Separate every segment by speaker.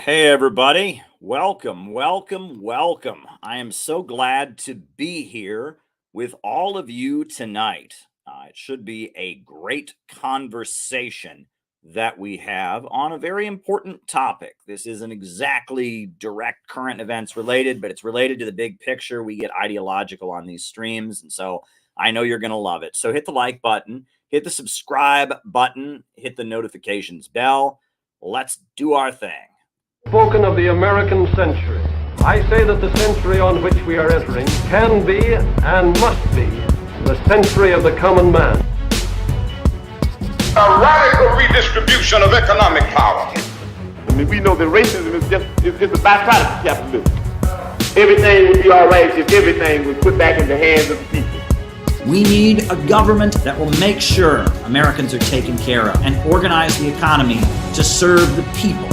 Speaker 1: Hey, everybody. Welcome, welcome, welcome. I am so glad to be here with all of you tonight. It should be a great conversation that we have on a very important topic. This isn't exactly direct current events related, but it's related to the big picture. We get ideological on these streams, and so I know you're going to love it. So hit the like button, hit the subscribe button, hit the notifications bell. Let's do our thing.
Speaker 2: Spoken of the American century. I say that the century on which we are entering can be and must be the century of the common man.
Speaker 3: A radical redistribution of economic power.
Speaker 4: I mean, we know that racism is just a byproduct of capitalism. Everything would be all right if everything was put back in the hands of the people.
Speaker 5: We need a government that will make sure Americans are taken care of and organize the economy to serve the people,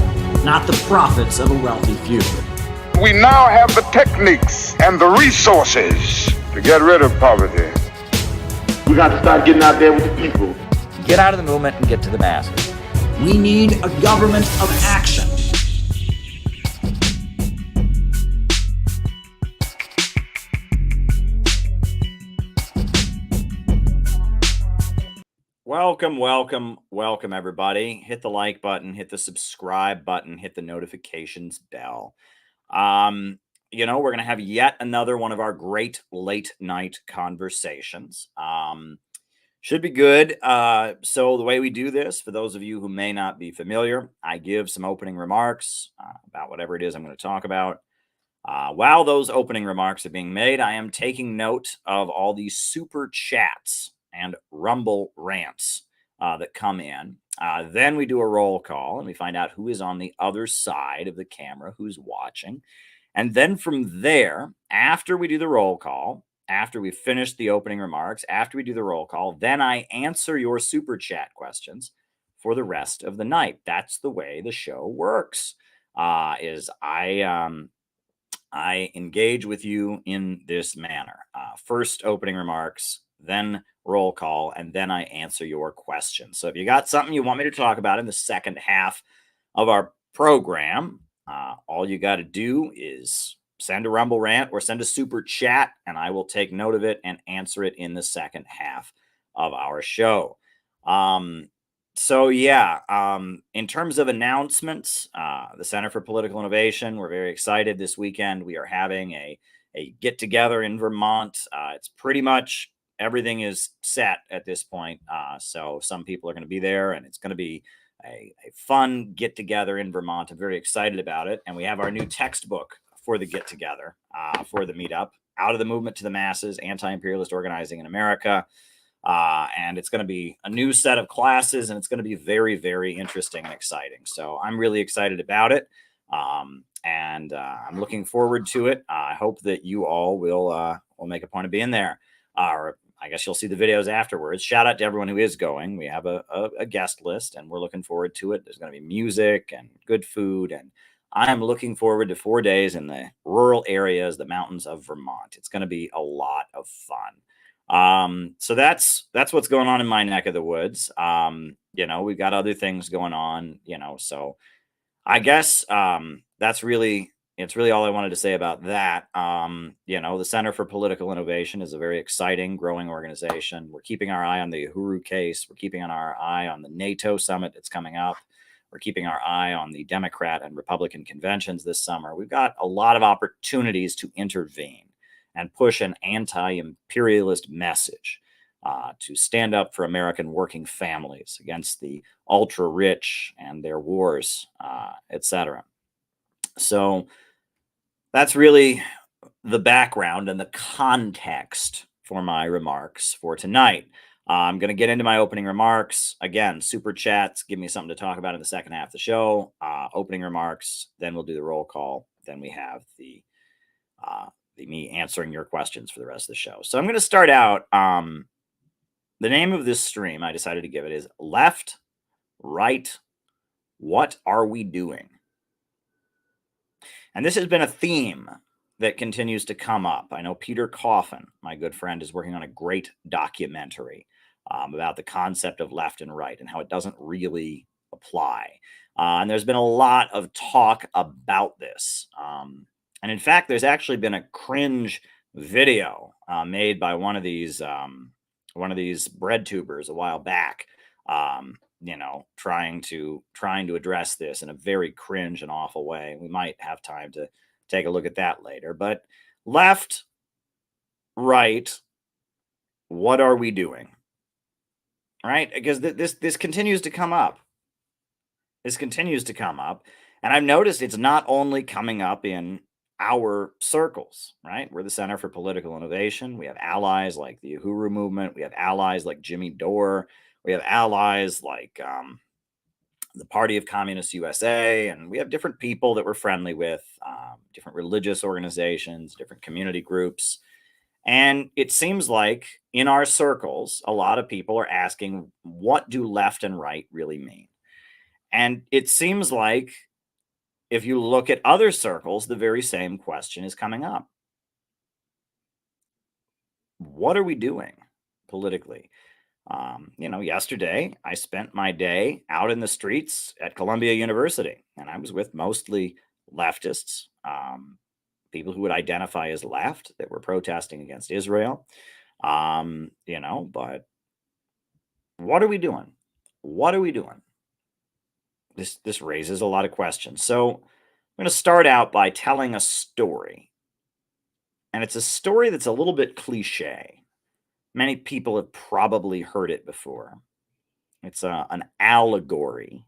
Speaker 5: not the profits of a wealthy few.
Speaker 3: We now have the techniques and the resources to get rid of poverty.
Speaker 4: We got to start getting out there with the people.
Speaker 6: Get out of the movement and get to the masses.
Speaker 5: We need a government of action.
Speaker 1: Welcome, welcome, welcome, everybody. Hit the like button, hit the subscribe button, hit the notifications bell. We're going to have yet another one of our great late night conversations. Should be good. So the way we do this, for those of you who may not be familiar, I give some opening remarks about whatever it is I'm going to talk about. While those opening remarks are being made, I am taking note of all these super chats and Rumble rants that come in. Then we do a roll call and we find out who is on the other side of the camera, who's watching. And then from there, after we do the roll call, after we finish the opening remarks, after we do the roll call, then I answer your super chat questions for the rest of the night. That's the way the show works, is I engage with you in this manner. First opening remarks, then roll call, and then I answer your questions. So if you got something you want me to talk about in the second half of our program, all you got to do is send a Rumble rant or send a super chat, and I will take note of it and answer it in the second half of our show. In terms of announcements, the Center for Political Innovation, we're very excited this weekend. We are having a get-together in Vermont. It's pretty much everything is set at this point. So some people are going to be there, and it's going to be a fun get-together in Vermont. I'm very excited about it. And we have our new textbook for the get-together, for the meetup, Out of the Movement to the Masses, Anti-Imperialist Organizing in America. And it's going to be a new set of classes, and it's going to be very, very interesting and exciting. So I'm really excited about it. I'm looking forward to it. I hope that you all will make a point of being there. Or I guess you'll see the videos afterwards. Shout out to everyone who is going. We have a guest list, and we're looking forward to it. There's going to be music and good food, and I am looking forward to 4 days in the rural areas, the mountains of Vermont. It's going to be a lot of fun. So that's what's going on in my neck of the woods. We've got other things going on, so I guess it's really all I wanted to say about that. The Center for Political Innovation is a very exciting, growing organization. We're keeping our eye on the Uhuru case. We're keeping our eye on the NATO summit that's coming up. We're keeping our eye on the Democrat and Republican conventions this summer. We've got a lot of opportunities to intervene and push an anti-imperialist message, to stand up for American working families against the ultra-rich and their wars, etc. So that's really the background and the context for my remarks for tonight. I'm going to get into my opening remarks. Again, super chats, give me something to talk about in the second half of the show. Opening remarks, then we'll do the roll call. Then we have the me answering your questions for the rest of the show. So I'm going to start out. The name of this stream, I decided to give it, is Left, Right, What Are We Doing? And this has been a theme that continues to come up. I know Peter Coffin, my good friend, is working on a great documentary about the concept of left and right and how it doesn't really apply. And there's been a lot of talk about this. And in fact, there's actually been a cringe video made by one of these bread tubers a while back. Trying to address this in a very cringe and awful way. We might have time to take a look at that later. But left, right, what are we doing? Right? Because this continues to come up. This continues to come up. And I've noticed it's not only coming up in our circles, right? We're the Center for Political Innovation. We have allies like the Uhuru movement. We have allies like Jimmy Dore. We have allies like the Party of Communist USA. And we have different people that we're friendly with, different religious organizations, different community groups. And it seems like in our circles, a lot of people are asking, what do left and right really mean? And it seems like if you look at other circles, the very same question is coming up. What are we doing politically? Yesterday I spent my day out in the streets at Columbia University, and I was with mostly leftists, people who would identify as left that were protesting against Israel. But what are we doing? What are we doing? This raises a lot of questions. So I'm going to start out by telling a story. And it's a story that's a little bit cliche. Many people have probably heard it before. It's an allegory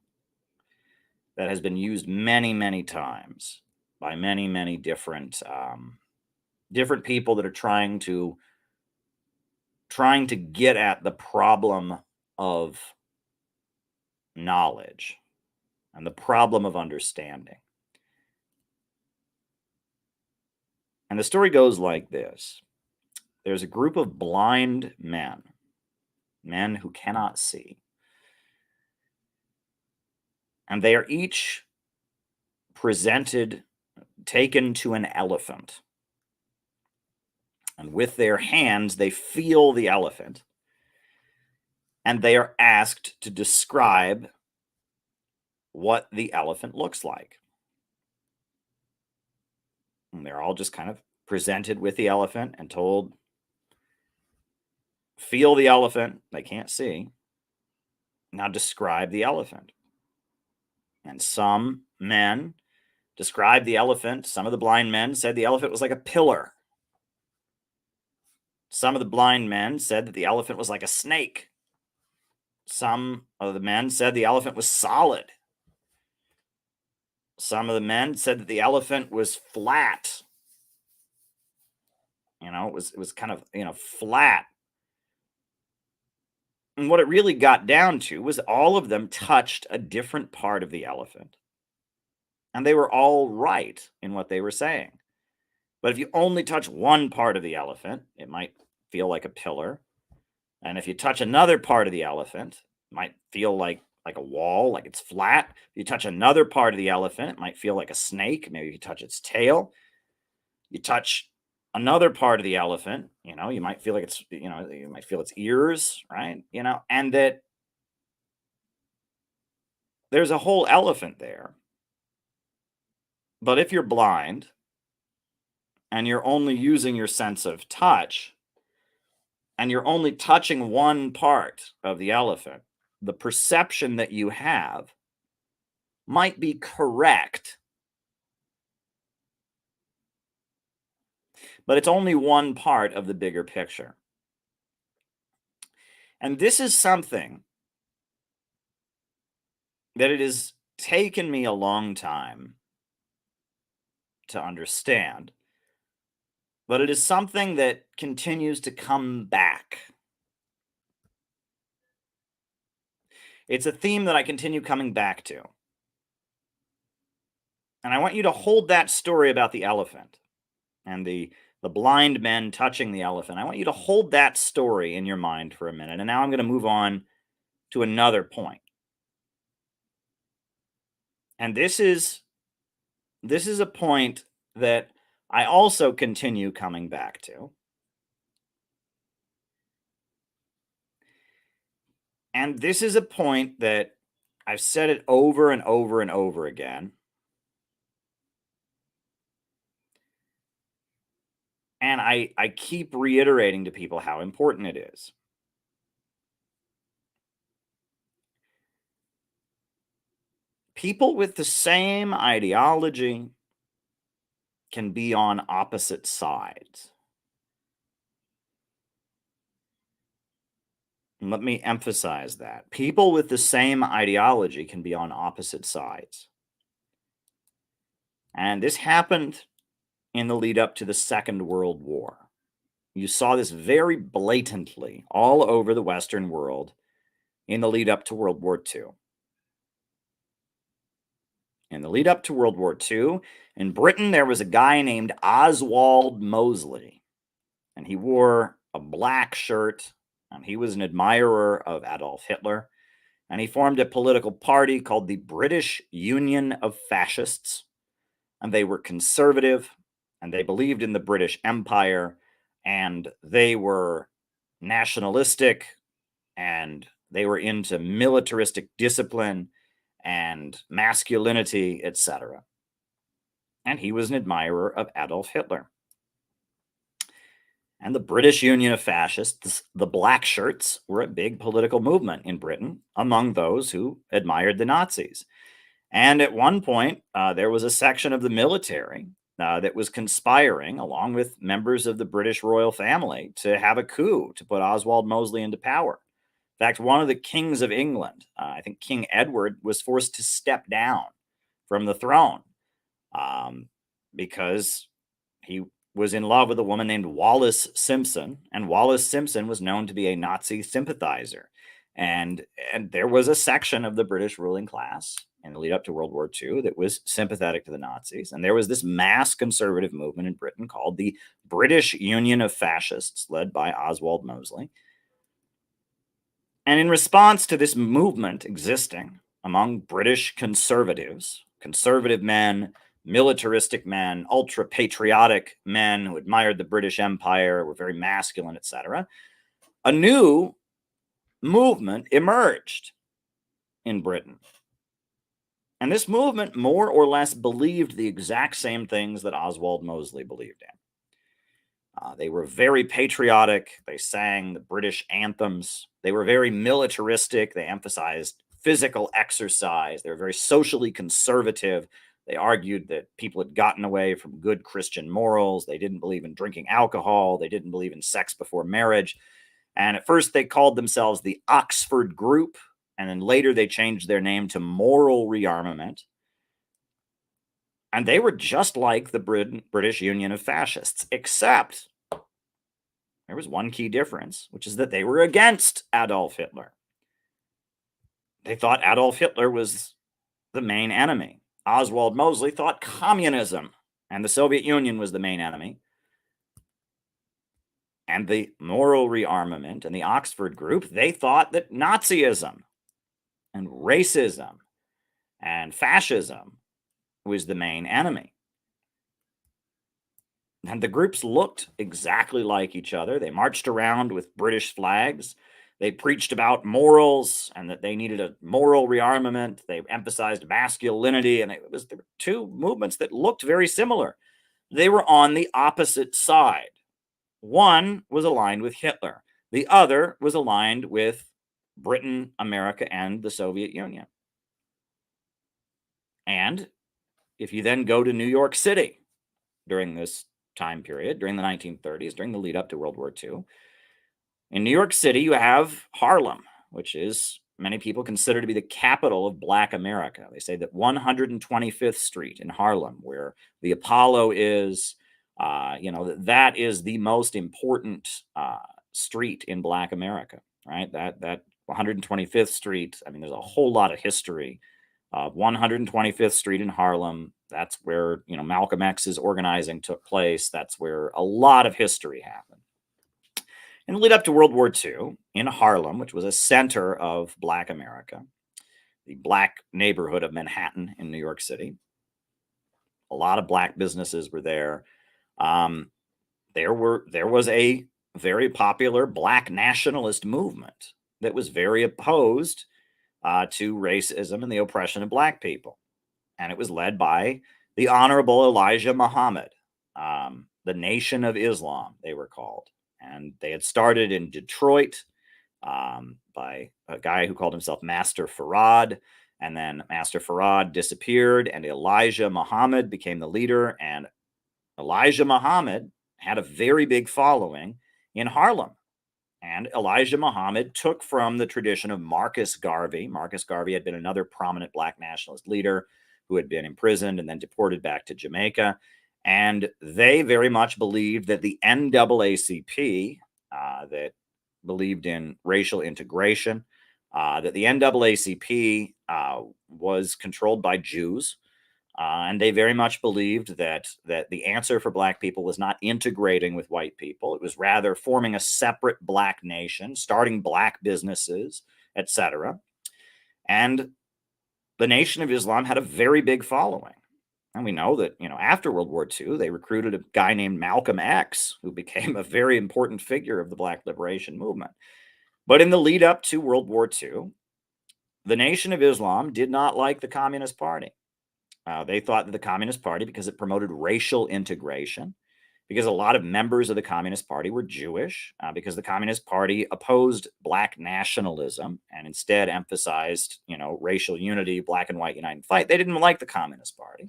Speaker 1: that has been used many, many times by many, many different people that are trying to get at the problem of knowledge and the problem of understanding. And the story goes like this. There's a group of blind men who cannot see. And they are each taken to an elephant. And with their hands, they feel the elephant. And they are asked to describe what the elephant looks like. And they're all just kind of presented with the elephant and told, feel the elephant. They can't see. Now describe the elephant. And some men described the elephant. Some of the blind men said the elephant was like a pillar. Some of the blind men said that the elephant was like a snake. Some of the men said the elephant was solid. Some of the men said that the elephant was flat. It was kind of, flat. And what it really got down to was all of them touched a different part of the elephant. And they were all right in what they were saying. But if you only touch one part of the elephant, it might feel like a pillar. And if you touch another part of the elephant, it might feel like a wall, like it's flat. If you touch another part of the elephant, it might feel like a snake. Maybe you touch its tail. You touch another part of the elephant, you might feel like it's, you might feel its ears, right? And that there's a whole elephant there. But if you're blind and you're only using your sense of touch and you're only touching one part of the elephant, the perception that you have might be correct, but it's only one part of the bigger picture. And this is something that it has taken me a long time to understand, but it is something that continues to come back. It's a theme that I continue coming back to. And I want you to hold that story about the elephant and the blind men touching the elephant. I want you to hold that story in your mind for a minute. And now I'm going to move on to another point. And this is a point that I also continue coming back to. And this is a point that I've said it over and over and over again. And I keep reiterating to people how important it is. People with the same ideology can be on opposite sides. And let me emphasize that. People with the same ideology can be on opposite sides. And this happened in the lead up to the Second World War. You saw this very blatantly all over the Western world in the lead up to World War II. In the lead up to World War II, in Britain, there was a guy named Oswald Mosley, and he wore a black shirt, and he was an admirer of Adolf Hitler, and he formed a political party called the British Union of Fascists, and they were conservative, and they believed in the British Empire, and they were nationalistic, and they were into militaristic discipline and masculinity, etc. And he was an admirer of Adolf Hitler. And the British Union of Fascists, the black shirts, were a big political movement in Britain among those who admired the Nazis. And at one point, there was a section of the military that was conspiring, along with members of the British royal family, to have a coup to put Oswald Mosley into power. In fact, one of the kings of England, I think King Edward, was forced to step down from the throne because he was in love with a woman named Wallis Simpson, and Wallis Simpson was known to be a Nazi sympathizer. And there was a section of the British ruling class in the lead up to World War II that was sympathetic to the Nazis. And there was this mass conservative movement in Britain called the British Union of Fascists, led by Oswald Mosley. And in response to this movement existing among British conservatives, conservative men, militaristic men, ultra-patriotic men who admired the British Empire, were very masculine, etc., a new movement emerged in Britain. And this movement more or less believed the exact same things that Oswald Mosley believed in. They were very patriotic. They sang the British anthems. They were very militaristic. They emphasized physical exercise. They were very socially conservative. They argued that people had gotten away from good Christian morals. They didn't believe in drinking alcohol. They didn't believe in sex before marriage. And at first, they called themselves the Oxford Group. And then later, they changed their name to Moral Rearmament. And they were just like the British Union of Fascists, except there was one key difference, which is that they were against Adolf Hitler. They thought Adolf Hitler was the main enemy. Oswald Mosley thought communism and the Soviet Union was the main enemy. And the Moral Rearmament and the Oxford Group, they thought that Nazism and racism and fascism was the main enemy. And the groups looked exactly like each other. They marched around with British flags. They preached about morals and that they needed a moral rearmament. They emphasized masculinity, and there were two movements that looked very similar. They were on the opposite side. One was aligned with Hitler. The other was aligned with Britain, America, and the Soviet Union. And if you then go to New York City during this time period, during the 1930s, during the lead up to World War II, in New York City, you have Harlem, which is many people consider to be the capital of Black America. They say that 125th Street in Harlem, where the Apollo is, that is the most important street in Black America, right? That 125th Street, I mean, there's a whole lot of history. 125th Street in Harlem, that's where, Malcolm X's organizing took place. That's where a lot of history happened. In the lead up to World War II, in Harlem, which was a center of Black America, the Black neighborhood of Manhattan in New York City, a lot of Black businesses were there. There was a very popular Black nationalist movement that was very opposed to racism and the oppression of black people. And it was led by the Honorable Elijah Muhammad, the Nation of Islam, they were called. And they had started in Detroit by a guy who called himself Master Farad. And then Master Farad disappeared, and Elijah Muhammad became the leader. And Elijah Muhammad had a very big following in Harlem. And Elijah Muhammad took from the tradition of Marcus Garvey. Marcus Garvey had been another prominent black nationalist leader who had been imprisoned and then deported back to Jamaica. And they very much believed that the NAACP, that believed in racial integration, that the NAACP was controlled by Jews. And they very much believed that the answer for black people was not integrating with white people. It was rather forming a separate black nation, starting black businesses, etc. And the Nation of Islam had a very big following. And we know that, after World War II, they recruited a guy named Malcolm X, who became a very important figure of the Black liberation movement. But in the lead up to World War II, the Nation of Islam did not like the Communist Party. They thought that the Communist Party, because it promoted racial integration, because a lot of members of the Communist Party were Jewish, because the Communist Party opposed black nationalism and instead emphasized, racial unity, black and white unite and fight. They didn't like the Communist Party.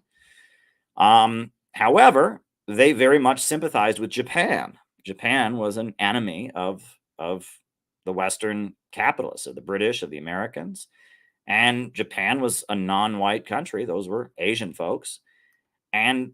Speaker 1: However, they very much sympathized with Japan. Japan was an enemy of the Western capitalists, of the British, of the Americans. And Japan was a non-white country. Those were Asian folks. And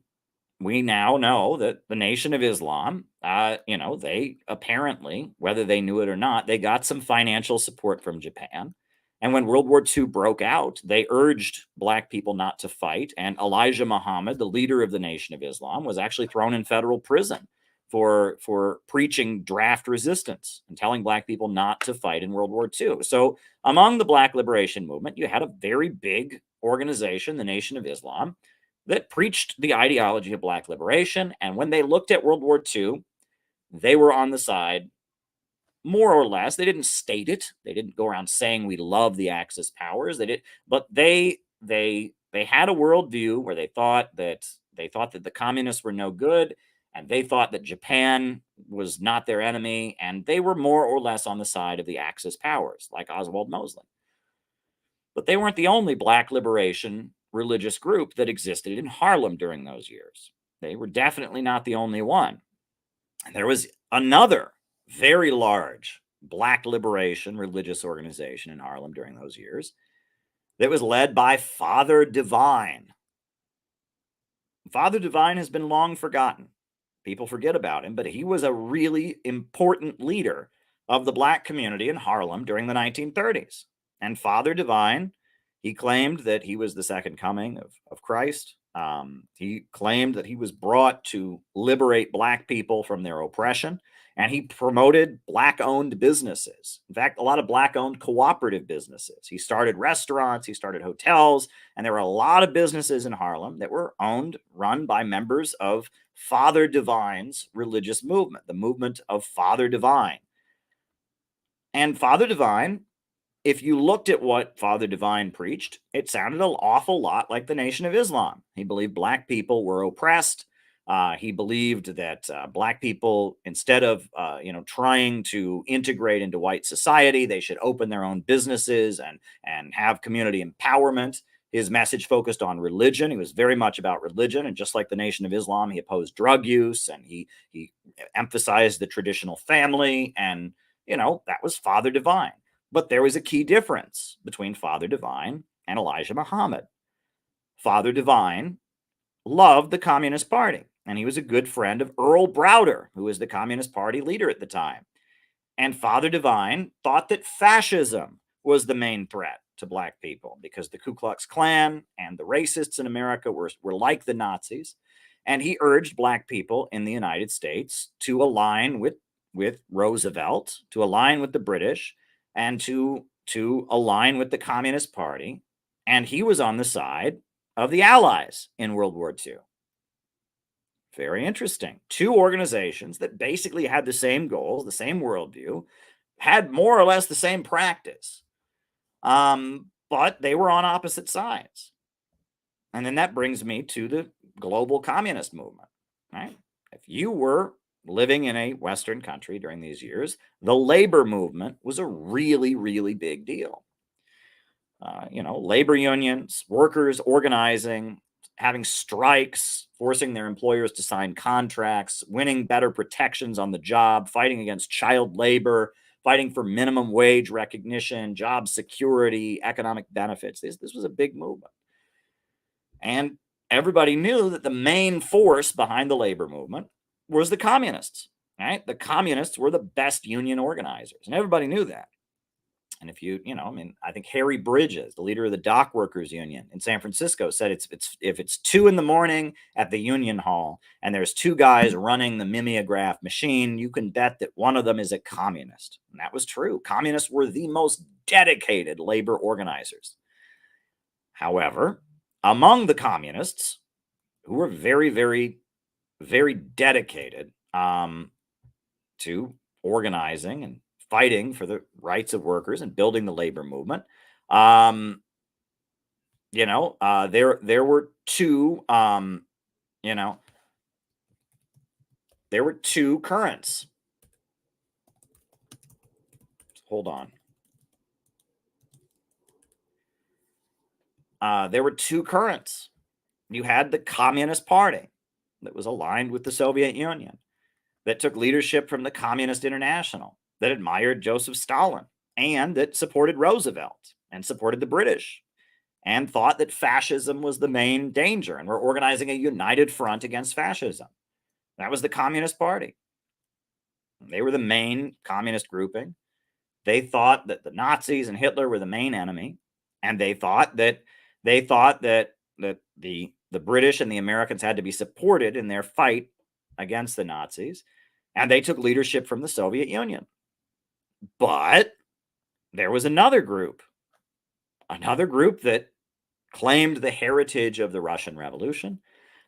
Speaker 1: we now know that the Nation of Islam, they apparently, whether they knew it or not, they got some financial support from Japan. And when World War II broke out, they urged black people not to fight. And Elijah Muhammad, the leader of the Nation of Islam, was actually thrown in federal prison for preaching draft resistance and telling black people not to fight in World War II. So among the Black liberation movement, you had a very big organization, the Nation of Islam, that preached the ideology of black liberation. And when they looked at World War II, they were on the side, more or less. They didn't state it. They didn't go around saying we love the Axis powers. They did, but they had a worldview where they thought that the communists were no good, and they thought that Japan was not their enemy, and they were more or less on the side of the Axis powers, like Oswald Mosley. But they weren't the only black liberation religious group that existed in Harlem during those years. They were definitely not the only one. And there was another very large black liberation religious organization in Harlem during those years that was led by Father Divine. Father Divine has been long forgotten. People forget about him, but he was a really important leader of the black community in Harlem during the 1930s. And Father Divine, he claimed that he was the second coming of Christ. He claimed that he was brought to liberate black people from their oppression, and he promoted black-owned businesses. In fact, a lot of black-owned cooperative businesses. He started restaurants, he started hotels, and there were a lot of businesses in Harlem that were run by members of Father Divine's religious movement, the movement of Father Divine. And Father Divine, if you looked at what Father Divine preached, it sounded an awful lot like the Nation of Islam. He believed black people were oppressed. He believed that black people, instead of trying to integrate into white society, they should open their own businesses and have community empowerment. His message focused on religion. He was very much about religion, and just like the Nation of Islam, he opposed drug use, and he emphasized the traditional family, and that was Father Divine. But there was a key difference between Father Divine and Elijah Muhammad. Father Divine loved the Communist Party, and he was a good friend of Earl Browder, who was the Communist Party leader at the time. And Father Divine thought that fascism was the main threat to black people, because the Ku Klux Klan and the racists in America were like the Nazis. And he urged black people in the United States to align with Roosevelt, to align with the British, and to align with the Communist Party. And he was on the side of the Allies in World War II. Very interesting. Two organizations that basically had the same goals, the same worldview, had more or less the same practice. but they were on opposite sides. And then that brings me to the global communist movement, right? If you were living in a Western country during these years, the labor movement was a really, really big deal. Labor unions, workers organizing, having strikes, forcing their employers to sign contracts, winning better protections on the job, fighting against child labor, fighting for minimum wage recognition, job security, economic benefits. This was a big movement. And everybody knew that the main force behind the labor movement was the communists, right? The communists were the best union organizers, and everybody knew that. And if I think Harry Bridges, the leader of the dock workers union in San Francisco, said if it's 2 a.m. at the union hall and there's 2 guys running the mimeograph machine, you can bet that one of them is a communist. And that was true. Communists were the most dedicated labor organizers. However, among the communists, who were very, very, very dedicated to organizing and fighting for the rights of workers and building the labor movement, there were two, there were 2 currents. Hold on. There were 2 currents. You had the Communist Party that was aligned with the Soviet Union, that took leadership from the Communist International, that admired Joseph Stalin, and that supported Roosevelt and supported the British, and thought that fascism was the main danger, and were organizing a united front against fascism. That was the Communist Party. They were the main communist grouping. They thought that the Nazis and Hitler were the main enemy, and they thought that the British and the Americans had to be supported in their fight against the Nazis, and they took leadership from the Soviet Union. But there was another group that claimed the heritage of the Russian Revolution,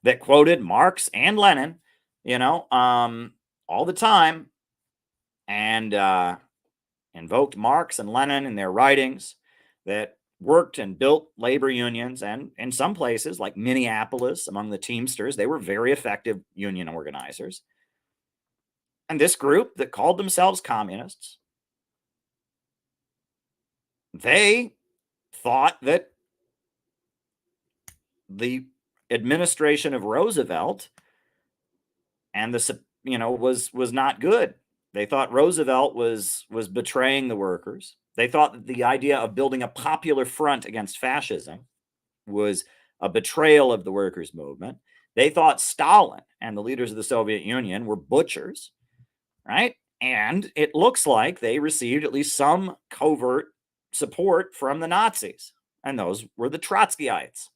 Speaker 1: that quoted Marx and Lenin, all the time, and invoked Marx and Lenin in their writings, that worked and built labor unions, and in some places like Minneapolis, among the Teamsters, they were very effective union organizers. And this group that called themselves communists, they thought that the administration of Roosevelt and was not good. They thought Roosevelt was betraying the workers. They thought that the idea of building a popular front against fascism was a betrayal of the workers' movement. They thought Stalin and the leaders of the Soviet Union were butchers, right? And it looks like they received at least some covert support from the Nazis, and those were the Trotskyites.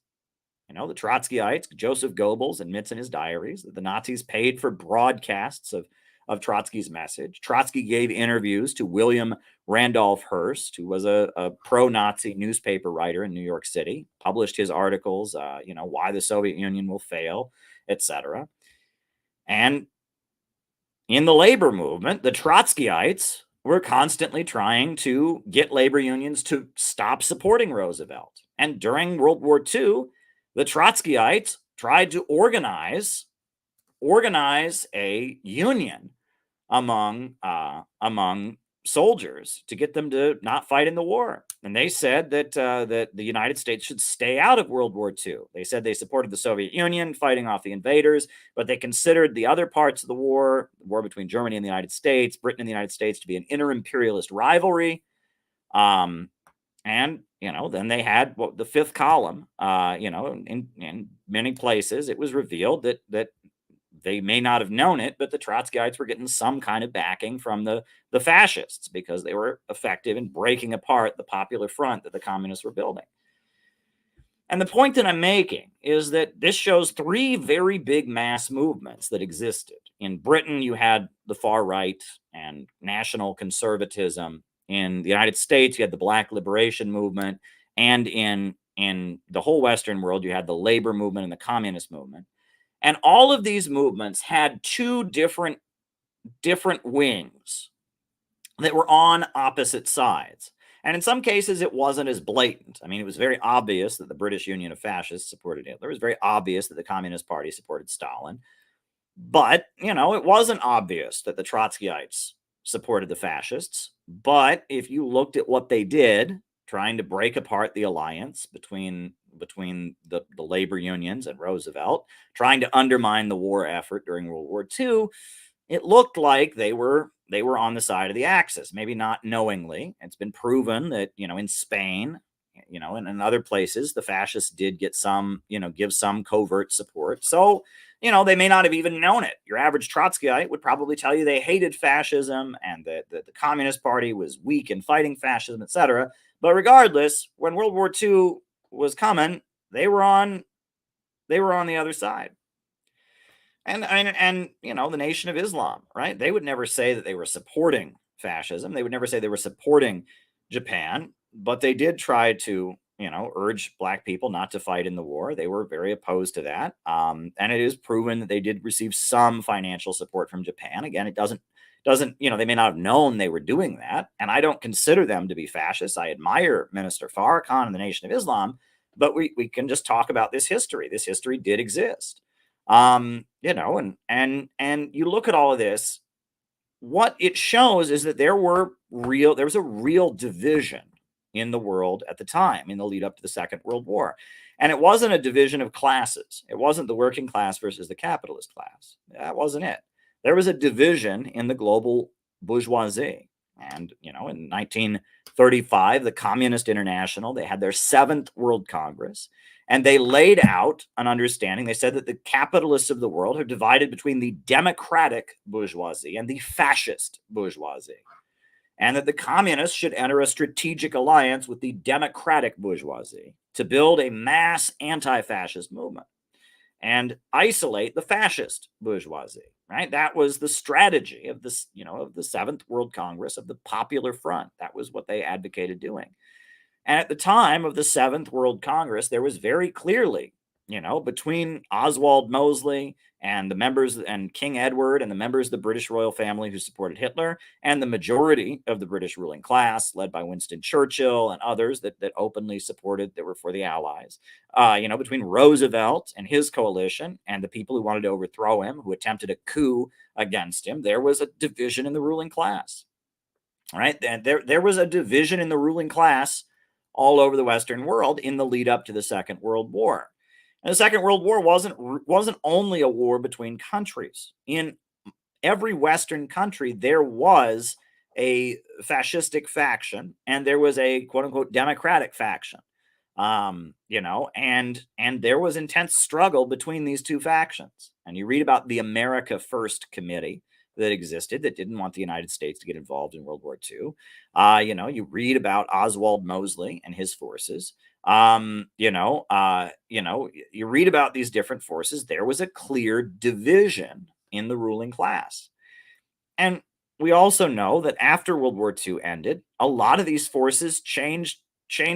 Speaker 1: The Trotskyites, Joseph Goebbels admits in his diaries that the Nazis paid for broadcasts of Trotsky's message. Trotsky gave interviews to William Randolph Hearst, who was a pro-Nazi newspaper writer in New York City, published his articles, why the Soviet Union will fail, etc. And in the labor movement, the Trotskyites were constantly trying to get labor unions to stop supporting Roosevelt. And during World War II, the Trotskyites tried to organize a union among soldiers to get them to not fight in the war. And they said that the United States should stay out of World War II. They said they supported the Soviet Union fighting off the invaders, but they considered the other parts of the war between Germany and the United States, Britain and the United States, to be an inter-imperialist rivalry. And then they had the fifth column. In many places, it was revealed that they may not have known it, but the Trotskyites were getting some kind of backing from the fascists, because they were effective in breaking apart the popular front that the communists were building. And the point that I'm making is that this shows 3 very big mass movements that existed. In Britain, you had the far right and national conservatism. In the United States, you had the Black Liberation Movement. And in the whole Western world, you had the labor movement and the communist movement. And all of these movements had 2 different wings that were on opposite sides. And in some cases, it wasn't as blatant. I mean, it was very obvious that the British Union of Fascists supported Hitler. It was very obvious that the Communist Party supported Stalin. But, it wasn't obvious that the Trotskyites supported the fascists. But if you looked at what they did, trying to break apart the alliance between the labor unions and Roosevelt, trying to undermine the war effort during World War II, it looked like they were on the side of the Axis, maybe not knowingly. It's been proven that, in Spain, and in other places, the fascists did get some, give some covert support. So, they may not have even known it. Your average Trotskyite would probably tell you they hated fascism and that the Communist Party was weak in fighting fascism, etc. But regardless, when World War II was coming, they were on the other side. And the Nation of Islam, right? They would never say that they were supporting fascism. They would never say they were supporting Japan, but they did try to, urge black people not to fight in the war. They were very opposed to that. And it is proven that they did receive some financial support from Japan. Again, it doesn't, they may not have known they were doing that. And I don't consider them to be fascists. I admire Minister Farrakhan and the Nation of Islam, but we can just talk about this history. This history did exist. And you look at all of this, what it shows is that there was a real division in the world at the time, in the lead up to the Second World War. And it wasn't a division of classes. It wasn't the working class versus the capitalist class. That wasn't it. There was a division in the global bourgeoisie. And, in 1935, the Communist International, they had their 7th World Congress. And they laid out an understanding. They said that the capitalists of the world are divided between the democratic bourgeoisie and the fascist bourgeoisie, and that the communists should enter a strategic alliance with the democratic bourgeoisie to build a mass anti-fascist movement and isolate the fascist bourgeoisie, right? That was the strategy of this, of the 7th World Congress, of the Popular Front. That was what they advocated doing. And at the time of the 7th World Congress, there was very clearly, between Oswald Mosley and the members and King Edward and the members of the British royal family who supported Hitler and the majority of the British ruling class, led by Winston Churchill and others that openly supported, that were for the Allies, between Roosevelt and his coalition and the people who wanted to overthrow him, who attempted a coup against him, there was a division in the ruling class, right? And there was a division in the ruling class all over the Western world in the lead up to the Second World War. And the Second World War wasn't only a war between countries. In every Western country, there was a fascistic faction and there was a quote unquote democratic faction. And there was intense struggle between these two factions. And you read about the America First Committee that existed that didn't want the United States to get involved in World War II. You read about Oswald Mosley and his forces. You read about these different forces. There was a clear division in the ruling class. And we also know that after World War II ended, a lot of these forces changed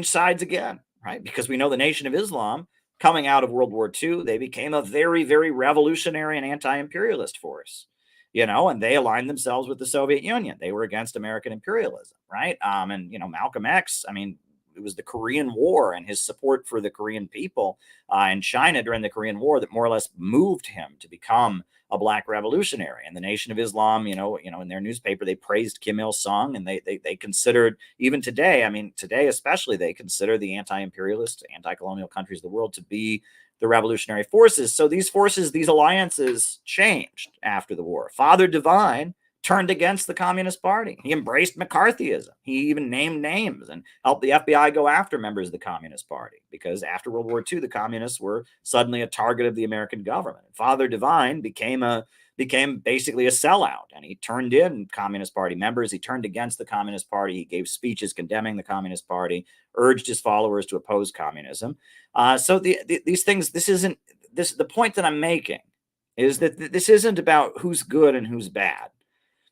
Speaker 1: sides again, right? Because we know the Nation of Islam, coming out of World War II, they became a very, very revolutionary and anti-imperialist force. And they aligned themselves with the Soviet Union. They were against American imperialism, right? Malcolm X, it was the Korean War and his support for the Korean people in China during the Korean War that more or less moved him to become a black revolutionary. And the Nation of Islam, in their newspaper, they praised Kim Il-sung, and they considered, even today, today especially, they consider the anti-imperialist, anti-colonial countries of the world to be the revolutionary forces. So these forces, these alliances changed after the war. Father Divine turned against the Communist Party. He embraced McCarthyism. He even named names and helped the FBI go after members of the Communist Party, because after World War II, the communists were suddenly a target of the American government. Father Divine became basically a sellout, and he turned in Communist Party members. He turned against the Communist Party. He gave speeches condemning the Communist Party, urged his followers to oppose communism. So these things, the point that I'm making is that this isn't about who's good and who's bad.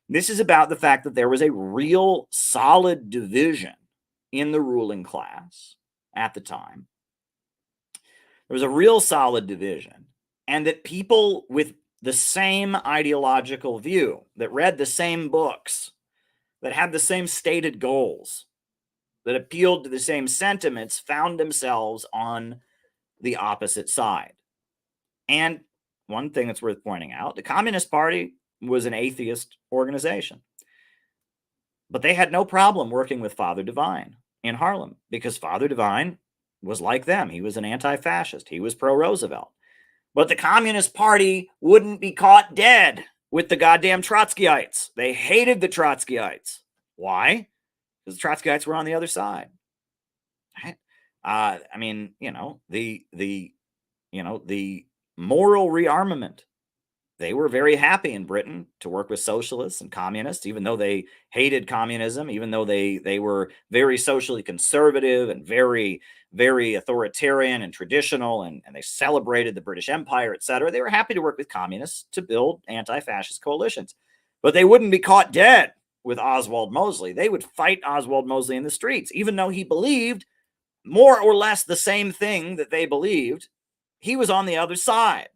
Speaker 1: This is about the fact that there was a real solid division in the ruling class at the time. There was a real solid division, and that people with the same ideological view, that read the same books, that had the same stated goals, that appealed to the same sentiments found themselves on the opposite side. And one thing that's worth pointing out, the Communist Party was an atheist organization. But they had no problem working with Father Divine in Harlem because Father Divine was like them. He was an anti-fascist. He was pro-Roosevelt. But the Communist Party wouldn't be caught dead with the goddamn Trotskyites. They hated the Trotskyites. Why? Because the Trotskyites were on the other side. Right? I mean, the moral rearmament. They were very happy in Britain to work with socialists and communists, even though they hated communism, even though they were very socially conservative and very, very authoritarian and traditional, and they celebrated the British Empire, etc. They were happy to work with communists to build anti-fascist coalitions. But they wouldn't be caught dead with Oswald Mosley. They would fight Oswald Mosley in the streets, even though he believed more or less the same thing that they believed. He was on the other side.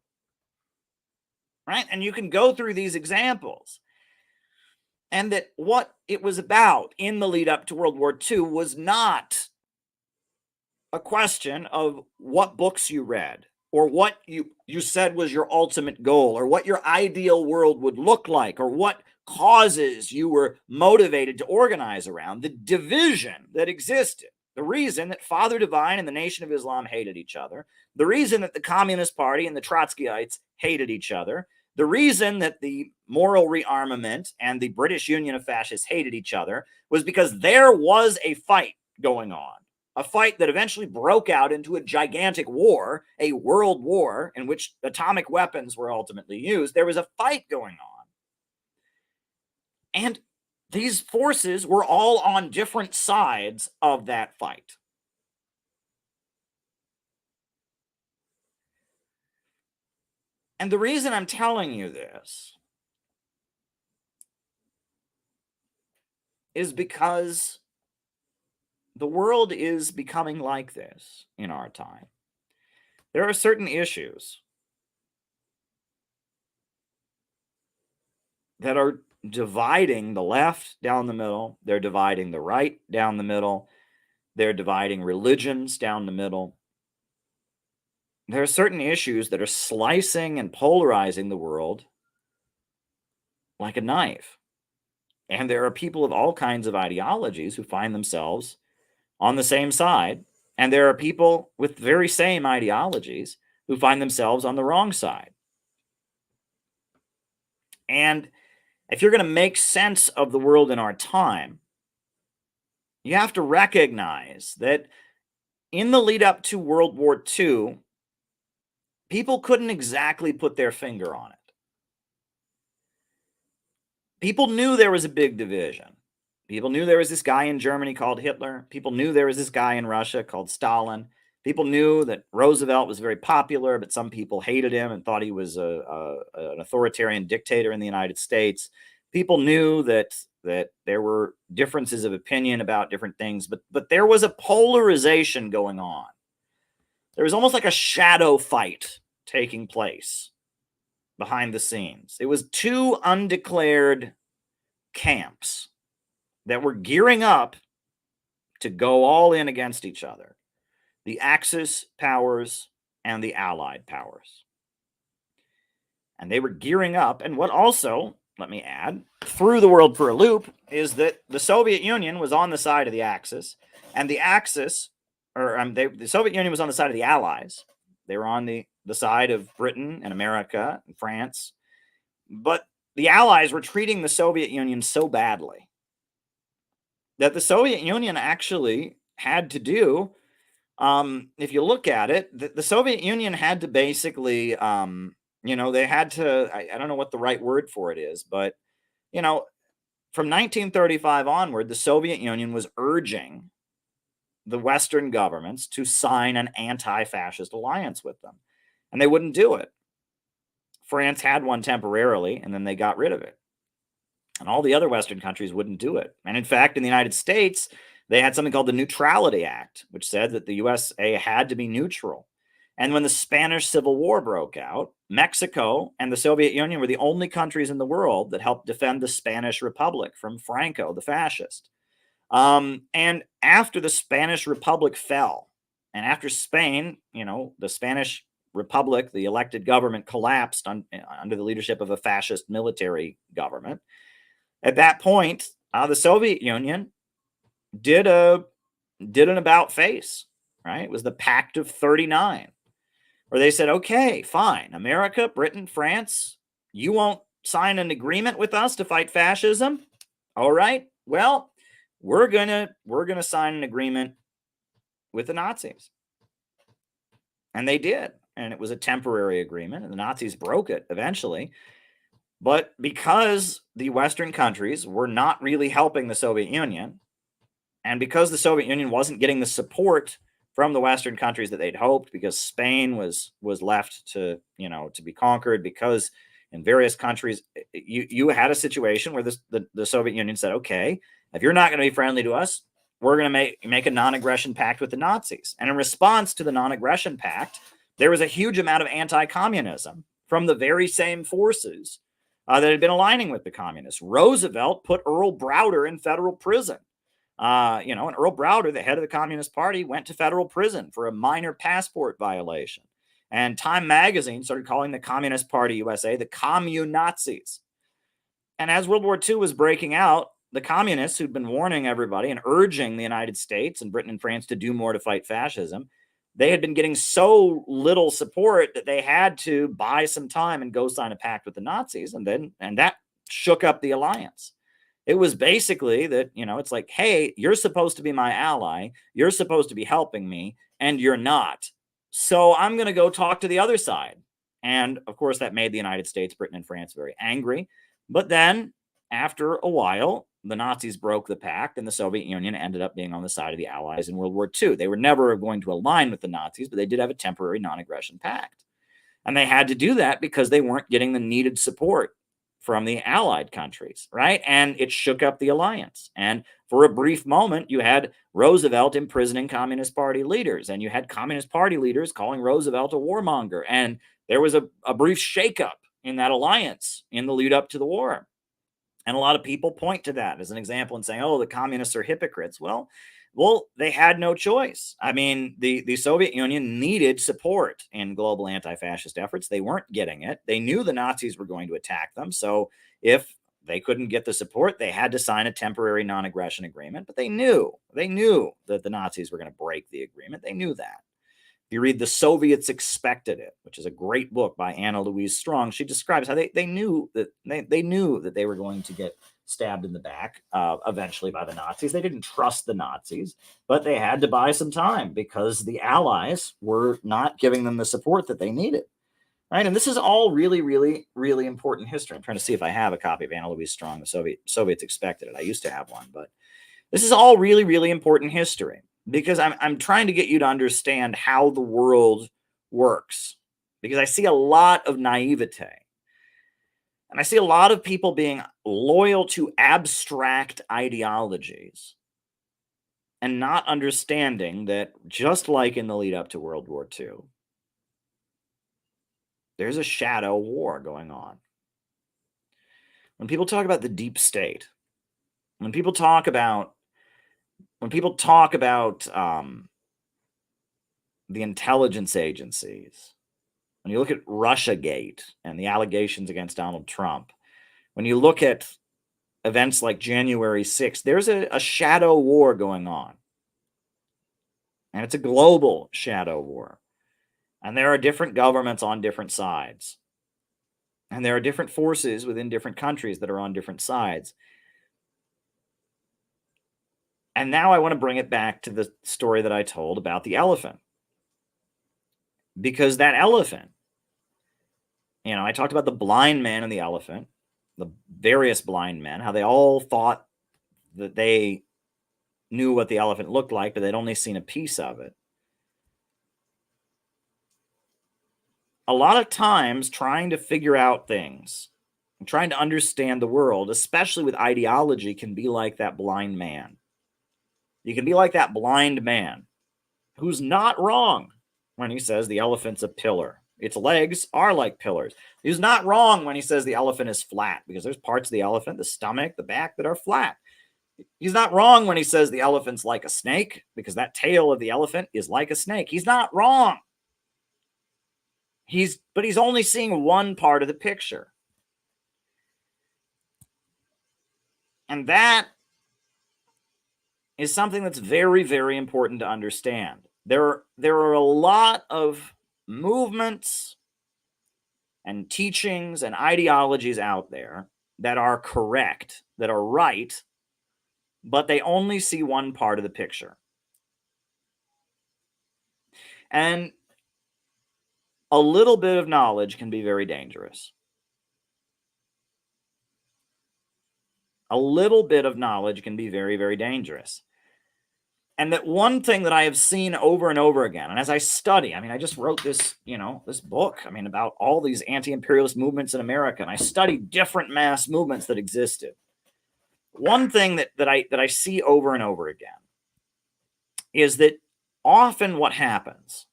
Speaker 1: Right? And you can go through these examples. And that what it was about in the lead up to World War II was not a question of what books you read or what you said was your ultimate goal or what your ideal world would look like or what causes you were motivated to organize around. The division that existed, the reason that Father Divine and the Nation of Islam hated each other, the reason that the Communist Party and the Trotskyites hated each other, the reason that the moral rearmament and the British Union of Fascists hated each other was because there was a fight going on, a fight that eventually broke out into a gigantic war, a world war in which atomic weapons were ultimately used. There was a fight going on. And these forces were all on different sides of that fight. And the reason I'm telling you this is because the world is becoming like this in our time. There are certain issues that are dividing the left down the middle. They're dividing the right down the middle. They're dividing religions down the middle. There are certain issues that are slicing and polarizing the world like a knife. And there are people of all kinds of ideologies who find themselves on the same side. And there are people with the very same ideologies who find themselves on the wrong side. And if you're going to make sense of the world in our time, you have to recognize that in the lead up to World War II, people couldn't exactly put their finger on it. People knew there was a big division. People knew there was this guy in Germany called Hitler. People knew there was this guy in Russia called Stalin. People knew that Roosevelt was very popular, but some people hated him and thought he was an authoritarian dictator in the United States. People knew that there were differences of opinion about different things, but there was a polarization going on. There was almost like a shadow fight taking place behind the scenes. It was two undeclared camps that were gearing up to go all in against each other. The Axis powers and the Allied powers. And they were gearing up. And what also, let me add, threw the world for a loop is that the Soviet Union was on the side of the Axis, and the Axis, the Soviet Union was on the side of the Allies. They were on the side of Britain and America and France. But the Allies were treating the Soviet Union so badly that the Soviet Union actually had to do, if you look at it, the Soviet Union had to basically, they had to, I don't know what the right word for it is, but, from 1935 onward, the Soviet Union was urging the Western governments to sign an anti-fascist alliance with them. And they wouldn't do it. France had one temporarily, and then they got rid of it. And all the other Western countries wouldn't do it. And in fact, in the United States, they had something called the Neutrality Act, which said that the USA had to be neutral. And when the Spanish Civil War broke out, Mexico and the Soviet Union were the only countries in the world that helped defend the Spanish Republic from Franco, the fascist. And after the Spanish Republic fell, and after Spain, the Spanish Republic, the elected government collapsed under the leadership of a fascist military government. At that point, the Soviet Union did an about face, right? It was the Pact of 39, where they said, okay, fine, America, Britain, France, you won't sign an agreement with us to fight fascism. All right, well, we're gonna sign an agreement with the Nazis. And they did. And it was a temporary agreement, and the Nazis broke it eventually. But because the Western countries were not really helping the Soviet Union, and because the Soviet Union wasn't getting the support from the Western countries that they'd hoped, because Spain was left to be conquered, because in various countries you had a situation where the Soviet Union said, okay, if you're not going to be friendly to us, we're going to make a non-aggression pact with the Nazis. And in response to the non-aggression pact, there was a huge amount of anti-communism from the very same forces that had been aligning with the communists. Roosevelt put Earl Browder in federal prison. And Earl Browder, the head of the Communist Party, went to federal prison for a minor passport violation. And Time magazine started calling the Communist Party USA the Communazis. And as World War II was breaking out, the communists, who'd been warning everybody and urging the United States and Britain and France to do more to fight fascism, they had been getting so little support that they had to buy some time and go sign a pact with the Nazis. And that shook up the alliance. It was basically that, it's like, hey, you're supposed to be my ally. You're supposed to be helping me, and you're not. So I'm going to go talk to the other side. And of course, that made the United States, Britain, and France very angry. But then after a while, the Nazis broke the pact, and the Soviet Union ended up being on the side of the Allies in World War II. They were never going to align with the Nazis, but they did have a temporary non-aggression pact. And they had to do that because they weren't getting the needed support from the Allied countries, right? And it shook up the alliance. And for a brief moment, you had Roosevelt imprisoning Communist Party leaders, and you had Communist Party leaders calling Roosevelt a warmonger. And there was a brief shakeup in that alliance in the lead up to the war. And a lot of people point to that as an example and saying, oh, the communists are hypocrites. Well, they had no choice. I mean, the Soviet Union needed support in global anti-fascist efforts. They weren't getting it. They knew the Nazis were going to attack them. So if they couldn't get the support, they had to sign a temporary non-aggression agreement. But they knew that the Nazis were going to break the agreement. They knew that. If you read The Soviets Expected It, which is a great book by Anna Louise Strong, she describes how they knew that they were going to get stabbed in the back eventually by the Nazis. They didn't trust the Nazis, but they had to buy some time because the Allies were not giving them the support that they needed. Right? And this is all really, really, really important history. I'm trying to see if I have a copy of Anna Louise Strong, The Soviets Expected It. I used to have one, but this is all really, really important history. Because I'm trying to get you to understand how the world works. Because I see a lot of naivete. And I see a lot of people being loyal to abstract ideologies and not understanding that, just like in the lead up to World War II, there's a shadow war going on. When people talk about the deep state, when people talk about the intelligence agencies, when you look at Russiagate and the allegations against Donald Trump, when you look at events like January 6th, there's a shadow war going on. And it's a global shadow war. And there are different governments on different sides. And there are different forces within different countries that are on different sides. And now I want to bring it back to the story that I told about the elephant. Because that elephant, I talked about the blind man and the elephant, the various blind men, how they all thought that they knew what the elephant looked like, but they'd only seen a piece of it. A lot of times trying to figure out things, and trying to understand the world, especially with ideology, can be like that blind man. You can be like that blind man who's not wrong when he says the elephant's a pillar. Its legs are like pillars. He's not wrong when he says the elephant is flat, because there's parts of the elephant, the stomach, the back, that are flat. He's not wrong when he says the elephant's like a snake, because that tail of the elephant is like a snake. He's not wrong. But he's only seeing one part of the picture. And that is something that's very, very important to understand. There are a lot of movements and teachings and ideologies out there that are correct, that are right, but they only see one part of the picture. And a little bit of knowledge can be very dangerous. A little bit of knowledge can be very, very dangerous. And that one thing that I have seen over and over again, and as I study, I mean, I just wrote this, this book, about all these anti-imperialist movements in America, and I studied different mass movements that existed. One thing that I see over and over again is that often what happens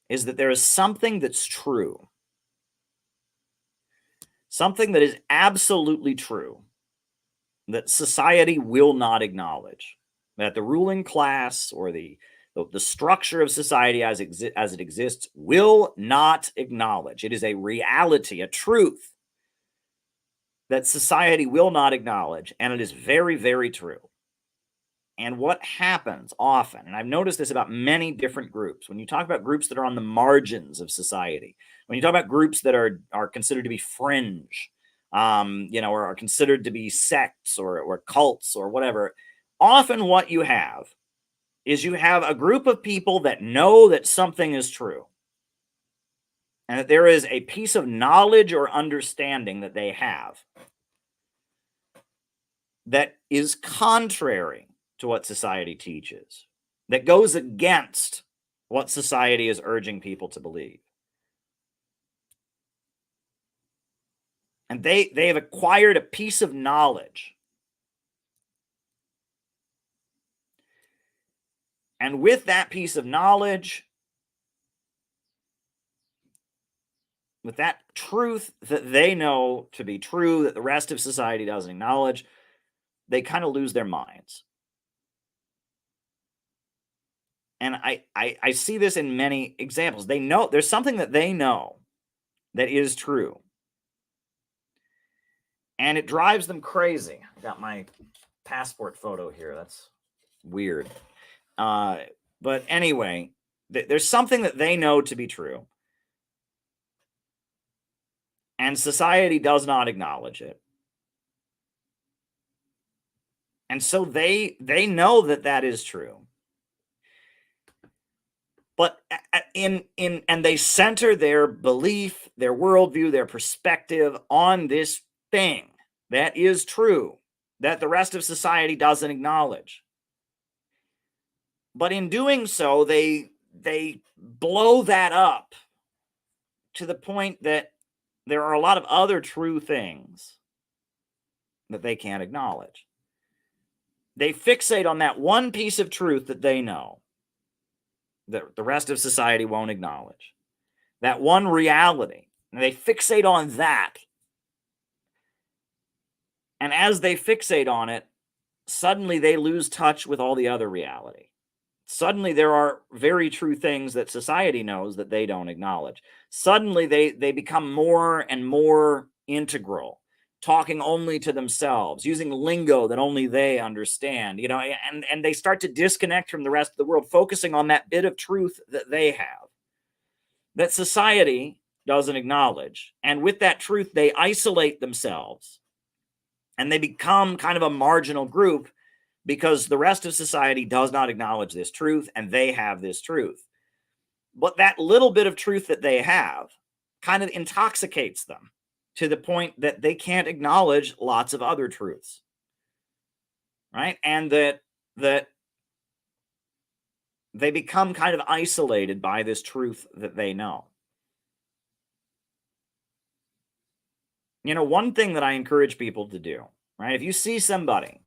Speaker 1: is that there is something that's true, something that is absolutely true, that society will not acknowledge, that the ruling class or the structure of society as it exists will not acknowledge. It is a reality, a truth that society will not acknowledge, and it is very, very true. And what happens often, and I've noticed this about many different groups, when you talk about groups that are on the margins of society, when you talk about groups that are considered to be fringe, or are considered to be sects or cults or whatever, often what you have is you have a group of people that know that something is true, and that there is a piece of knowledge or understanding that they have that is contrary to what society teaches, that goes against what society is urging people to believe. And they have acquired a piece of knowledge. And with that piece of knowledge, with that truth that they know to be true, that the rest of society doesn't acknowledge, they kind of lose their minds. And I see this in many examples. They know there's something that they know that is true, and it drives them crazy. I got my passport photo here. That's weird. But anyway, there's something that they know to be true, and society does not acknowledge it. And so they know that is true. But and they center their belief, their worldview, their perspective on this thing that is true, that the rest of society doesn't acknowledge. But in doing so, they blow that up to the point that there are a lot of other true things that they can't acknowledge. They fixate on that one piece of truth that they know that the rest of society won't acknowledge. That one reality. And they fixate on that. And as they fixate on it, suddenly they lose touch with all the other reality. Suddenly there are very true things that society knows that they don't acknowledge. Suddenly they become more and more integral, talking only to themselves, using lingo that only they understand, and they start to disconnect from the rest of the world, focusing on that bit of truth that they have, that society doesn't acknowledge. And with that truth, they isolate themselves, and they become kind of a marginal group because the rest of society does not acknowledge this truth, and they have this truth. But that little bit of truth that they have kind of intoxicates them to the point that they can't acknowledge lots of other truths, right? And that they become kind of isolated by this truth that they know. One thing that I encourage people to do, right? If you see someone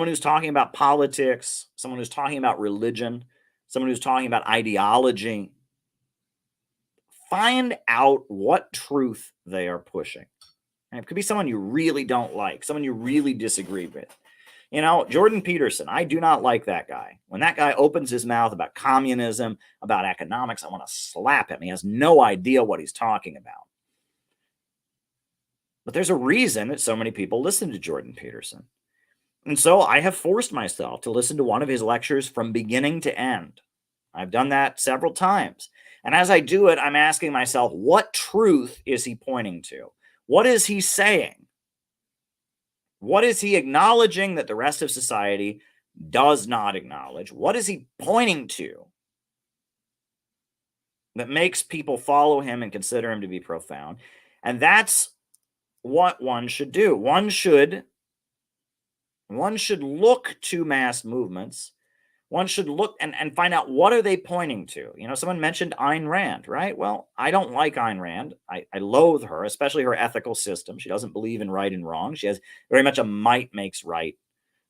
Speaker 1: who's talking about politics, someone who's talking about religion, someone who's talking about ideology, find out what truth they are pushing. And it could be someone you really don't like, someone you really disagree with. You know, Jordan Peterson, I do not like that guy. When that guy opens his mouth about communism, about economics, I want to slap him. He has no idea what he's talking about. But there's a reason that so many people listen to Jordan Peterson. And so I have forced myself to listen to one of his lectures from beginning to end. I've done that several times. And as I do it, I'm asking myself, what truth is he pointing to? What is he saying? What is he acknowledging that the rest of society does not acknowledge? What is he pointing to that makes people follow him and consider him to be profound? And that's what one should do. One should look to mass movements. One should look and find out, what are they pointing to? You know, someone mentioned Ayn Rand, right? Well, I don't like Ayn Rand. I loathe her, especially her ethical system. She doesn't believe in right and wrong. She has very much a might makes right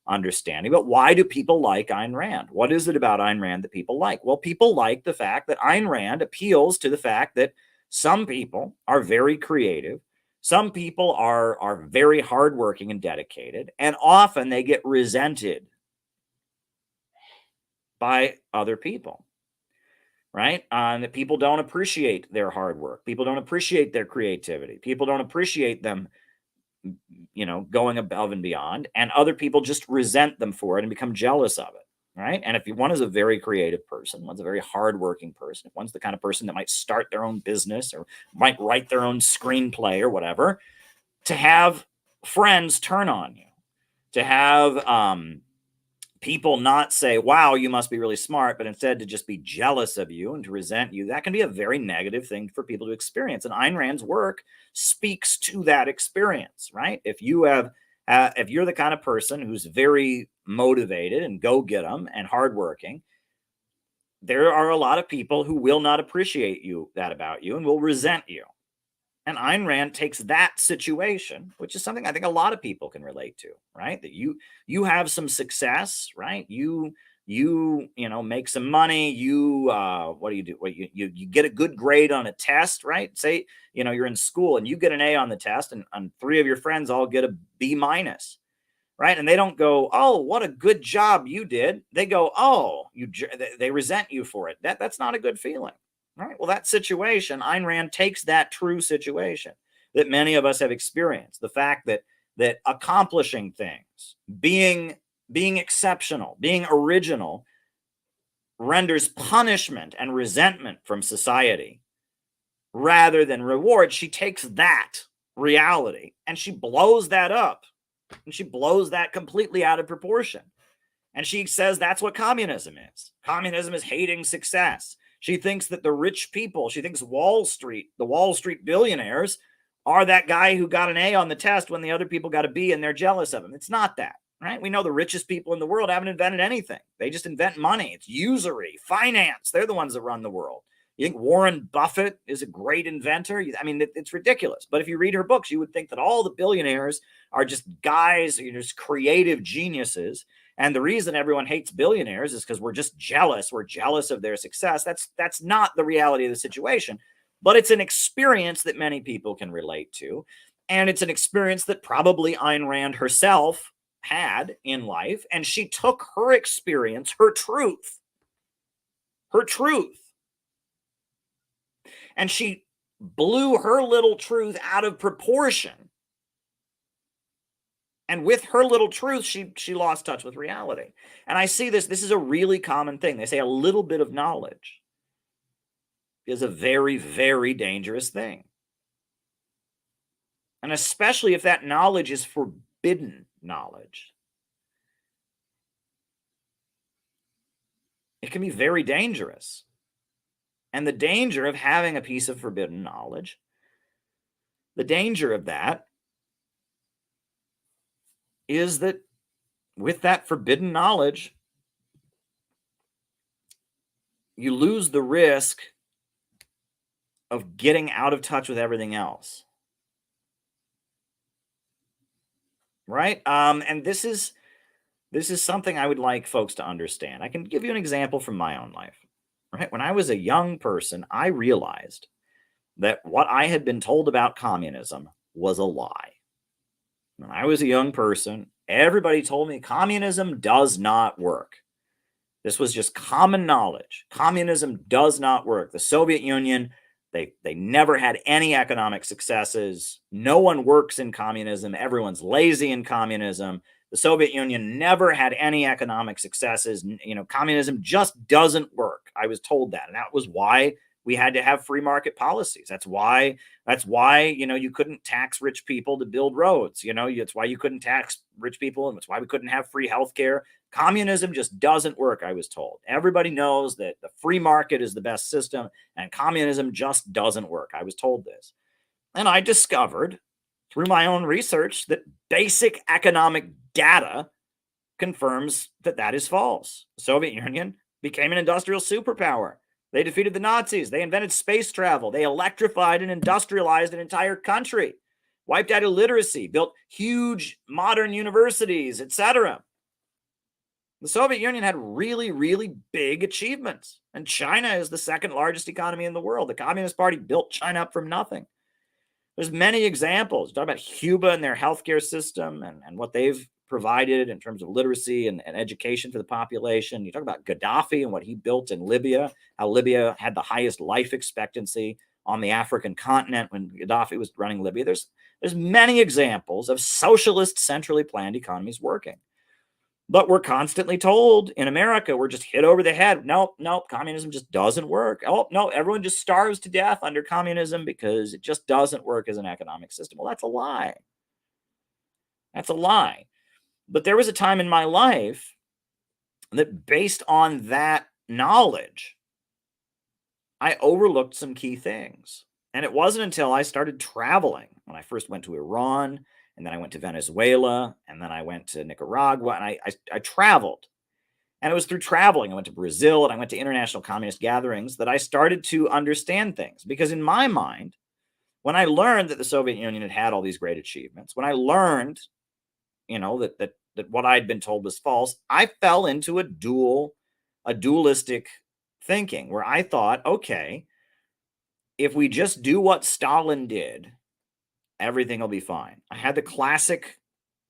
Speaker 1: understanding. But why do people like Ayn Rand? What is it about Ayn Rand that people like? Well, people like the fact that Ayn Rand appeals to the fact that some people are very creative. Some people are very hardworking and dedicated, and often they get resented by other people, right? That people don't appreciate their hard work. People don't appreciate their creativity. People don't appreciate them, you know, going above and beyond, and other people just resent them for it and become jealous of it, right? And if one is a very creative person, one's a very hardworking person, if one's the kind of person that might start their own business or might write their own screenplay or whatever, to have friends turn on you, to have people not say, wow, you must be really smart, but instead to just be jealous of you and to resent you, that can be a very negative thing for people to experience. And Ayn Rand's work speaks to that experience, right? If you're the kind of person who's very motivated and go get 'em and hardworking, there are a lot of people who will not appreciate that about you and will resent you. And Ayn Rand takes that situation, which is something I think a lot of people can relate to, right? That you have some success, right? You know, make some money. What do you do? Well, you get a good grade on a test, right? Say, you know, you're in school and you get an A on the test, and three of your friends all get a B minus, right? And they don't go, oh, what a good job you did. They go, oh, they resent you for it. That's not a good feeling. Right. Well, that situation, Ayn Rand takes that true situation that many of us have experienced. The fact that accomplishing things, being exceptional, being original, renders punishment and resentment from society rather than reward. She takes that reality and she blows that up, and she blows that completely out of proportion. And she says that's what communism is. Communism is hating success. She thinks that the rich people, she thinks the Wall Street billionaires are that guy who got an A on the test when the other people got a B and they're jealous of him. It's not that, right? We know the richest people in the world haven't invented anything. They just invent money. It's usury, finance. They're the ones that run the world. You think Warren Buffett is a great inventor? I mean, it's ridiculous. But if you read her books, you would think that all the billionaires are just guys, just creative geniuses. And the reason everyone hates billionaires is because we're just jealous. We're jealous of their success. That's not the reality of the situation, but it's an experience that many people can relate to. And it's an experience that probably Ayn Rand herself had in life. And she took her experience, her truth, and she blew her little truth out of proportion. And with her little truth, she lost touch with reality. And I see this is a really common thing. They say a little bit of knowledge is a very, very dangerous thing. And especially if that knowledge is forbidden knowledge. It can be very dangerous. And the danger of having a piece of forbidden knowledge, the danger of that is that with that forbidden knowledge, you lose the risk of getting out of touch with everything else. Right? And this is something I would like folks to understand. I can give you an example from my own life. Right? When I was a young person, I realized that what I had been told about communism was a lie. When I was a young person, Everybody told me communism does not work. This was just common knowledge. Communism does not work. The Soviet Union, they never had any economic successes. No one works in communism. Everyone's lazy in communism. The Soviet Union never had any economic successes. Communism just doesn't work. I was told that. And that was why we had to have free market policies. That's why, you couldn't tax rich people to build roads. It's why you couldn't tax rich people. And it's why we couldn't have free healthcare. Communism just doesn't work, I was told. Everybody knows that the free market is the best system and communism just doesn't work. I was told this. And I discovered through my own research that basic economic data confirms that that is false. The Soviet Union became an industrial superpower. They defeated the Nazis. They invented space travel. They electrified and industrialized an entire country, wiped out illiteracy, built huge modern universities, etc. The Soviet Union had really, really big achievements. And China is the second largest economy in the world. The Communist Party built China up from nothing. There's many examples. Talk about Cuba and their healthcare system and what they've provided in terms of literacy and education for the population. You talk about Gaddafi and what he built in Libya, how Libya had the highest life expectancy on the African continent when Gaddafi was running Libya. There's many examples of socialist centrally planned economies working. But we're constantly told in America, we're just hit over the head. Nope, communism just doesn't work. Oh, no, everyone just starves to death under communism because it just doesn't work as an economic system. Well, that's a lie. That's a lie. But there was a time in my life that based on that knowledge, I overlooked some key things. And it wasn't until I started traveling, when I first went to Iran, and then I went to Venezuela, and then I went to Nicaragua, and I traveled. And it was through traveling, I went to Brazil, and I went to international communist gatherings, that I started to understand things. Because in my mind, when I learned that the Soviet Union had had all these great achievements, when I learned, that what I'd been told was false, I fell into a dualistic thinking where I thought, okay, if we just do what Stalin did, everything will be fine. I had the classic,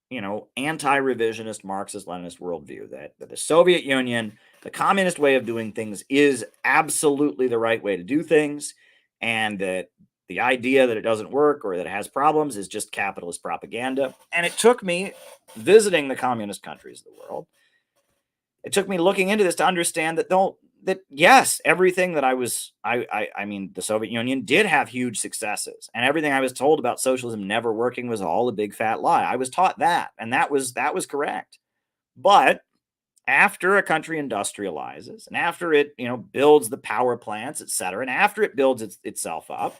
Speaker 1: anti-revisionist Marxist-Leninist worldview that the Soviet Union, the communist way of doing things, is absolutely the right way to do things, and that the idea that it doesn't work or that it has problems is just capitalist propaganda. And it took me visiting the communist countries of the world. It took me looking into this to understand that yes, everything that the Soviet Union did have huge successes, and everything I was told about socialism never working was all a big fat lie. I was taught that, and that was correct. But after a country industrializes, and after it, builds the power plants, etc., and after it builds itself up,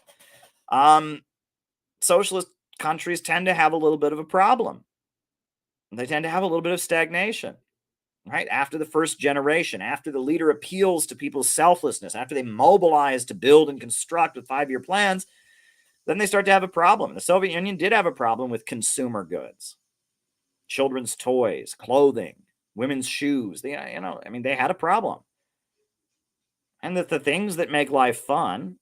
Speaker 1: socialist countries tend to have a little bit of a problem. They tend to have a little bit of stagnation. Right? After the first generation, after the leader appeals to people's selflessness, after they mobilize to build and construct with 5-year plans, then they start to have a problem. The Soviet Union did have a problem with consumer goods, children's toys, clothing, women's shoes. They had a problem. And that the things that make life fun,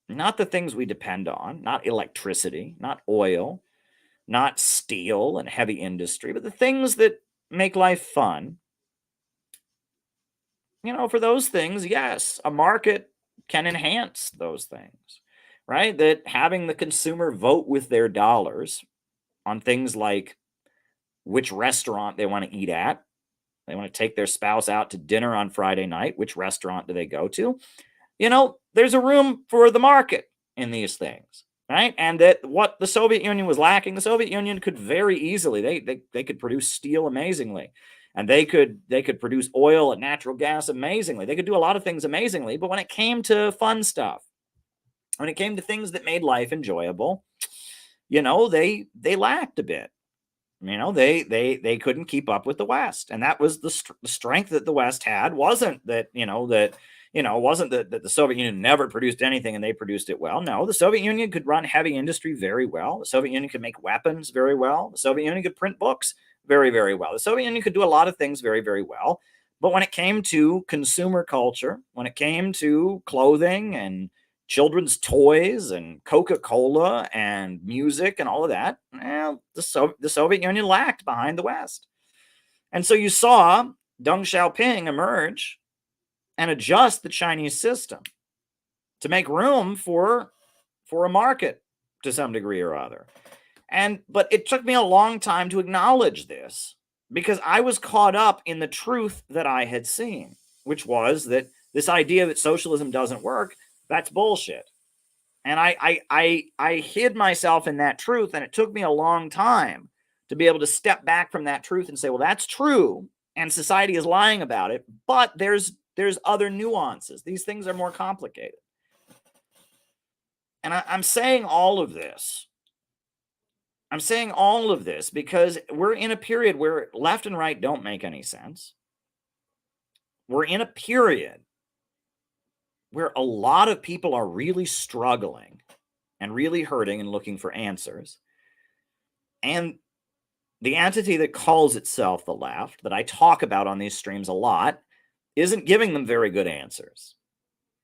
Speaker 1: not the things we depend on, not electricity, not oil, not steel and heavy industry, but the things that make life fun, for those things, yes, a market can enhance those things, right? That having the consumer vote with their dollars on things like which restaurant they want to eat at, they want to take their spouse out to dinner on Friday night, which restaurant do they go to? There's a room for the market in these things. Right. And that what the Soviet Union was lacking, the Soviet Union could very easily, they could produce steel amazingly, and they could produce oil and natural gas amazingly. They could do a lot of things amazingly. But when it came to fun stuff, when it came to things that made life enjoyable, they lacked a bit. They couldn't keep up with the West. And that was the strength that the West had. Wasn't that, wasn't that the Soviet Union never produced anything and they produced it well. No, the Soviet Union could run heavy industry very well. The Soviet Union could make weapons very well. The Soviet Union could print books very, very well. The Soviet Union could do a lot of things very, very well. But when it came to consumer culture, when it came to clothing and children's toys and Coca-Cola and music and all of that, well, the Soviet Union lagged behind the West. And so you saw Deng Xiaoping emerge and adjust the Chinese system to make room for a market to some degree or other. But it took me a long time to acknowledge this because I was caught up in the truth that I had seen, which was that this idea that socialism doesn't work, that's bullshit. And I hid myself in that truth, and it took me a long time to be able to step back from that truth and say, well, that's true, and society is lying about it, but there's other nuances. These things are more complicated. And I'm saying all of this. I'm saying all of this because we're in a period where left and right don't make any sense. We're in a period where a lot of people are really struggling and really hurting and looking for answers. And the entity that calls itself the left, that I talk about on these streams a lot, isn't giving them very good answers.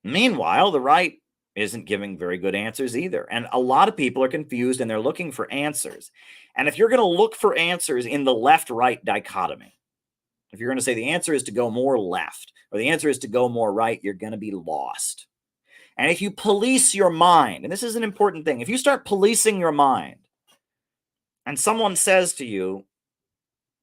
Speaker 1: Meanwhile, the right isn't giving very good answers either. And a lot of people are confused and they're looking for answers. And if you're going to look for answers in the left-right dichotomy, if you're going to say the answer is to go more left or the answer is to go more right, you're going to be lost. And if you police your mind, and this is an important thing, if you start policing your mind and someone says to you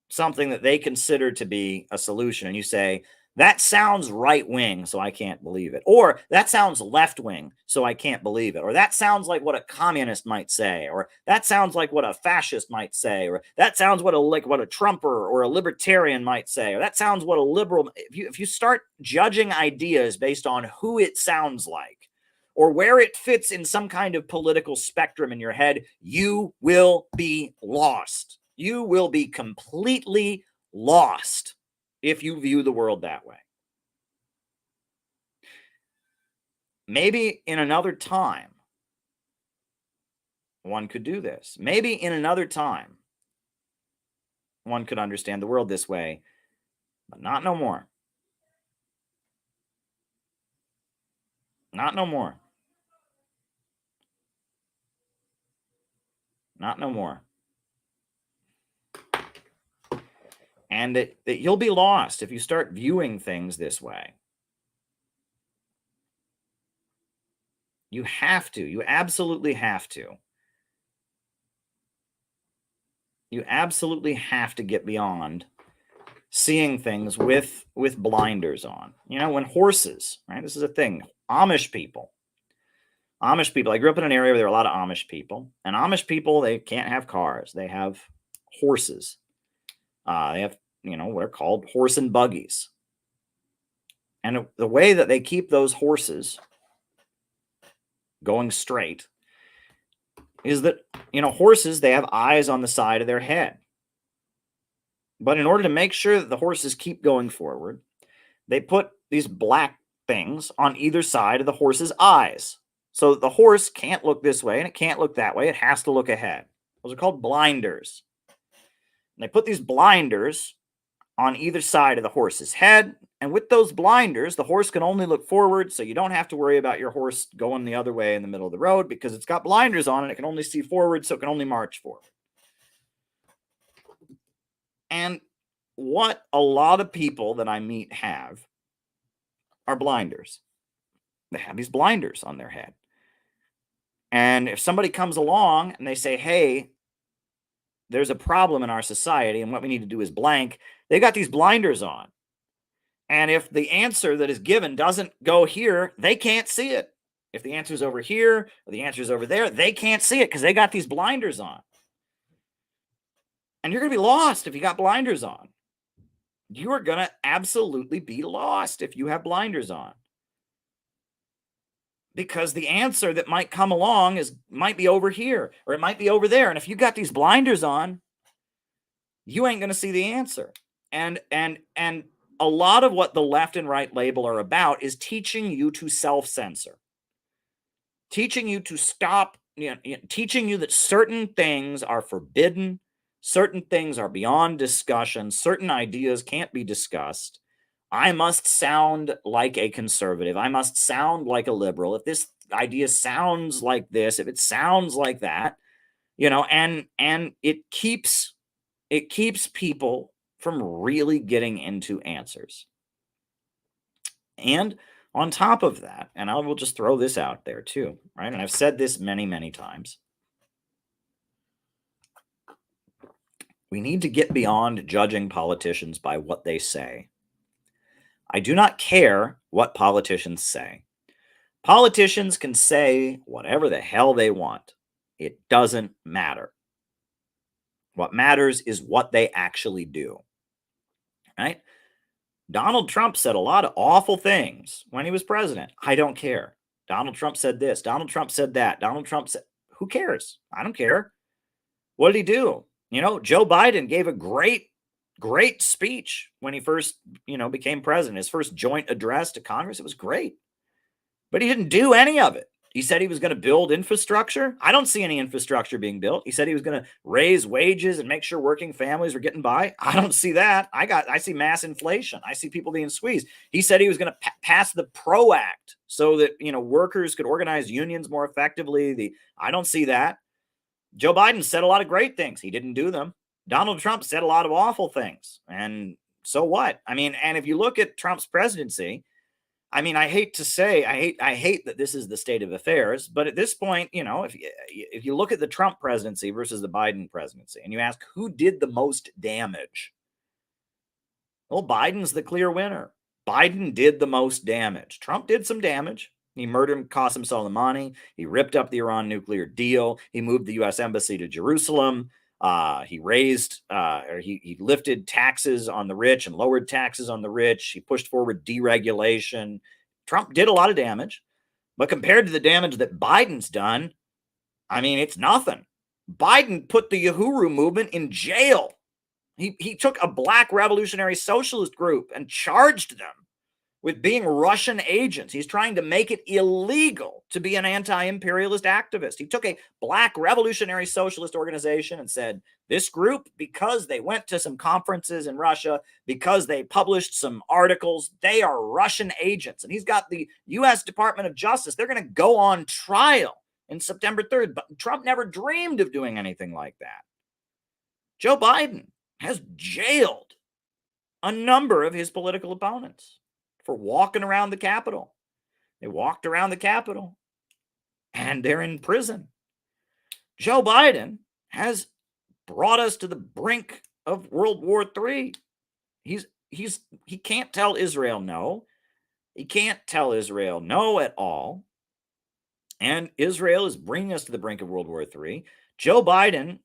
Speaker 1: something that they consider to be a solution and you say, that sounds right-wing, so I can't believe it. Or that sounds left-wing, so I can't believe it. Or that sounds like what a communist might say. Or that sounds like what a fascist might say. Or that sounds what a Trumper or a libertarian might say. Or that sounds what a liberal... If you start judging ideas based on who it sounds like or where it fits in some kind of political spectrum in your head, you will be lost. You will be completely lost if you view the world that way. Maybe in another time, one could do this. Maybe in another time, one could understand the world this way, but not no more. Not no more. Not no more. And that you'll be lost if you start viewing things this way. You have to. You absolutely have to. You absolutely have to get beyond seeing things with blinders on. You know, when horses, right? This is a thing. Amish people. I grew up in an area where there are a lot of Amish people. And Amish people, they can't have cars. They have horses. They have, what are called horse and buggies. And the way that they keep those horses going straight is that, horses, they have eyes on the side of their head. But in order to make sure that the horses keep going forward, they put these black things on either side of the horse's eyes. So that the horse can't look this way and it can't look that way. It has to look ahead. Those are called blinders. And they put these blinders on either side of the horse's head. And with those blinders, the horse can only look forward, so you don't have to worry about your horse going the other way in the middle of the road because it's got blinders on and it can only see forward, so it can only march forward. And what a lot of people that I meet have are blinders. They have these blinders on their head. And if somebody comes along and they say, hey, there's a problem in our society and what we need to do is blank, they got these blinders on. And if the answer that is given doesn't go here, they can't see it. If the answer is over here or the answer is over there, they can't see it because they got these blinders on. And you're going to be lost if you got blinders on. You are going to absolutely be lost if you have blinders on. Because the answer that might come along might be over here or it might be over there. And if you got these blinders on, you ain't going to see the answer. And a lot of what the left and right label are about is teaching you to self-censor. Teaching you to stop, teaching you that certain things are forbidden, certain things are beyond discussion, certain ideas can't be discussed. I must sound like a conservative. I must sound like a liberal. If this idea sounds like this, if it sounds like that, and it keeps people from really getting into answers. And on top of that, and I will just throw this out there too, right? And I've said this many, many times. We need to get beyond judging politicians by what they say. I do not care what politicians say. Politicians can say whatever the hell they want. It doesn't matter. What matters is what they actually do. Right? Donald Trump said a lot of awful things when he was president. I don't care. Donald Trump said this. Donald Trump said that. Donald Trump said, who cares? I don't care. What did he do? Joe Biden gave a great speech when he first, became president. His first joint address to Congress. It was great. But he didn't do any of it. He said he was going to build infrastructure. I don't see any infrastructure being built. He said he was going to raise wages and make sure working families were getting by. I don't see that. I see mass inflation. I see people being squeezed. He said he was going to pass the PRO Act so that, workers could organize unions more effectively. I don't see that. Joe Biden said a lot of great things. He didn't do them. Donald Trump said a lot of awful things. And so what? And if you look at Trump's presidency, I hate to say, I hate that this is the state of affairs, but at this point, if you look at the Trump presidency versus the Biden presidency and you ask who did the most damage, well, Biden's the clear winner. Biden did the most damage. Trump did some damage. He murdered and cost himself the money. He ripped up the Iran nuclear deal. He moved the U.S. embassy to Jerusalem. He lifted taxes on the rich and lowered taxes on the rich. He pushed forward deregulation. Trump did a lot of damage, but compared to the damage that Biden's done, it's nothing. Biden put the Uhuru movement in jail. He took a black revolutionary socialist group and charged them with being Russian agents. He's trying to make it illegal to be an anti-imperialist activist. He took a black revolutionary socialist organization and said, this group, because they went to some conferences in Russia, because they published some articles, they are Russian agents. And he's got the U.S. Department of Justice. They're going to go on trial in September 3rd. But Trump never dreamed of doing anything like that. Joe Biden has jailed a number of his political opponents for walking around the Capitol. They walked around the Capitol and they're in prison. Joe Biden has brought us to the brink of World War III. He can't tell Israel no. He can't tell Israel no at all. And Israel is bringing us to the brink of World War III. Joe Biden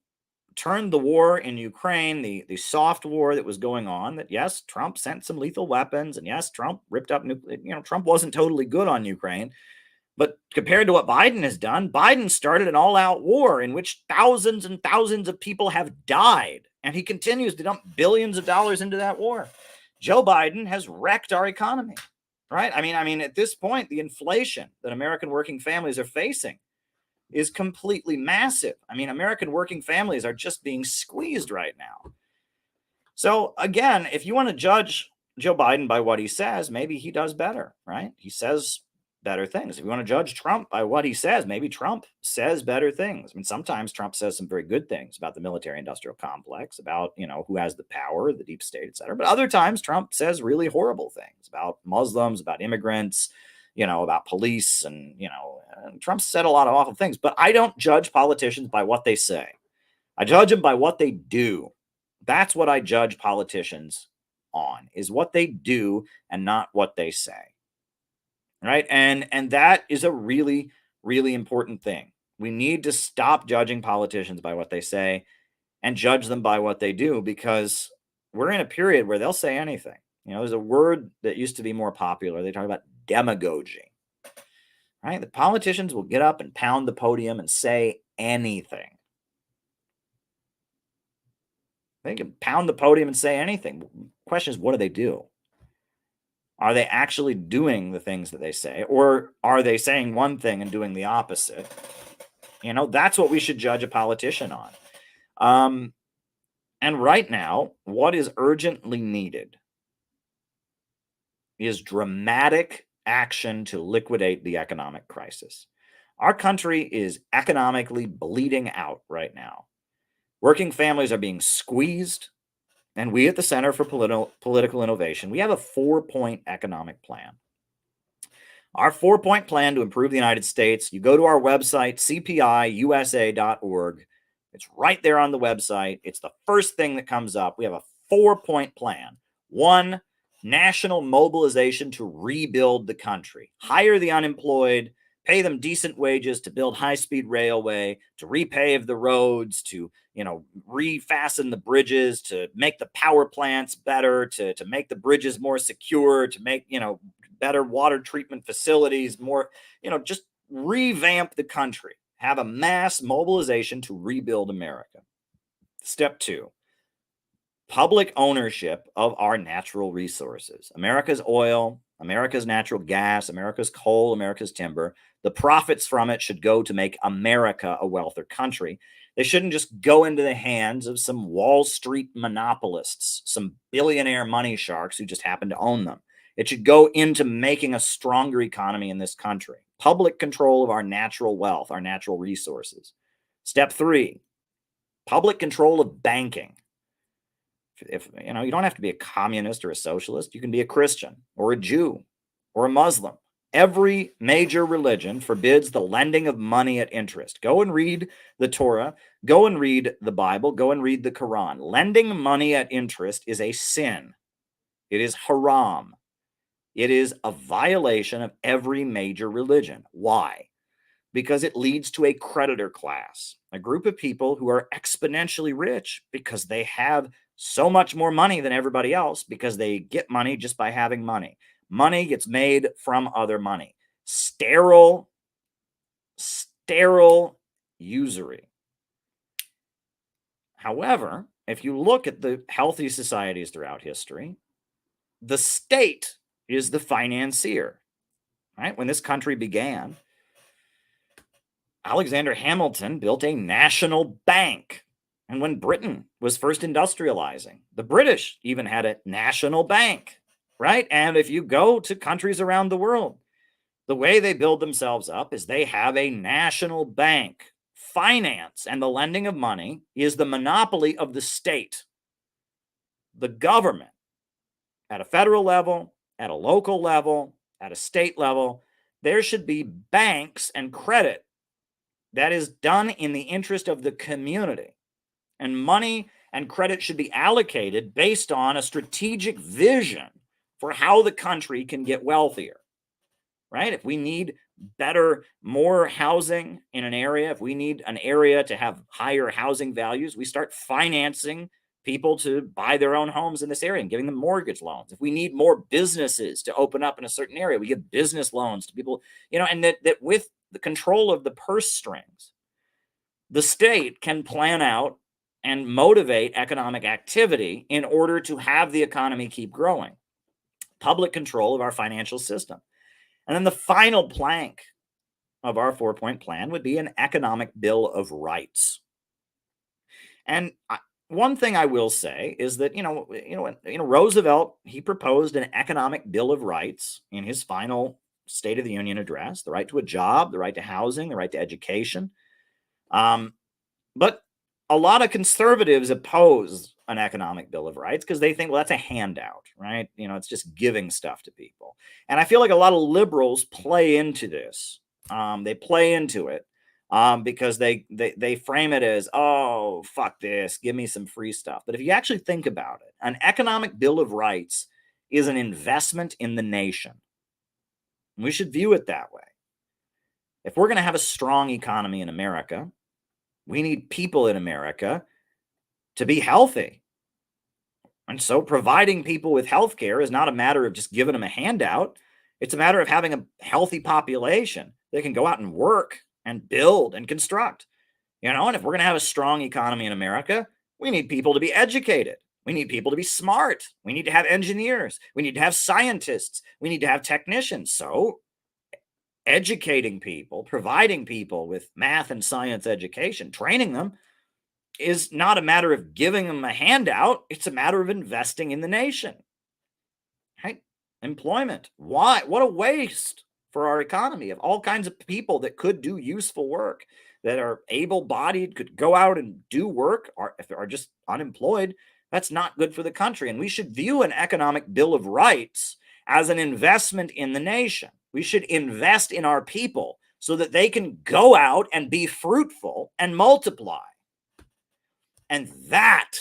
Speaker 1: turned the war in Ukraine, the soft war that was going on, that yes, Trump sent some lethal weapons, and yes, Trump ripped up nuclear. Trump wasn't totally good on Ukraine, but compared to what Biden has done, Biden started an all-out war in which thousands and thousands of people have died, and he continues to dump billions of dollars into that war. Joe Biden has wrecked our economy, right? At this point, the inflation that American working families are facing is completely massive. American working families are just being squeezed right now. So again, if you want to judge Joe Biden by what he says, maybe he does better, right? He says better things. If you want to judge Trump by what he says, maybe Trump says better things. Sometimes Trump says some very good things about the military industrial complex, about, who has the power, the deep state, et cetera. But other times Trump says really horrible things about Muslims, about immigrants, about police, and, Trump said a lot of awful things, but I don't judge politicians by what they say. I judge them by what they do. That's what I judge politicians on, is what they do and not what they say. Right? And that is a really, really important thing. We need to stop judging politicians by what they say and judge them by what they do, because we're in a period where they'll say anything. There's a word that used to be more popular. They talk about demagogy, right? The politicians will get up and pound the podium and say anything. They can pound the podium and say anything. The question is, what do they do? Are they actually doing the things that they say, or are they saying one thing and doing the opposite? That's what we should judge a politician on. And right now, what is urgently needed is dramatic action to liquidate the economic crisis. Our country is economically bleeding out right now. Working families are being squeezed, and we at the Center for Political Innovation, we have a 4-point economic plan. Our 4-point plan to improve the United States, you go to our website, cpiusa.org. It's right there on the website. It's the first thing that comes up. We have a 4-point plan. 1, national mobilization to rebuild the country. Hire the unemployed, pay them decent wages to build high-speed railway, to repave the roads, to refasten the bridges, to make the power plants better, to make the bridges more secure, to make, better water treatment facilities, more, just revamp the country. Have a mass mobilization to rebuild America. Step 2, public ownership of our natural resources. America's oil, America's natural gas, America's coal, America's timber. The profits from it should go to make America a wealthier country. They shouldn't just go into the hands of some Wall Street monopolists, some billionaire money sharks who just happen to own them. It should go into making a stronger economy in this country. Public control of our natural wealth, our natural resources. Step 3, public control of banking. If you don't have to be a communist or a socialist, you can be a Christian or a Jew or a Muslim. Every major religion forbids the lending of money at interest. Go and read the Torah, go and read the Bible, go and read the Quran. Lending money at interest is a sin. It is haram. It is a violation of every major religion. Why? Because it leads to a creditor class, a group of people who are exponentially rich because they have so much more money than everybody else, because they get money just by having money. Money gets made from other money. Sterile usury. However, if you look at the healthy societies throughout history, the state is the financier. Right? When this country began, Alexander Hamilton built a national bank. And when Britain was first industrializing, the British even had a national bank, right? And if you go to countries around the world, the way they build themselves up is they have a national bank. Finance and the lending of money is the monopoly of the state. The government, at a federal level, at a local level, at a state level, there should be banks and credit that is done in the interest of the community. And money and credit should be allocated based on a strategic vision for how the country can get wealthier, right? If we need more housing in an area, if we need an area to have higher housing values, we start financing people to buy their own homes in this area and giving them mortgage loans. If we need more businesses to open up in a certain area, we give business loans to people, and that with the control of the purse strings, the state can plan out and motivate economic activity in order to have the economy keep growing. Public control of our financial system. And then the final plank of our 4-point plan would be an economic bill of rights. And one thing I will say is that, Roosevelt, he proposed an economic bill of rights in his final State of the Union address: the right to a job, the right to housing, the right to education. But a lot of conservatives oppose an economic bill of rights because they think, well, that's a handout, right? It's just giving stuff to people. And I feel like a lot of liberals play into this. They play into it because they frame it as, oh, fuck this, give me some free stuff. But if you actually think about it, an economic bill of rights is an investment in the nation. We should view it that way. If we're going to have a strong economy in America, we need people in America to be healthy. And so providing people with health care is not a matter of just giving them a handout. It's a matter of having a healthy population that can go out and work and build and construct. And if we're going to have a strong economy in America, we need people to be educated. We need people to be smart. We need to have engineers. We need to have scientists. We need to have technicians. So educating people, providing people with math and science education, training them, is not a matter of giving them a handout. It's a matter of investing in the nation. Right? Employment. Why? What a waste for our economy, of all kinds of people that could do useful work, that are able-bodied, could go out and do work, or if they are just unemployed. That's not good for the country. And we should view an economic bill of rights as an investment in the nation. We should invest in our people so that they can go out and be fruitful and multiply. And that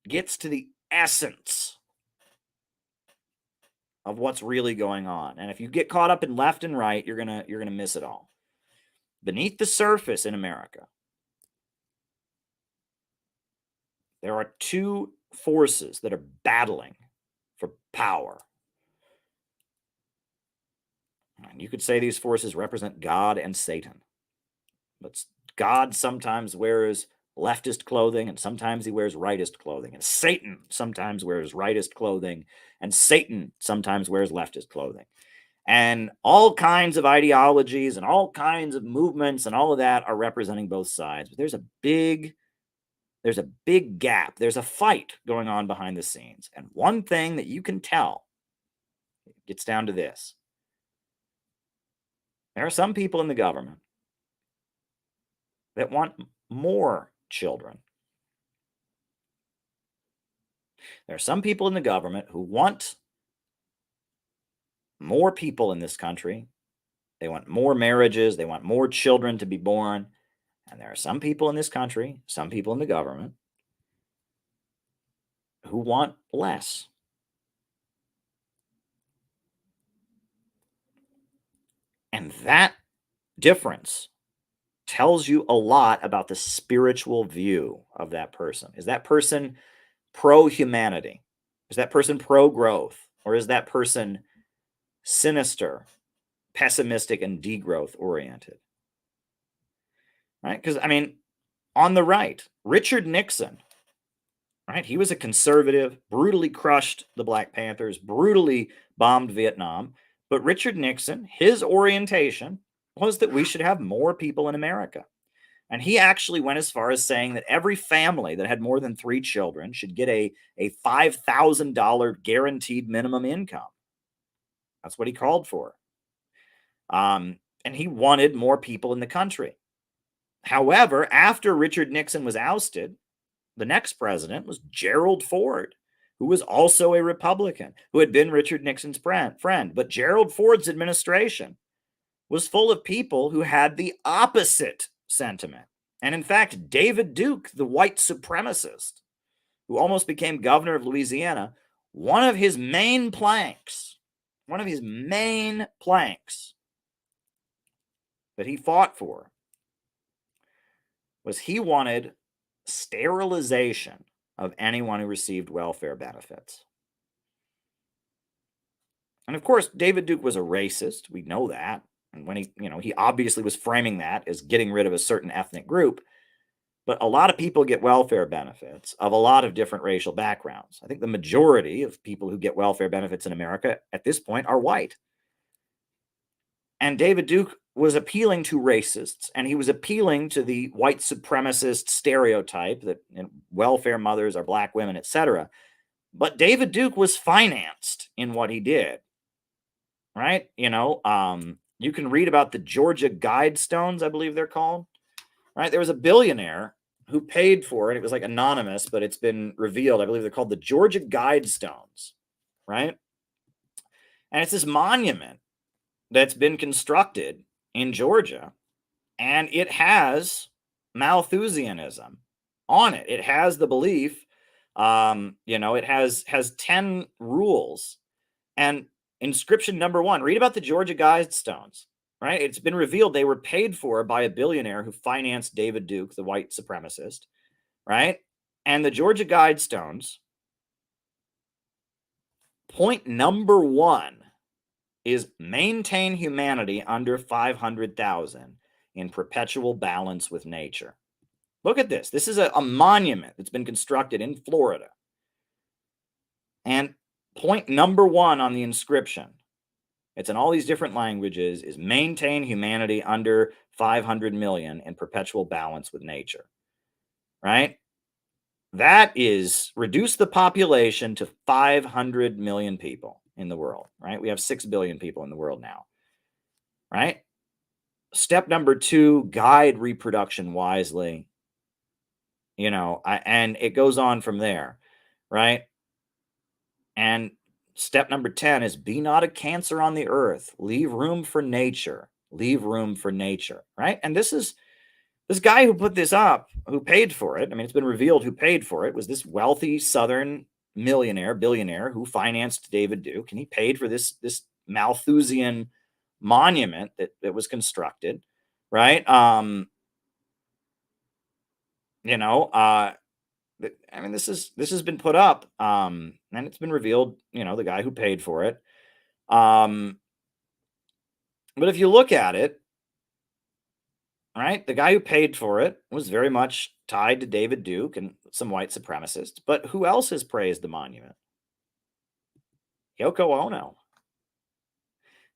Speaker 1: gets to the essence of what's really going on. And if you get caught up in left and right, you're gonna miss it all. Beneath the surface in America, there are two forces that are battling for power. And you could say these forces represent God and Satan. But God sometimes wears leftist clothing, and sometimes he wears rightist clothing. And Satan sometimes wears rightist clothing, and Satan sometimes wears leftist clothing. And all kinds of ideologies and all kinds of movements and all of that are representing both sides. But there's a big gap. There's a fight going on behind the scenes. And one thing that you can tell, it gets down to this. There are some people in the government that want more children. There are some people in the government who want more people in this country. They want more marriages. They want more children to be born. And there are some people in this country, some people in the government, who want less. And that difference tells you a lot about the spiritual view of that person. Is that person pro-humanity? Is that person pro-growth? Or is that person sinister, pessimistic, and degrowth oriented? Right? Because, I mean, on the right, Richard Nixon, right? He was a conservative, brutally crushed the Black Panthers, brutally bombed Vietnam. But Richard Nixon, his orientation was that we should have more people in America. And he actually went as far as saying that every family that had more than 3 children should get a $5,000 guaranteed minimum income. That's what he called for. And he wanted more people in the country. However, after Richard Nixon was ousted, the next president was Gerald Ford, who was also a Republican, who had been Richard Nixon's friend. But Gerald Ford's administration was full of people who had the opposite sentiment. And in fact, David Duke, the white supremacist, who almost became governor of Louisiana, one of his main planks that he fought for was he wanted sterilization of anyone who received welfare benefits. And of course, David Duke was a racist. We know that. And when he obviously was framing that as getting rid of a certain ethnic group. But a lot of people get welfare benefits of a lot of different racial backgrounds. I think the majority of people who get welfare benefits in America at this point are white. And David Duke was appealing to racists, and he was appealing to the white supremacist stereotype that welfare mothers are Black women, etc. But David Duke was financed in what he did, right? You can read about the Georgia Guidestones, I believe they're called, right? There was a billionaire who paid for it. It was like anonymous, but it's been revealed. I believe they're called the Georgia Guidestones, right? And it's this monument that's been constructed in Georgia, and it has Malthusianism on it. It has the belief, it has 10 rules. And inscription number 1, read about the Georgia Guidestones, right? It's been revealed they were paid for by a billionaire who financed David Duke, the white supremacist, right? And the Georgia Guidestones, point number 1 is maintain humanity under 500,000 in perpetual balance with nature. Look at this. This is a monument that's been constructed in Florida. And point number 1 on the inscription, it's in all these different languages, is maintain humanity under 500 million in perpetual balance with nature, right? That is reduce the population to 500 million people in the world, right? We have 6 billion people in the world now. right? Step number 2, guide reproduction wisely. And it goes on from there, right? And step number 10 is be not a cancer on the earth. Leave room for nature. Leave room for nature, right? And this guy who put this up, who paid for it, I mean, it's been revealed who paid for it, was this wealthy Southern billionaire who financed David Duke, and he paid for this Malthusian monument that was constructed, right? I mean, this has been put up, and it's been revealed, the guy who paid for it. But if you look at it, right, the guy who paid for it was very much tied to David Duke and some white supremacists. But who else has praised the monument? Yoko Ono.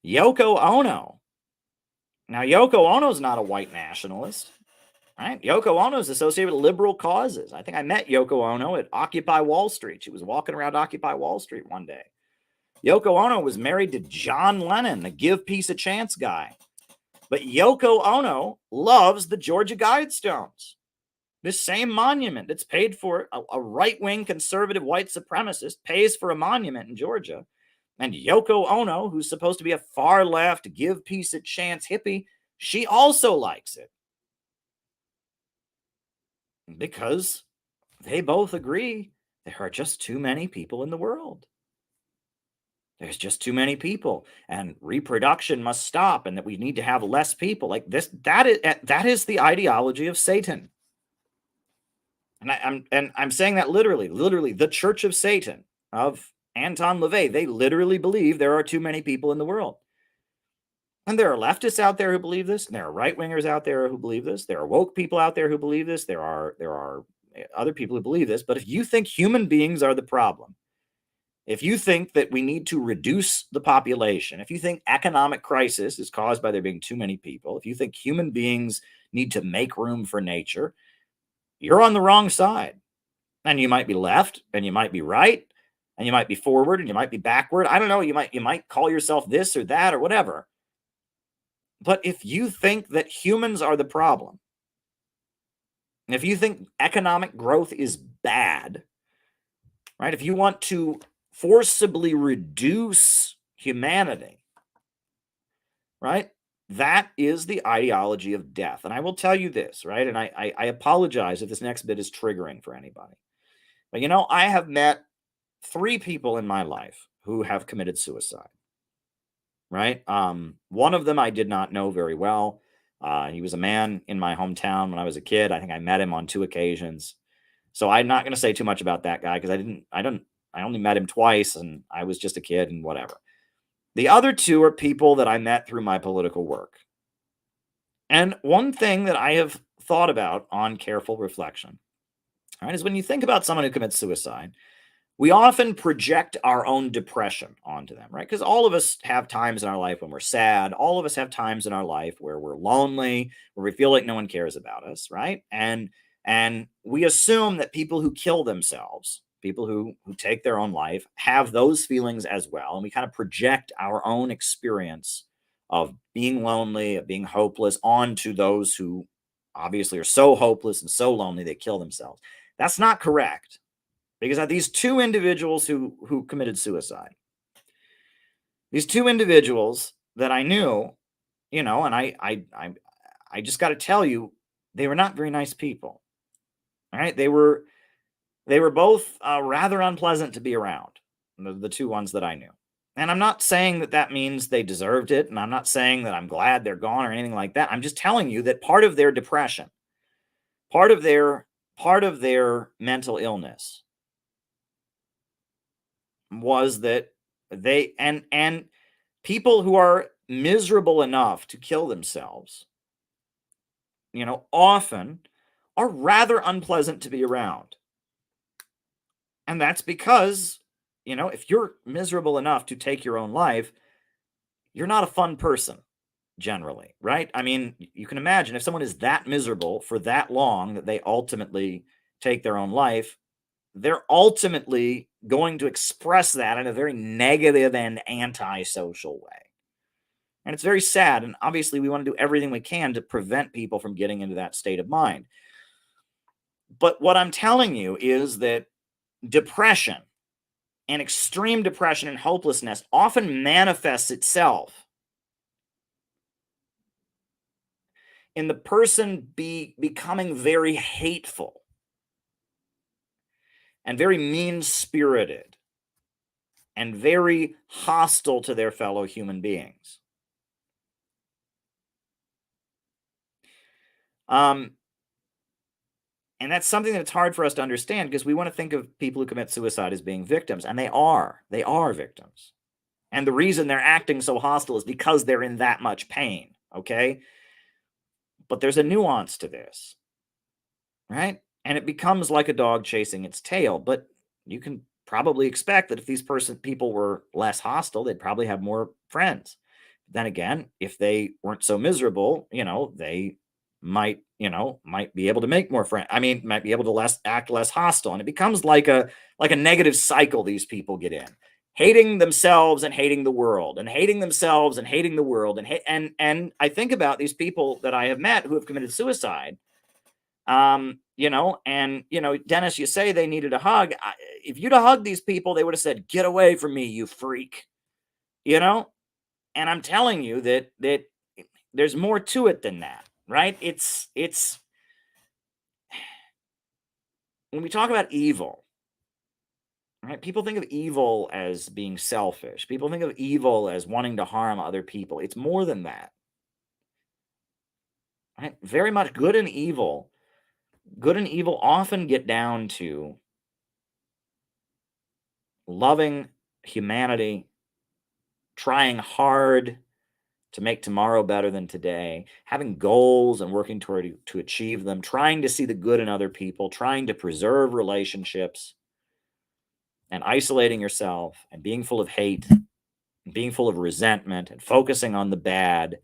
Speaker 1: Yoko Ono. Now, Yoko Ono's not a white nationalist, right? Yoko Ono is associated with liberal causes. I think I met Yoko Ono at Occupy Wall Street. She was walking around Occupy Wall Street one day. Yoko Ono was married to John Lennon, the Give Peace a Chance guy. But Yoko Ono loves the Georgia Guidestones. This same monument that's paid for, a right-wing conservative white supremacist pays for a monument in Georgia. And Yoko Ono, who's supposed to be a far-left, Give Peace a Chance hippie, she also likes it. Because they both agree there are just too many people in the world. There's just too many people, and reproduction must stop, and that we need to have less people. Like this, that is the ideology of Satan. And I'm saying that literally, the Church of Satan of Anton LaVey, they literally believe there are too many people in the world. And there are leftists out there who believe this, and there are right-wingers out there who believe this. There are woke people out there who believe this. There are other people who believe this. But if you think human beings are the problem, if you think that we need to reduce the population, if you think economic crisis is caused by there being too many people, if you think human beings need to make room for nature, you're on the wrong side. And you might be left, and you might be right, and you might be forward, and you might be backward. I don't know. You might call yourself this or that or whatever. But if you think that humans are the problem, and if you think economic growth is bad, right? If you want to forcibly reduce humanity, right? That is the ideology of death. And I will tell you this, right? And I apologize if this next bit is triggering for anybody. But, I have met 3 people in my life who have committed suicide, right? One of them I did not know very well. He was a man in my hometown when I was a kid. I think I met him on 2 occasions. So I'm not going to say too much about that guy because I only met him twice, and I was just a kid and whatever. The other 2 are people that I met through my political work. And one thing that I have thought about on careful reflection, right, is when you think about someone who commits suicide, we often project our own depression onto them, right? Because all of us have times in our life when we're sad. All of us have times in our life where we're lonely, where we feel like no one cares about us, right? And we assume that people who kill themselves, people who take their own life, have those feelings as well. And we kind of project our own experience of being lonely, of being hopeless onto those who obviously are so hopeless and so lonely they kill themselves. That's not correct. Because these 2 individuals who committed suicide, these 2 individuals that I knew, and I just got to tell you, they were not very nice people. All right, they were both rather unpleasant to be around. The 2 ones that I knew, and I'm not saying that means they deserved it, and I'm not saying that I'm glad they're gone or anything like that. I'm just telling you that part of their depression, part of their mental illness, was that they and people who are miserable enough to kill themselves, often are rather unpleasant to be around. And that's because, if you're miserable enough to take your own life, you're not a fun person generally, right? I mean, you can imagine if someone is that miserable for that long that they ultimately take their own life, they're ultimately going to express that in a very negative and antisocial way. And it's very sad. And obviously, we want to do everything we can to prevent people from getting into that state of mind. But what I'm telling you is that depression and extreme depression and hopelessness often manifests itself in the person becoming very hateful and very mean-spirited and very hostile to their fellow human beings. And that's something that's hard for us to understand, because we want to think of people who commit suicide as being victims, and they are victims. And the reason they're acting so hostile is because they're in that much pain, okay? But there's a nuance to this, right? And it becomes like a dog chasing its tail. But you can probably expect that if these people were less hostile, they'd probably have more friends. Then again, if they weren't so miserable, they might be able to make more friends. I mean, might be able to act less hostile. And it becomes like a negative cycle these people get in. Hating themselves and hating the world, and hating themselves and hating the world. And I think about these people that I have met who have committed suicide. Dennis, you say they needed a hug. If you'd have hugged these people, they would have said, "Get away from me, you freak." And I'm telling you that there's more to it than that, right? It's when we talk about evil, right? People think of evil as being selfish. People think of evil as wanting to harm other people. It's more than that, right? Very much good and evil often get down to loving humanity, trying hard to make tomorrow better than today, having goals and working to achieve them, trying to see the good in other people, trying to preserve relationships, and isolating yourself, and being full of hate, and being full of resentment, and focusing on the bad,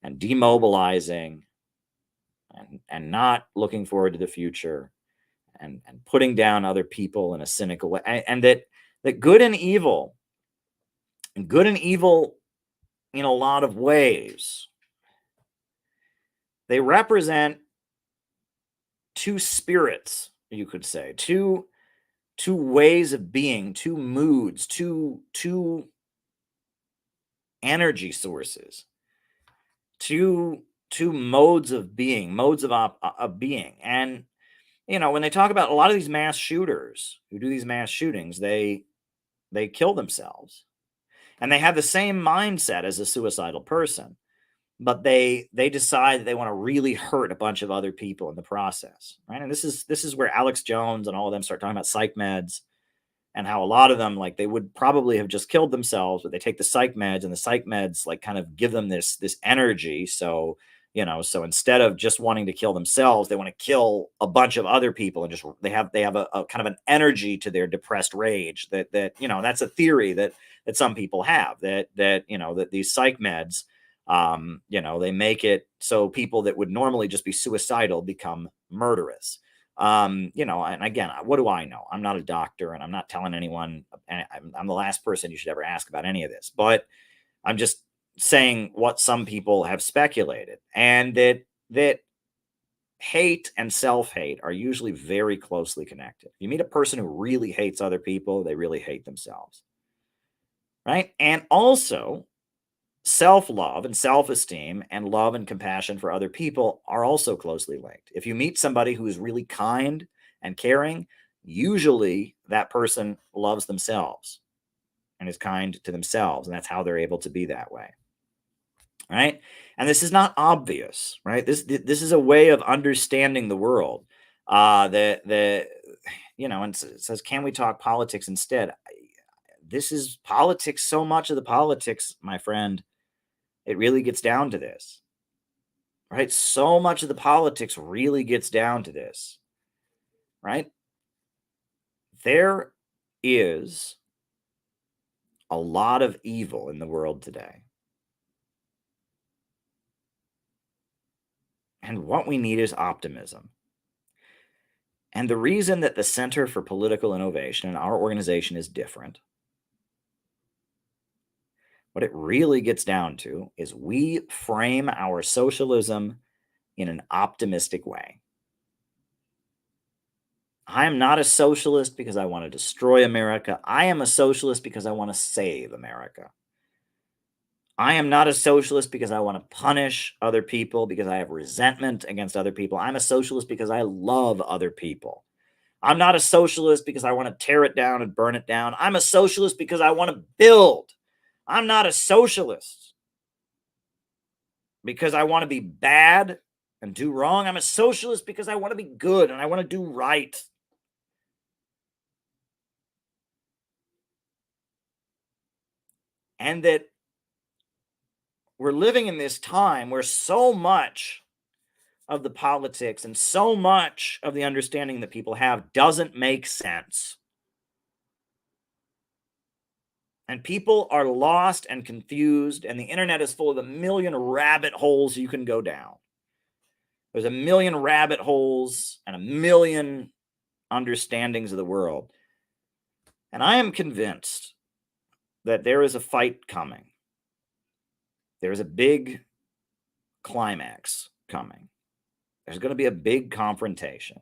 Speaker 1: and demobilizing, and not looking forward to the future, and putting down other people in a cynical way. And that good and evil in a lot of ways, they represent two spirits, you could say, two ways of being, two moods, two energy sources, two modes of being, of being. And when they talk about a lot of these mass shooters who do these mass shootings, they kill themselves, and they have the same mindset as a suicidal person, but they decide that they want to really hurt a bunch of other people in the process, right? And this is where Alex Jones and all of them start talking about psych meds, and how a lot of them, like, they would probably have just killed themselves, but they take the psych meds, and the psych meds like kind of give them this energy. So instead of just wanting to kill themselves, they want to kill a bunch of other people, and just they have a kind of an energy to their depressed rage that that's a theory that some people have, that these psych meds, they make it so people that would normally just be suicidal become murderous. And again, what do I know? I'm not a doctor, and I'm not telling anyone, and I'm the last person you should ever ask about any of this, but I'm just saying what some people have speculated, and that hate and self-hate are usually very closely connected. If you meet a person who really hates other people, they really hate themselves, right? And also, self-love and self-esteem and love and compassion for other people are also closely linked. If you meet somebody who is really kind and caring, usually that person loves themselves and is kind to themselves, and that's how they're able to be that way, right? And this is not obvious, right? This is a way of understanding the world. And it says, can we talk politics instead? This is politics. So much of the politics, my friend, it really gets down to this, right? So much of the politics really gets down to this, right? There is a lot of evil in the world today. And what we need is optimism. And the reason that the Center for Political Innovation in our organization is different, What it really gets down to is we frame our socialism in an optimistic way. I am not a socialist because I want to destroy America. I am a socialist because I want to save America. I am not a socialist because I want to punish other people, because I have resentment against other people. I'm a socialist because I love other people. I'm not a socialist because I want to tear it down and burn it down. I'm a socialist because I want to build. I'm not a socialist because I want to be bad and do wrong. I'm a socialist because I want to be good and I want to do right. And that we're living in this time where so much of the politics and so much of the understanding that people have doesn't make sense. And people are lost and confused, and the internet is full of a million rabbit holes you can go down. There's a million rabbit holes and a million understandings of the world. And I am convinced that there is a fight coming. There's a big climax coming. There's going to be a big confrontation.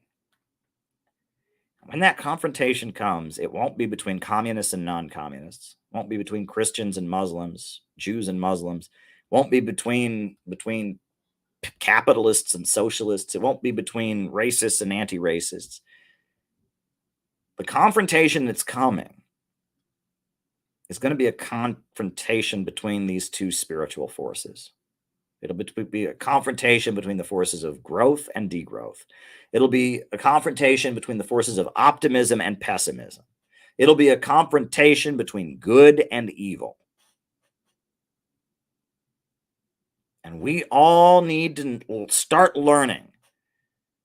Speaker 1: When that confrontation comes, it won't be between communists and non-communists. It won't be between Christians and Muslims, Jews and Muslims. It won't be between capitalists and socialists. It won't be between racists and anti-racists. The confrontation that's coming is going to be a confrontation between these two spiritual forces. It'll be a confrontation between the forces of growth and degrowth. It'll be a confrontation between the forces of optimism and pessimism. It'll be a confrontation between good and evil. And we all need to start learning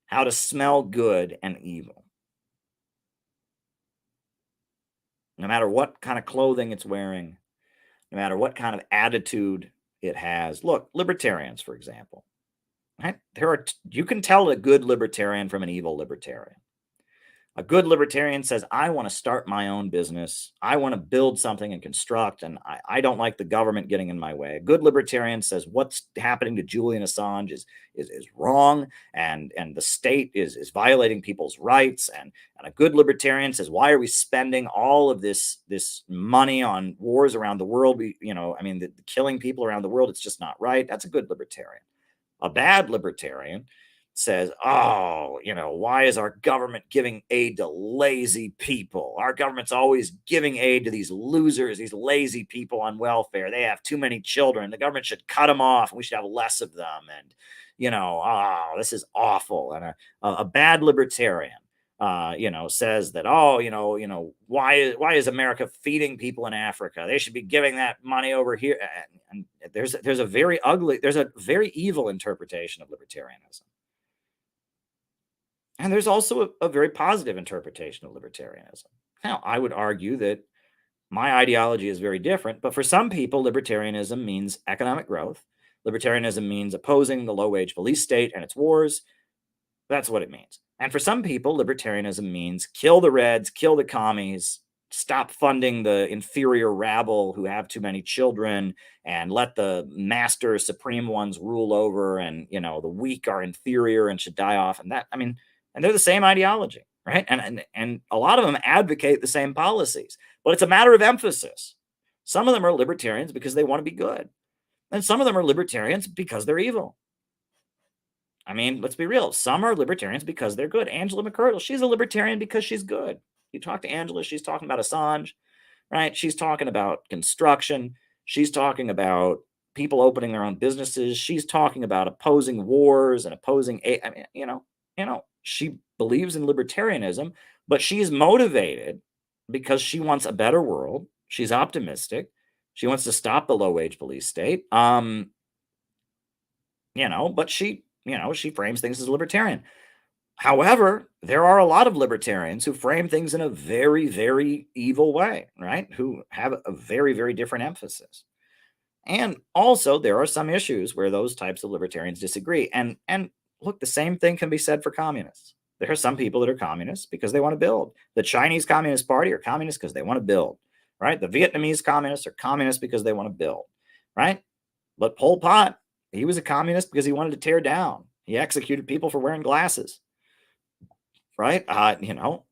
Speaker 1: how to smell good and evil. No matter what kind of clothing it's wearing, no matter what kind of attitude it has. Look, libertarians, for example. Right? You can tell a good libertarian from an evil libertarian. A good libertarian says, I want to start my own business. I want to build something and construct, and I don't like the government getting in my way. A good libertarian says, what's happening to Julian Assange is wrong, and the state is violating people's rights. And a good libertarian says, why are we spending all of this money on wars around the world? The killing people around the world, it's just not right. That's a good libertarian. A bad libertarian says, why is our government giving aid to lazy people? Our government's always giving aid to these losers, these lazy people on welfare. They have too many children. The government should cut them off, and we should have less of them. And, this is awful. And a bad libertarian, says that, why is America feeding people in Africa? They should be giving that money over here. And there's a very evil interpretation of libertarianism. And there's also a very positive interpretation of libertarianism. Now, I would argue that my ideology is very different, but for some people, libertarianism means economic growth. Libertarianism means opposing the low-wage police state and its wars. That's what it means. And for some people, libertarianism means kill the Reds, kill the commies, stop funding the inferior rabble who have too many children, and let the master supreme ones rule over, and, the weak are inferior and should die off. And they're the same ideology, right? And a lot of them advocate the same policies, but it's a matter of emphasis. Some of them are libertarians because they want to be good, and some of them are libertarians because they're evil. Let's be real. Some are libertarians because they're good. Angela McArdle, she's a libertarian because she's good. You talk to Angela, she's talking about Assange, right? She's talking about construction. She's talking about people opening their own businesses. She's talking about opposing wars and opposing, she believes in libertarianism, but she's motivated because she wants a better world. She's optimistic. She wants to stop the low-wage police state. But she frames things as libertarian. However, there are a lot of libertarians who frame things in a very, very evil way, right? Who have a very, very different emphasis. And also, there are some issues where those types of libertarians disagree. And look, the same thing can be said for communists. There are some people that are communists because they want to build. The Chinese Communist Party are communists because they want to build. right? The Vietnamese communists are communists because they want to build, right? But Pol Pot, he was a communist because he wanted to tear down. He executed people for wearing glasses, right?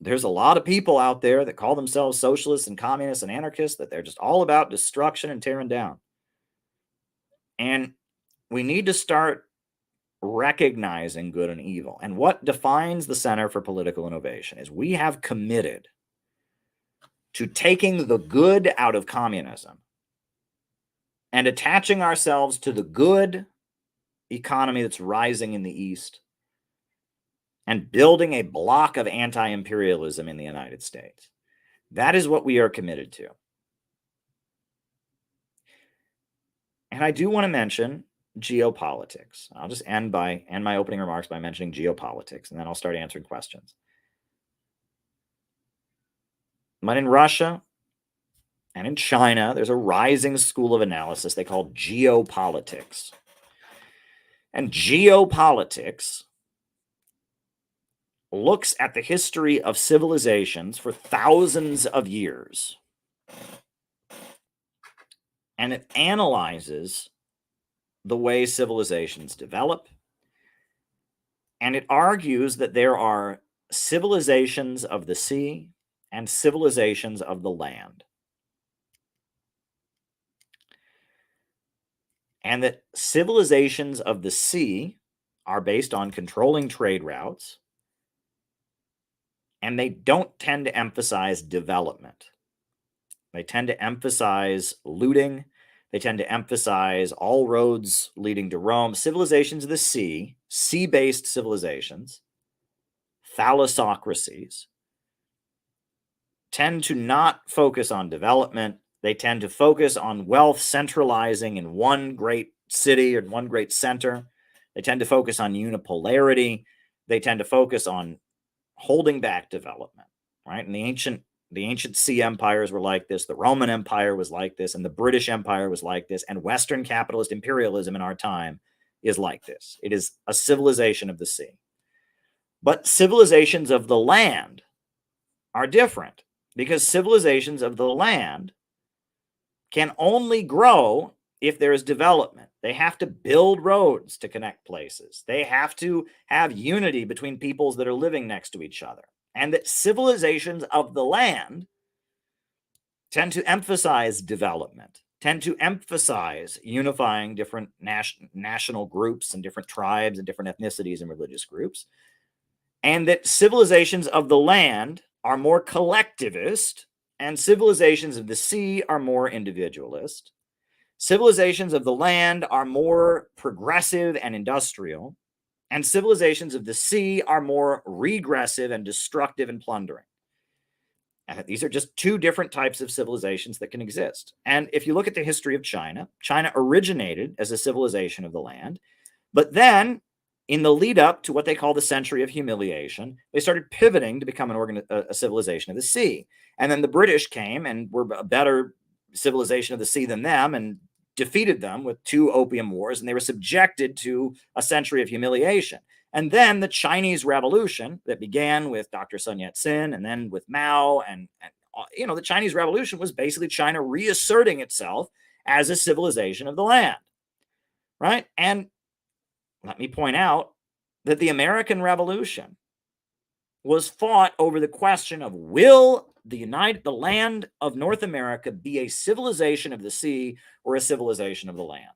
Speaker 1: There's a lot of people out there that call themselves socialists and communists and anarchists that they're just all about destruction and tearing down. And we need to start recognizing good and evil. And what defines the Center for Political Innovation is we have committed to taking the good out of communism and attaching ourselves to the good economy that's rising in the East and building a block of anti-imperialism in the United States. That is what we are committed to. And I do want to mention geopolitics. I'll just end my opening remarks by mentioning geopolitics, and then I'll start answering questions. But in Russia and in China, there's a rising school of analysis they call geopolitics. And geopolitics looks at the history of civilizations for thousands of years. And it analyzes the way civilizations develop. And it argues that there are civilizations of the sea and civilizations of the land. And that civilizations of the sea are based on controlling trade routes, and they don't tend to emphasize development. They tend to emphasize looting. They tend to emphasize all roads leading to Rome. Civilizations of the sea, sea-based civilizations, thalassocracies, tend to not focus on development. They tend to focus on wealth centralizing in one great city or one great center. They tend to focus on unipolarity. They tend to focus on holding back development, right? And the ancient sea empires were like this. The Roman Empire was like this, and the British Empire was like this, and Western capitalist imperialism in our time is like this. It is a civilization of the sea. But civilizations of the land are different, because civilizations of the land can only grow if there is development. They have to build roads to connect places. They have to have unity between peoples that are living next to each other. And that civilizations of the land tend to emphasize development, tend to emphasize unifying different national groups and different tribes and different ethnicities and religious groups. And that civilizations of the land are more collectivist, and civilizations of the sea are more individualist. Civilizations of the land are more progressive and industrial, and civilizations of the sea are more regressive and destructive and plundering. And these are just two different types of civilizations that can exist. And if you look at the history of China, China originated as a civilization of the land, but then in the lead up to what they call the century of humiliation, they started pivoting to become a civilization of the sea. And then the British came and were a better civilization of the sea than them and defeated them with 2 opium wars, and they were subjected to a century of humiliation. And then the Chinese Revolution that began with Dr. Sun Yat-sen and then with Mao, and the Chinese Revolution was basically China reasserting itself as a civilization of the land, right? And let me point out that the American Revolution was fought over the question of, will the land of North America be a civilization of the sea or a civilization of the land?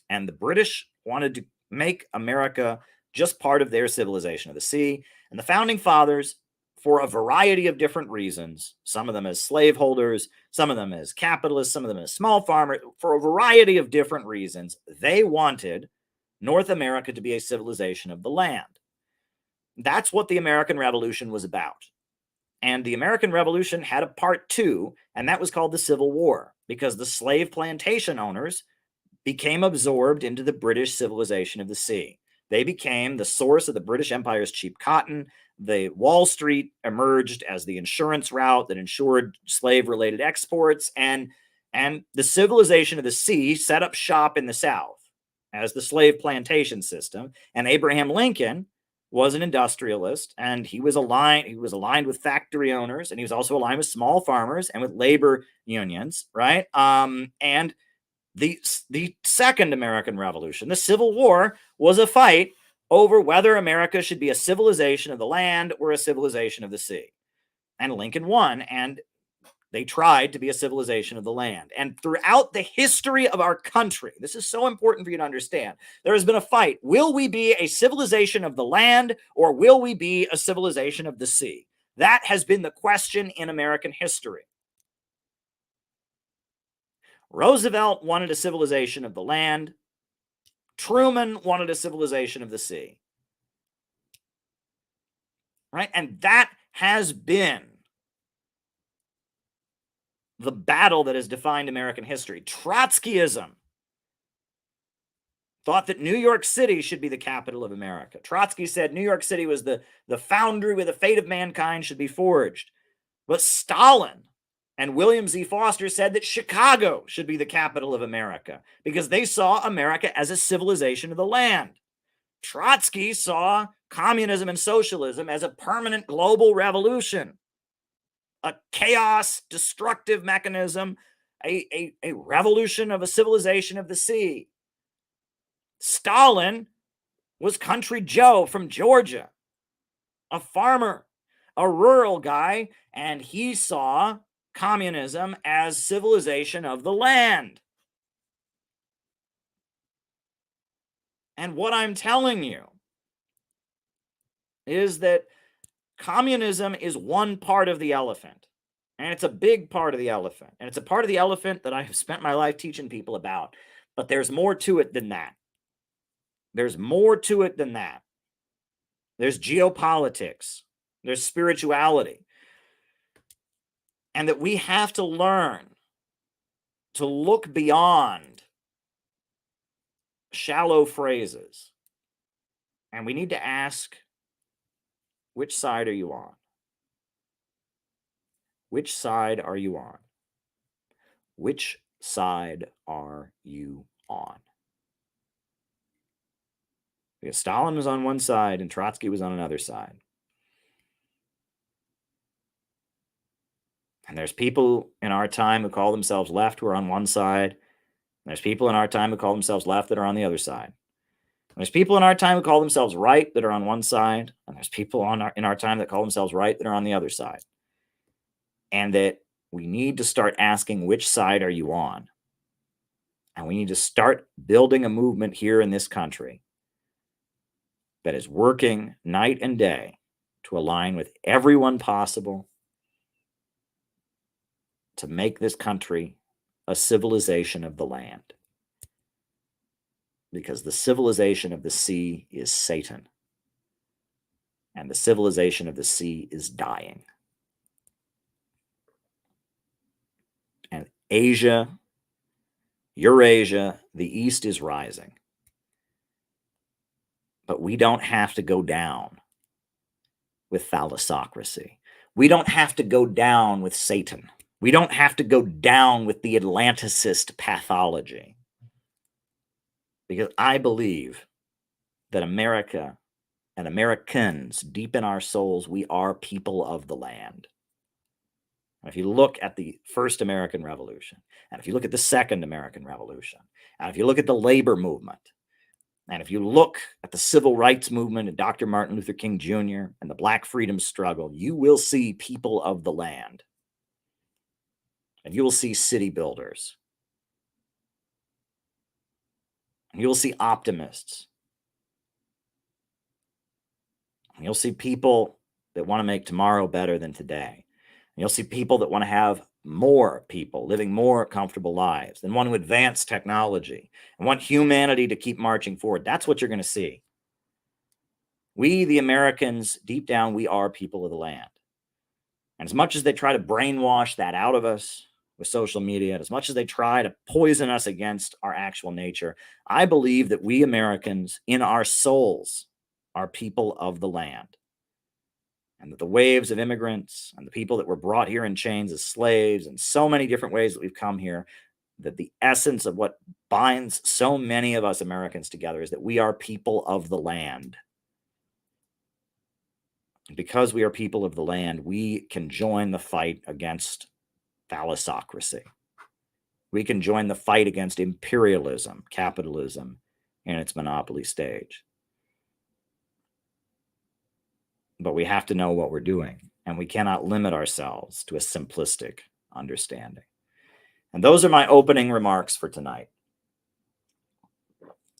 Speaker 1: And the British wanted to make America just part of their civilization of the sea. And the founding fathers, for a variety of different reasons, some of them as slaveholders, some of them as capitalists, some of them as small farmers, for a variety of different reasons, they wanted North America to be a civilization of the land. That's what the American Revolution was about. And the American Revolution had a part 2, and that was called the Civil War, because the slave plantation owners became absorbed into the British civilization of the sea. They became the source of the British Empire's cheap cotton. The Wall Street emerged as the insurance route that insured slave-related exports, and the civilization of the sea set up shop in the South as the slave plantation system. And Abraham Lincoln was an industrialist, and he was aligned with factory owners, and he was also aligned with small farmers and with labor unions, right? And the Second American Revolution, the Civil War, was a fight over whether America should be a civilization of the land or a civilization of the sea. And Lincoln won, and they tried to be a civilization of the land. And throughout the history of our country, this is so important for you to understand, there has been a fight. Will we be a civilization of the land, or will we be a civilization of the sea? That has been the question in American history. Roosevelt wanted a civilization of the land. Truman wanted a civilization of the sea. Right? And that has been the battle that has defined American history. Trotskyism thought that New York City should be the capital of America. Trotsky said New York City was the foundry where the fate of mankind should be forged. But Stalin and William Z. Foster said that Chicago should be the capital of America because they saw America as a civilization of the land. Trotsky saw communism and socialism as a permanent global revolution, a chaos, destructive mechanism, a revolution of a civilization of the sea. Stalin was Country Joe from Georgia, a farmer, a rural guy, and he saw communism as civilization of the land. And what I'm telling you is that communism is one part of the elephant, and it's a big part of the elephant, and it's a part of the elephant that I have spent my life teaching people about, but there's more to it than that. There's more to it than that. There's geopolitics, there's spirituality, and that we have to learn to look beyond shallow phrases, and we need to ask, which side are you on? Which side are you on? Which side are you on? Because Stalin was on one side and Trotsky was on another side. And there's people in our time who call themselves left who are on one side. And there's people in our time who call themselves left that are on the other side. And there's people in our time who call themselves right that are on one side. And there's people in our time that call themselves right that are on the other side. And that we need to start asking, which side are you on? And we need to start building a movement here in this country that is working night and day to align with everyone possible to make this country a civilization of the land. Because the civilization of the sea is Satan. And the civilization of the sea is dying. And Asia, Eurasia, the East is rising. But we don't have to go down with thalassocracy. We don't have to go down with Satan. We don't have to go down with the Atlanticist pathology. Because I believe that America and Americans, deep in our souls, we are people of the land. And if you look at the First American Revolution, and if you look at the Second American Revolution, and if you look at the labor movement, and if you look at the civil rights movement and Dr. Martin Luther King Jr. and the Black freedom struggle, you will see people of the land. And you will see city builders. And you'll see optimists. And you'll see people that want to make tomorrow better than today. And you'll see people that want to have more people living more comfortable lives and want to advance technology and want humanity to keep marching forward. That's what you're going to see. We, the Americans, deep down, we are people of the land. And as much as they try to brainwash that out of us with social media, and as much as they try to poison us against our actual nature, I believe that we Americans, in our souls, are people of the land. And that the waves of immigrants and the people that were brought here in chains as slaves and so many different ways that we've come here, that the essence of what binds so many of us Americans together is that we are people of the land. because we are people of the land, we can join the fight against thalassocracy. We can join the fight against imperialism, capitalism, in its monopoly stage. But we have to know what we're doing, and we cannot limit ourselves to a simplistic understanding. And those are my opening remarks for tonight.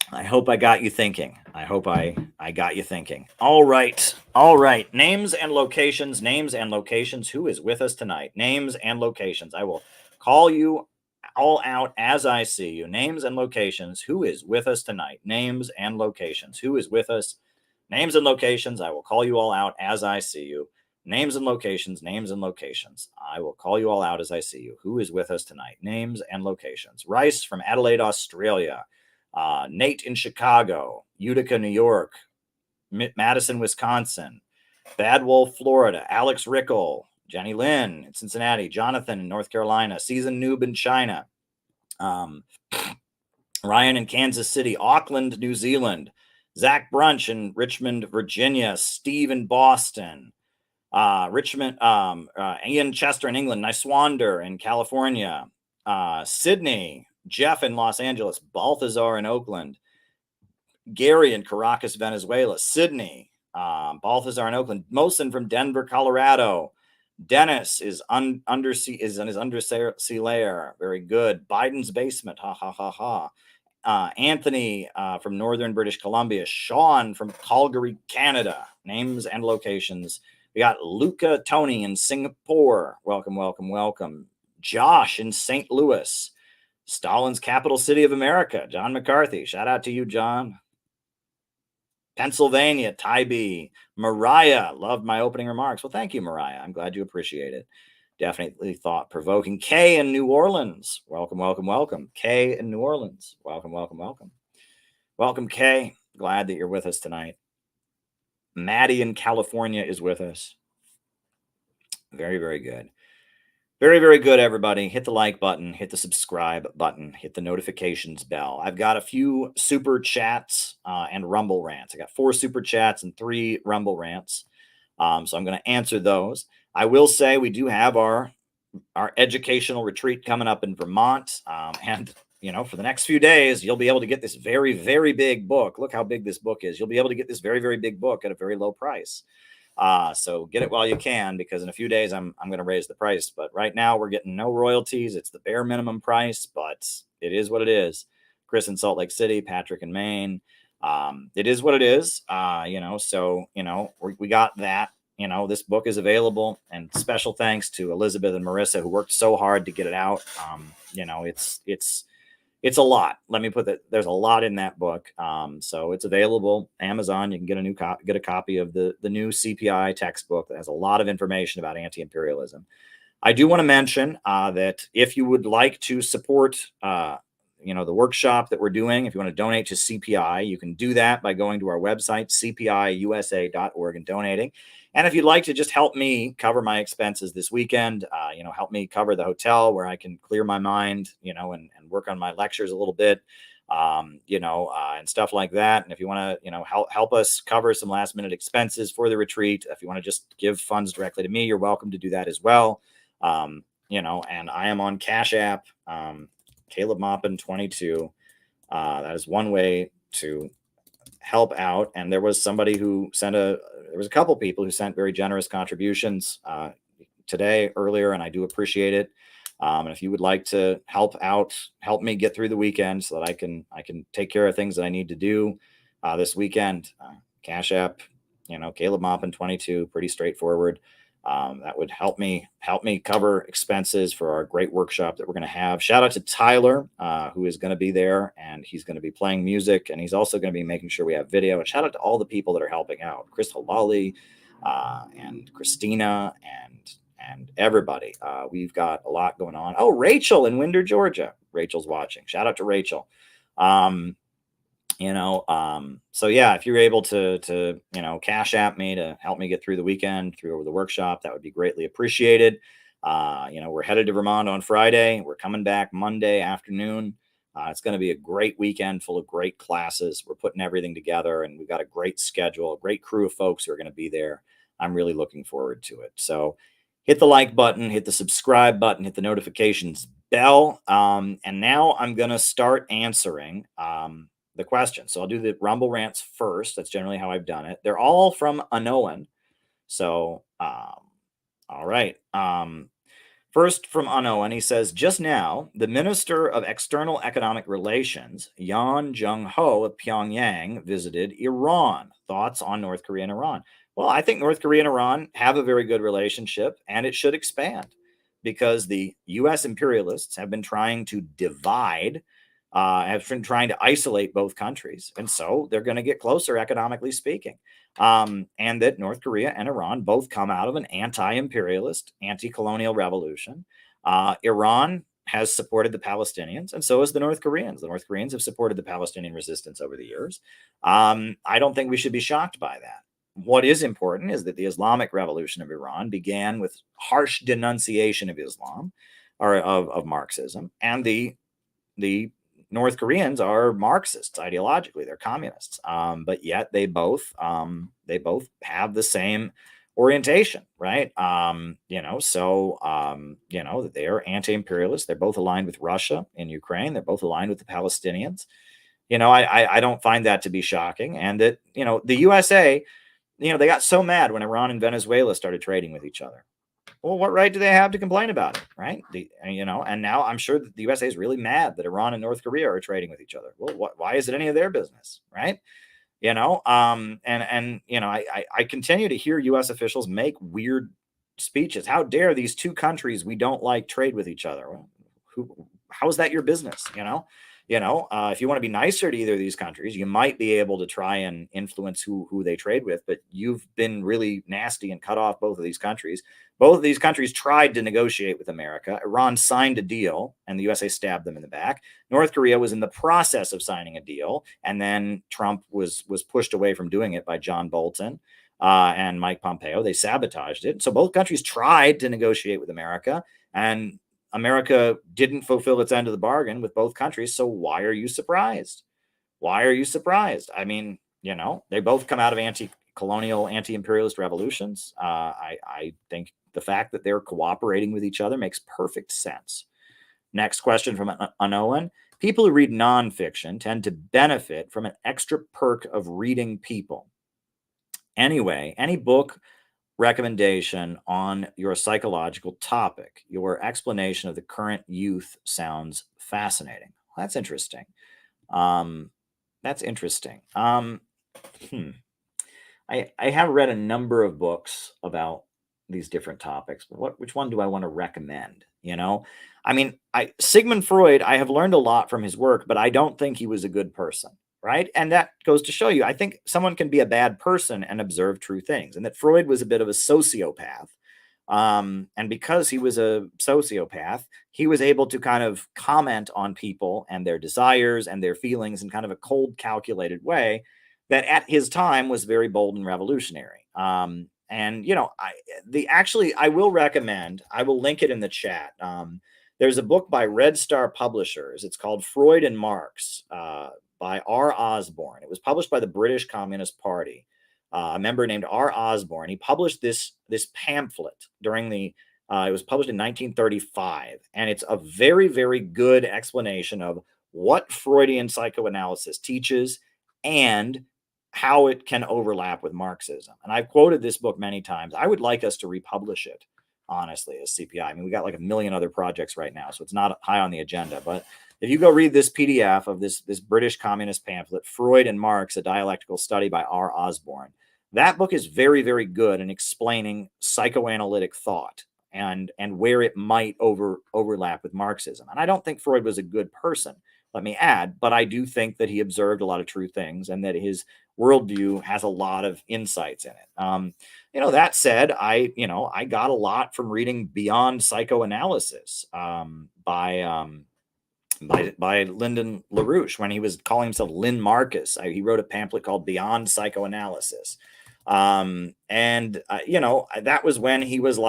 Speaker 1: I hope I got you thinking. I hope I got you thinking. All right. All right. Names and locations. Names and locations. Who is with us tonight? Names and locations. I will call you all out as I see you. Names and locations. Who is with us tonight? Names and locations. Who is with us? Names and locations. I will call you all out as I see you. Names and locations. Names and locations. I will call you all out as I see you. Who is with us tonight? Names and locations. Rice from Adelaide, Australia. Nate in Chicago, Utica, New York, Madison, Wisconsin, Bad Wolf, Florida, Alex Rickle, Jenny Lynn in Cincinnati, Jonathan in North Carolina, Season Noob in China, Ryan in Kansas City, Auckland, New Zealand, Zach Brunch in Richmond, Virginia, Steve in Boston, Richmond, Ian Chester in England, Niswander in California, Sydney, Jeff in Los Angeles, Balthazar in Oakland, Gary in Caracas, Venezuela, Sydney, Balthazar in Oakland, Mosen from Denver, Colorado, Dennis is in his undersea layer, very good. Biden's basement, ha ha ha ha. Anthony from Northern British Columbia, Sean from Calgary, Canada. Names and locations. We got Luca Tony in Singapore. Welcome, welcome, welcome. Josh in St. Louis. Stalin's capital city of America, John McCarthy. Shout out to you, John. Pennsylvania, Tybee. Mariah, loved my opening remarks. Well, thank you, Mariah. I'm glad you appreciate it. Definitely thought-provoking. Kay in New Orleans. Welcome, welcome, welcome. Kay in New Orleans. Welcome, welcome, welcome. Welcome, Kay. Glad that you're with us tonight. Maddie in California is with us. Very, very good. Very, very good, everybody. Hit the like button, hit the subscribe button, hit the notifications bell. I've got a few super chats and Rumble rants. I got 4 super chats and 3 Rumble rants. So I'm going to answer those. I will say we do have our educational retreat coming up in Vermont. And, you know, for the next few days, you'll be able to get this very, very big book. Look how big this book is. You'll be able to get this very, very big book at a very low price. So get it while you can, because in a few days I'm going to raise the price. But right now we're getting no royalties. It's the bare minimum price, but it is what it is. Chris in Salt Lake City, Patrick in Maine. It is what it is. You know, so, you know, we got that. You know, this book is available, and special thanks to Elizabeth and Marissa, who worked so hard to get it out. You know, it's a lot. Let me put that. There's a lot in that book. So it's available. Amazon. You can get a copy of the new CPI textbook that has a lot of information about anti-imperialism. I do want to mention that if you would like to support, you know, the workshop that we're doing, if you want to donate to CPI, you can do that by going to our website, cpiusa.org, and donating. And if you'd like to just help me cover my expenses this weekend, you know, help me cover the hotel where I can clear my mind, you know, and work on my lectures a little bit, you know, and stuff like that. And if you want to, you know, help us cover some last minute expenses for the retreat, if you want to just give funds directly to me, you're welcome to do that as well. You know, and I am on Cash App, Caleb Maupin 22. That is one way to help out. And there was somebody who there was a couple people who sent very generous contributions earlier, and I do appreciate it. And if you would like to help me get through the weekend so that I can take care of things that I need to do this weekend, Cash App, you know, Caleb Maupin 22, pretty straightforward. That would help me cover expenses for our great workshop that we're going to have. Shout out to Tyler, who is going to be there, and he's going to be playing music, and he's also going to be making sure we have video. And shout out to all the people that are helping out, Chris Halali, and Christina, and everybody. We've got a lot going on. Oh, Rachel in Winder, Georgia. Rachel's watching. Shout out to Rachel. You know, so yeah, if you're able to, you know, Cash App me to help me get through the weekend, through the workshop, that would be greatly appreciated. You know, we're headed to Vermont on Friday. We're coming back Monday afternoon. It's going to be a great weekend full of great classes. We're putting everything together, and we've got a great schedule, a great crew of folks who are going to be there. I'm really looking forward to it. So hit the like button, hit the subscribe button, hit the notifications bell. And now I'm going to start answering the questions. So I'll do the Rumble rants first. That's generally how I've done it. They're all from Unknown. So, all right. First from Unknown, he says, just now, the Minister of External Economic Relations, Yan Jung-ho of Pyongyang, visited Iran. Thoughts on North Korea and Iran? Well, I think North Korea and Iran have a very good relationship, and it should expand because the U.S. imperialists have been trying to divide, have been trying to isolate both countries. And so they're going to get closer, economically speaking. And that North Korea and Iran both come out of an anti-imperialist, anti-colonial revolution. Iran has supported the Palestinians, and so has the North Koreans. The North Koreans have supported the Palestinian resistance over the years. I don't think we should be shocked by that. What is important is that the Islamic Revolution of Iran began with harsh denunciation of Islam, or of Marxism, and the North Koreans are Marxists ideologically; they're communists, but yet they both have the same orientation, right? That they are anti-imperialists. They're both aligned with Russia in Ukraine. They're both aligned with the Palestinians. I don't find that to be shocking, and that the USA, they got so mad when Iran and Venezuela started trading with each other. Well, what right do they have to complain about it, right? And now I'm sure that the USA is really mad that Iran and North Korea are trading with each other. Well, why is it any of their business, right? I continue to hear U.S. officials make weird speeches. How dare these two countries we don't like trade with each other? Well, how is that your business? If you want to be nicer to either of these countries, you might be able to try and influence who they trade with, but you've been really nasty and cut off both of these countries. Both of these countries tried to negotiate with America. Iran signed a deal, and the USA stabbed them in the back. North Korea was in the process of signing a deal, and then Trump was pushed away from doing it by John Bolton and Mike Pompeo. They sabotaged it. So both countries tried to negotiate with America, and America didn't fulfill its end of the bargain with both countries. So why are you surprised? Why are you surprised? I mean, they both come out of anti-colonial, anti-imperialist revolutions. I think the fact that they're cooperating with each other makes perfect sense. Next question from Unknown. People who read nonfiction tend to benefit from an extra perk of reading people. Anyway, any book recommendation on your psychological topic? Your explanation of the current youth sounds fascinating. Well, that's interesting. I have read a number of books about these different topics, but which one do I want to recommend? Sigmund Freud, I have learned a lot from his work, but I don't think he was a good person. Right. And that goes to show you, I think someone can be a bad person and observe true things, and that Freud was a bit of a sociopath. And because he was a sociopath, he was able to kind of comment on people and their desires and their feelings in kind of a cold, calculated way that at his time was very bold and revolutionary. I will recommend, I will link it in the chat. There's a book by Red Star Publishers. It's called Freud and Marx, by R. Osborne. It was published by the British Communist Party. A member named R. Osborne. He published this pamphlet during it was published in 1935, and it's a very, very good explanation of what Freudian psychoanalysis teaches and how it can overlap with Marxism. And I've quoted this book many times. I would like us to republish it, honestly, as CPI. I mean, we got like a million other projects right now, so it's not high on the agenda, but if you go read this PDF of this British communist pamphlet, Freud and Marx, A Dialectical Study by R. Osborne, that book is very, very good in explaining psychoanalytic thought and where it might overlap with Marxism. And I don't think Freud was a good person, let me add, but I do think that he observed a lot of true things and that his worldview has a lot of insights in it. That said, I got a lot from reading Beyond Psychoanalysis by Lyndon LaRouche when he was calling himself Lynn Marcus. He wrote a pamphlet called Beyond Psychoanalysis. That was when he was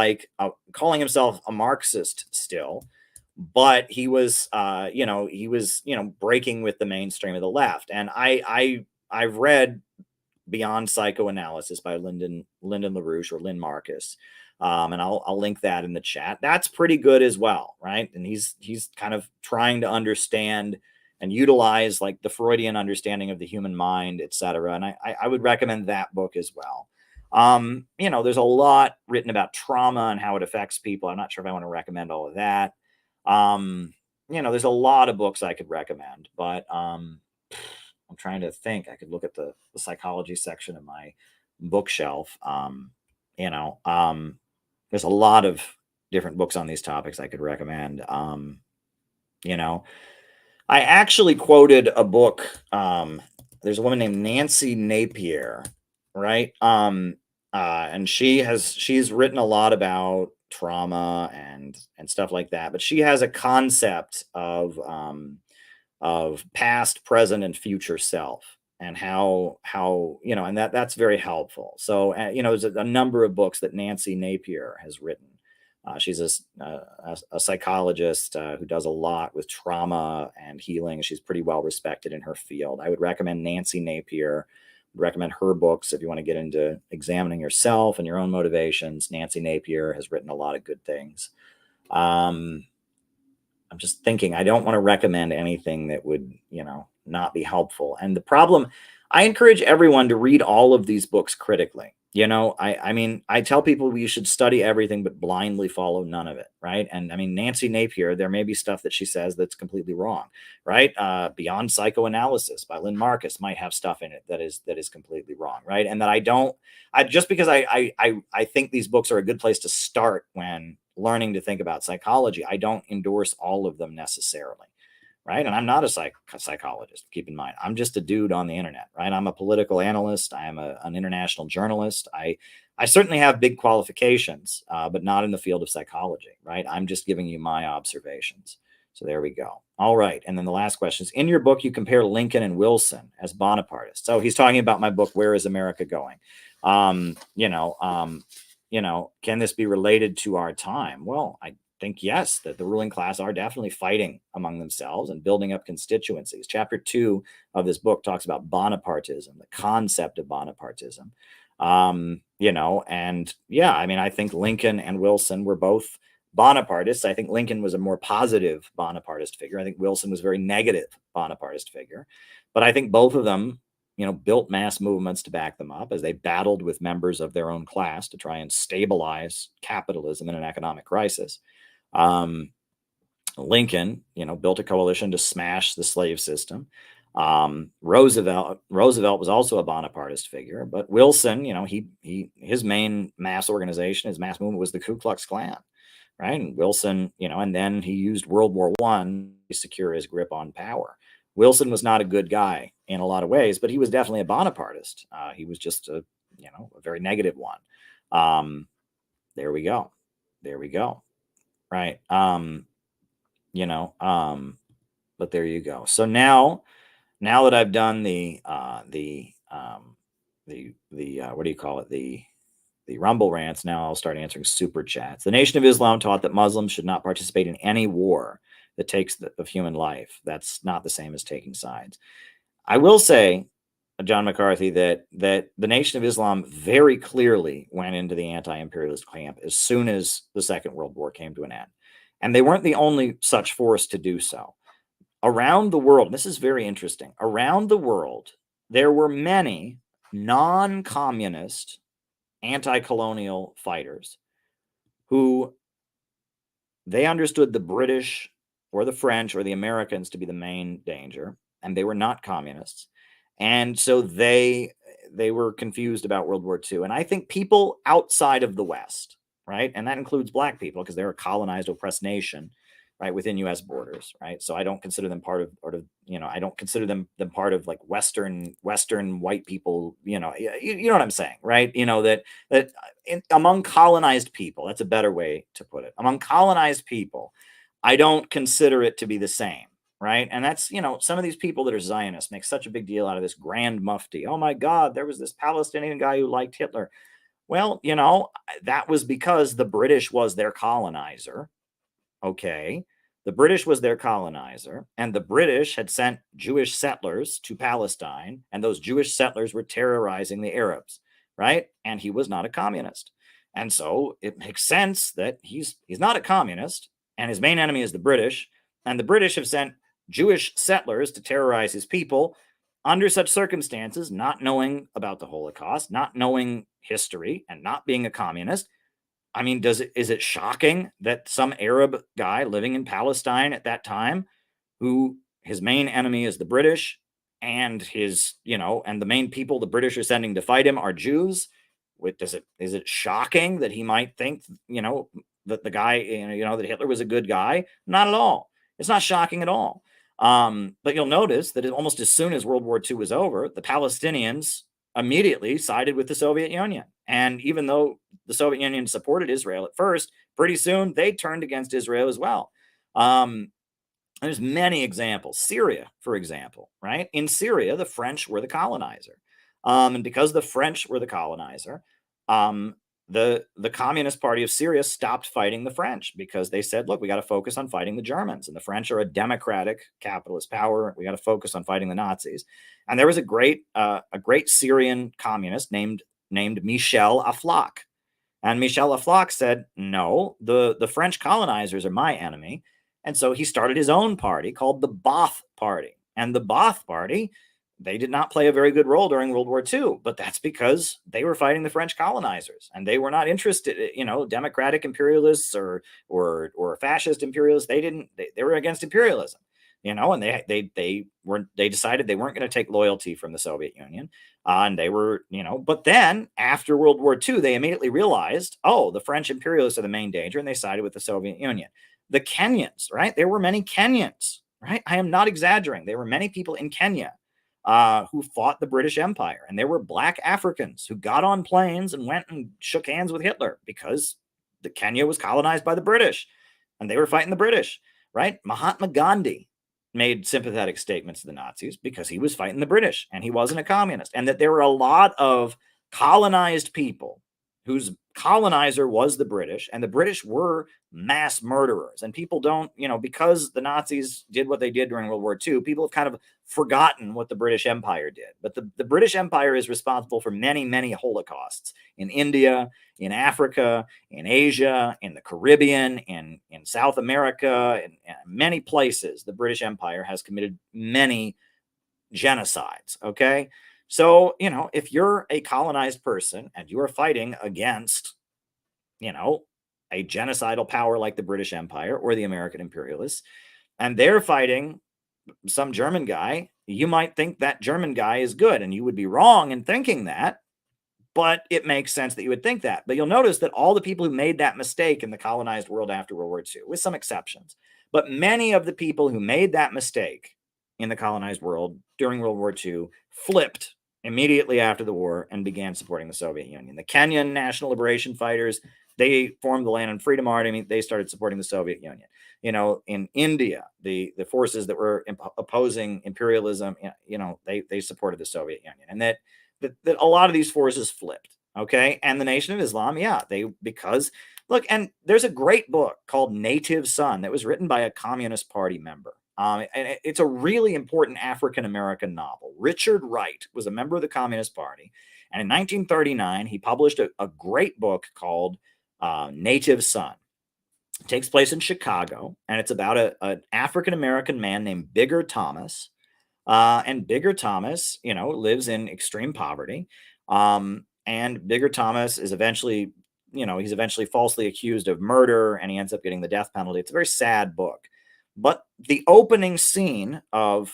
Speaker 1: calling himself a Marxist still, but he was, breaking with the mainstream of the left. And I've read Beyond Psychoanalysis by Lyndon LaRouche or Lynn Marcus. And I'll link that in the chat. That's pretty good as well, right? And he's kind of trying to understand and utilize like the Freudian understanding of the human mind, etc. And I would recommend that book as well. There's a lot written about trauma and how it affects people. I'm not sure if I want to recommend all of that. There's a lot of books I could recommend, but I'm trying to think. I could look at the psychology section of my bookshelf. There's a lot of different books on these topics I could recommend. I actually quoted a book. There's a woman named Nancy Napier, right? And she's written a lot about trauma and stuff like that. But she has a concept of past, present, and future self, and how and that's very helpful. So there's a number of books that Nancy Napier has written. She's a psychologist who does a lot with trauma and healing. She's pretty well respected in her field. I would recommend Nancy Napier. Recommend her books if you want to get into examining yourself and your own motivations. Nancy Napier has written a lot of good things. I'm just thinking, I don't want to recommend anything that would, not be helpful. And the problem, I encourage everyone to read all of these books critically. I tell people you should study everything, but blindly follow none of it. Right. And I mean, Nancy Napier, there may be stuff that she says that's completely wrong. Right. Beyond Psychoanalysis by Lynn Marcus might have stuff in it that is completely wrong. Right. And that just because I think these books are a good place to start when learning to think about psychology, I don't endorse all of them necessarily. Right. And I'm not a psychologist, keep in mind. I'm just a dude on the internet, right? I'm a political analyst. I am an international journalist. I certainly have big qualifications, but not in the field of psychology, right? I'm just giving you my observations. So there we go. All right. And then the last question is, in your book, you compare Lincoln and Wilson as Bonapartists. So he's talking about my book, Where is America Going? Can this be related to our time? Well, I think yes, that the ruling class are definitely fighting among themselves and building up constituencies. Chapter 2 of this book talks about Bonapartism, the concept of Bonapartism. I think Lincoln and Wilson were both Bonapartists. I think Lincoln was a more positive Bonapartist figure. I think Wilson was a very negative Bonapartist figure. But I think both of them, built mass movements to back them up as they battled with members of their own class to try and stabilize capitalism in an economic crisis. Lincoln, built a coalition to smash the slave system. Roosevelt was also a Bonapartist figure, but Wilson, his main mass organization, his mass movement was the Ku Klux Klan, right? And Wilson, and then he used World War I to secure his grip on power. Wilson was not a good guy in a lot of ways, but he was definitely a Bonapartist. He was just a very negative one. There we go. Right. But there you go. So now that I've done the what do you call it? The Rumble rants. Now I'll start answering super chats. The Nation of Islam taught that Muslims should not participate in any war that takes of human life. That's not the same as taking sides. I will say, John McCarthy, that the Nation of Islam very clearly went into the anti-imperialist camp as soon as the Second World War came to an end. And they weren't the only such force to do so. Around the world, and this is very interesting, around the world, there were many non-communist anti-colonial fighters who they understood the British or the French or the Americans to be the main danger, and they were not communists. And so they were confused about World War II. And I think people outside of the West, right, and that includes Black people because they're a colonized, oppressed nation, right, within U.S. borders, right. So I don't consider them part of, I don't consider them part of like Western white people, you know what I'm saying, right? Among colonized people, that's a better way to put it. Among colonized people, I don't consider it to be the same. Right. And that's, some of these people that are Zionists make such a big deal out of this grand mufti. Oh, my God, there was this Palestinian guy who liked Hitler. Well, that was because the British was their colonizer. OK, The British was their colonizer, and the British had sent Jewish settlers to Palestine, and those Jewish settlers were terrorizing the Arabs, right? And he was not a communist. And so it makes sense that he's not a communist, and his main enemy is the British, and the British have sent Jewish settlers to terrorize his people under such circumstances, not knowing about the Holocaust, not knowing history, and not being a communist. I mean, is it shocking that some Arab guy living in Palestine at that time, who his main enemy is the British, and and the main people the British are sending to fight him are Jews? Is it shocking that he might think, that the guy, that Hitler was a good guy? Not at all. It's not shocking at all. But you'll notice that almost as soon as World War II was over, the Palestinians immediately sided with the Soviet Union. And even though the Soviet Union supported Israel at first, pretty soon they turned against Israel as well. There's many examples. Syria, for example, right? In Syria, the French were the colonizer. And because the French were the colonizer, the Communist Party of Syria stopped fighting the French because they said, look, we got to focus on fighting the Germans. And the French are a democratic capitalist power. We got to focus on fighting the Nazis. And there was a great Syrian communist named Michel Aflaq. And Michel Aflaq said, no, the French colonizers are my enemy. And so he started his own party called the Ba'ath Party. And the Ba'ath Party, they did not play a very good role during World War II, but that's because they were fighting the French colonizers, and they were not interested, democratic imperialists or fascist imperialists. They were against imperialism, and they decided they weren't going to take loyalty from the Soviet Union. And they were, but then after World War II, they immediately realized, oh, the French imperialists are the main danger, and they sided with the Soviet Union. The Kenyans, right? There were many Kenyans, right? I am not exaggerating. There were many people in Kenya who fought the British Empire. And there were black Africans who got on planes and went and shook hands with Hitler because the Kenya was colonized by the British and they were fighting the British, right? Mahatma Gandhi made sympathetic statements to the Nazis because he was fighting the British and he wasn't a communist. And that there were a lot of colonized people whose colonizer was the British, and the British were mass murderers. And people don't, because the Nazis did what they did during World War II, people have kind of forgotten what the British Empire did. But the British Empire is responsible for many, many Holocausts in India, in Africa, in Asia, in the Caribbean, in South America, in many places. The British Empire has committed many genocides, okay? So, if you're a colonized person and you are fighting against, a genocidal power like the British Empire or the American imperialists, and they're fighting some German guy, you might think that German guy is good, and you would be wrong in thinking that, but it makes sense that you would think that. But you'll notice that all the people who made that mistake in the colonized world after World War II, with some exceptions, but many of the people who made that mistake in the colonized world during World War II flipped immediately after the war and began supporting the Soviet Union. The Kenyan National Liberation Fighters, they formed the Land and Freedom Army. They started supporting the Soviet Union. In India, the forces that were opposing imperialism, they supported the Soviet Union. And that a lot of these forces flipped. Okay. And the Nation of Islam, because look, and there's a great book called Native Son that was written by a Communist Party member. And it's a really important African-American novel. Richard Wright was a member of the Communist Party. And in 1939, he published a great book called Native Son. It takes place in Chicago, and it's about an African-American man named Bigger Thomas. And Bigger Thomas, lives in extreme poverty. And Bigger Thomas is eventually, he's eventually falsely accused of murder, and he ends up getting the death penalty. It's a very sad book. But the opening scene of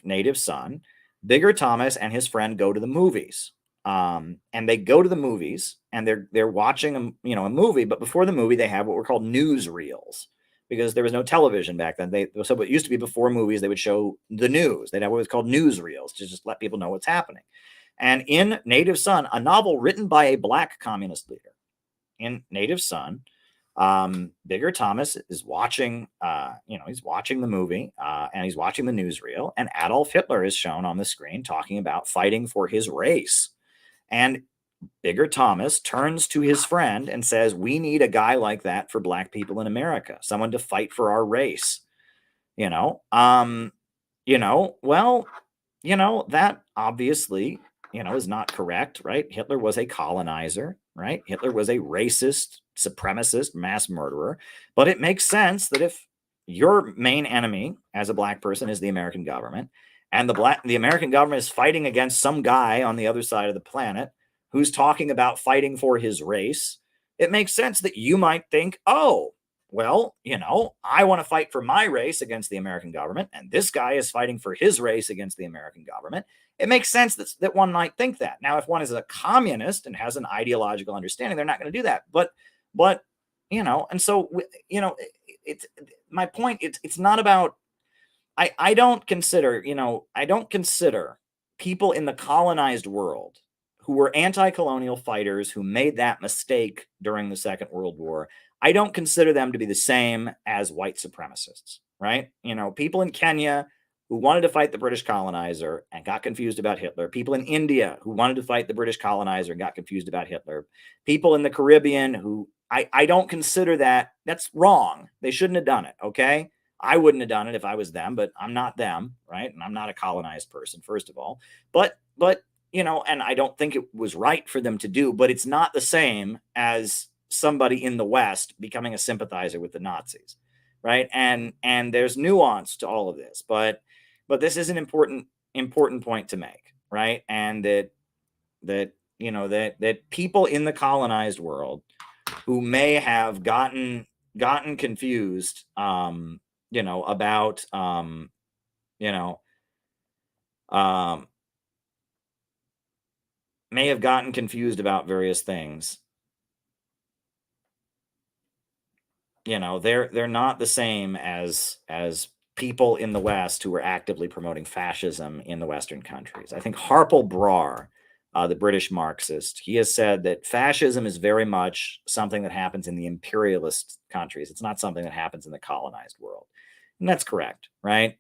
Speaker 1: Native Son, Bigger Thomas and his friend go to the movies. And they go to the movies and they're watching a movie, but before the movie they have what were called newsreels because there was no television back then. So it used to be before movies they would show the news. They'd have what was called newsreels to just let people know what's happening. And in Native Son, a novel written by a black communist leader, in Native Son, Bigger Thomas is watching, he's watching the movie and he's watching the newsreel, and Adolf Hitler is shown on the screen talking about fighting for his race. And Bigger Thomas turns to his friend and says, we need a guy like that for black people in America, someone to fight for our race. Well, that obviously, is not correct, right? Hitler was a colonizer, right? Hitler was a racist, supremacist, mass murderer. But it makes sense that if your main enemy as a black person is the American government, and the American government is fighting against some guy on the other side of the planet who's talking about fighting for his race, it makes sense that you might think, oh, well, I want to fight for my race against the American government, and this guy is fighting for his race against the American government. It makes sense that one might think that. Now, if one is a communist and has an ideological understanding, they're not going to do that. But and so it's my point. It's not about. I don't consider people in the colonized world who were anti-colonial fighters who made that mistake during the Second World War. I don't consider them to be the same as white supremacists, right? People in Kenya who wanted to fight the British colonizer and got confused about Hitler. People in India who wanted to fight the British colonizer and got confused about Hitler. People in the Caribbean who I don't consider that's wrong. They shouldn't have done it, okay? I wouldn't have done it if I was them, but I'm not them, right? And I'm not a colonized person, first of all. But and I don't think it was right for them to do, but it's not the same as somebody in the West becoming a sympathizer with the Nazis, right? And there's nuance to all of this, but this is an important point to make, right? And that people in the colonized world who may have gotten confused, about may have gotten confused about various things. They're not the same as people in the West who were actively promoting fascism in the Western countries. I think Harpal Brar, the British Marxist, he has said that fascism is very much something that happens in the imperialist countries. It's not something that happens in the colonized world. And that's correct, right?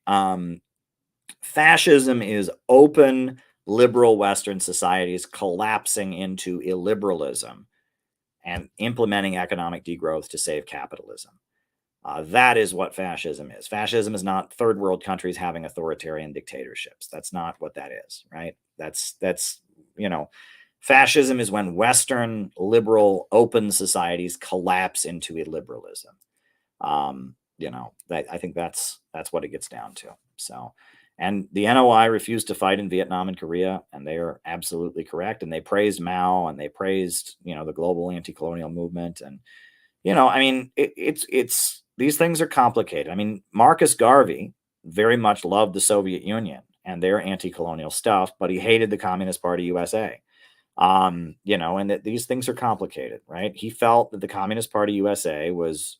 Speaker 1: Fascism is open, liberal Western societies collapsing into illiberalism and implementing economic degrowth to save capitalism. That is what fascism is. Fascism is not third world countries having authoritarian dictatorships. That's not what that is, right? That's fascism is when Western liberal open societies collapse into illiberalism. I think that's what it gets down to. So, and the NOI refused to fight in Vietnam and Korea, and they are absolutely correct. And they praised Mao, and they praised, the global anti-colonial movement. And, it's these things are complicated. I mean, Marcus Garvey very much loved the Soviet Union and their anti-colonial stuff, but he hated the Communist Party USA. And that these things are complicated, right? He felt that the Communist Party USA was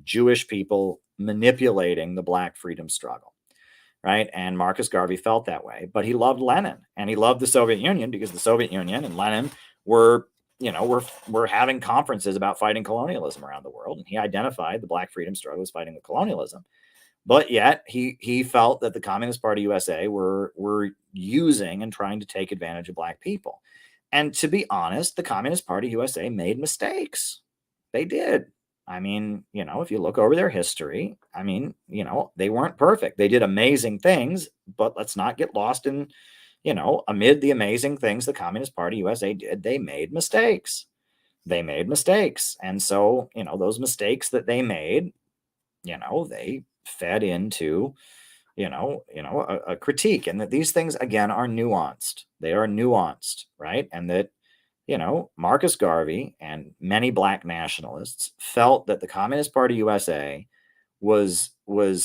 Speaker 1: Jewish people manipulating the Black freedom struggle, right? And Marcus Garvey felt that way, but he loved Lenin and he loved the Soviet Union because the Soviet Union and Lenin were having conferences about fighting colonialism around the world, and he identified the Black freedom struggle as fighting the colonialism. But yet he felt that the Communist Party USA were using and trying to take advantage of Black people. And to be honest, the Communist Party USA made mistakes. They did. I mean, if you look over their history, I mean, they weren't perfect. They did amazing things, but let's not get lost in, amid the amazing things the Communist Party USA did, they made mistakes. And so, those mistakes that they made, they fed into a critique, and that these things again are nuanced. They are nuanced, right? And that Marcus Garvey and many Black nationalists felt that the Communist Party USA was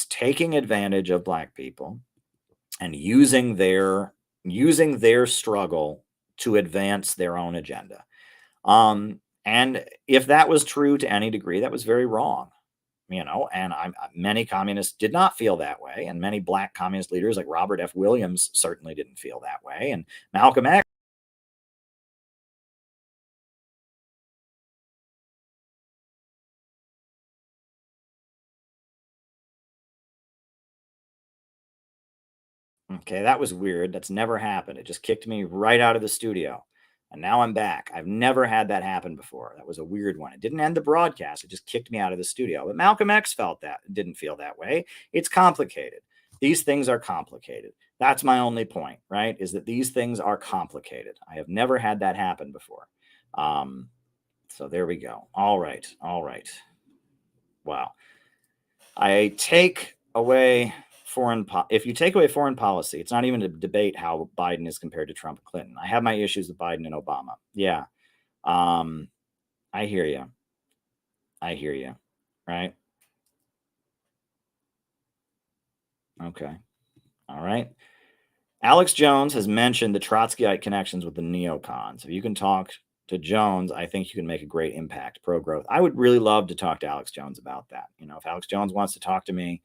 Speaker 1: taking advantage of Black people and using their struggle to advance their own agenda. And if that was true to any degree, that was very wrong. And many communists did not feel that way. And many Black communist leaders like Robert F. Williams certainly didn't feel that way. And Malcolm X. Okay, that was weird. That's never happened. It just kicked me right out of the studio. And now I'm back. I've never had that happen before. That was a weird one. It didn't end the broadcast. It just kicked me out of the studio. But Malcolm X didn't feel that way. It's complicated. These things are complicated. That's my only point, right? Is that these things are complicated. I have never had that happen before. So there we go. All right. Wow. I take away if you take away foreign policy, it's not even a debate how Biden is compared to Trump and Clinton. I have my issues with Biden and Obama. Yeah. I hear you. Right. Okay. All right. Alex Jones has mentioned the Trotskyite connections with the neocons. If you can talk to Jones, I think you can make a great impact, pro-growth. I would really love to talk to Alex Jones about that. If Alex Jones wants to talk to me,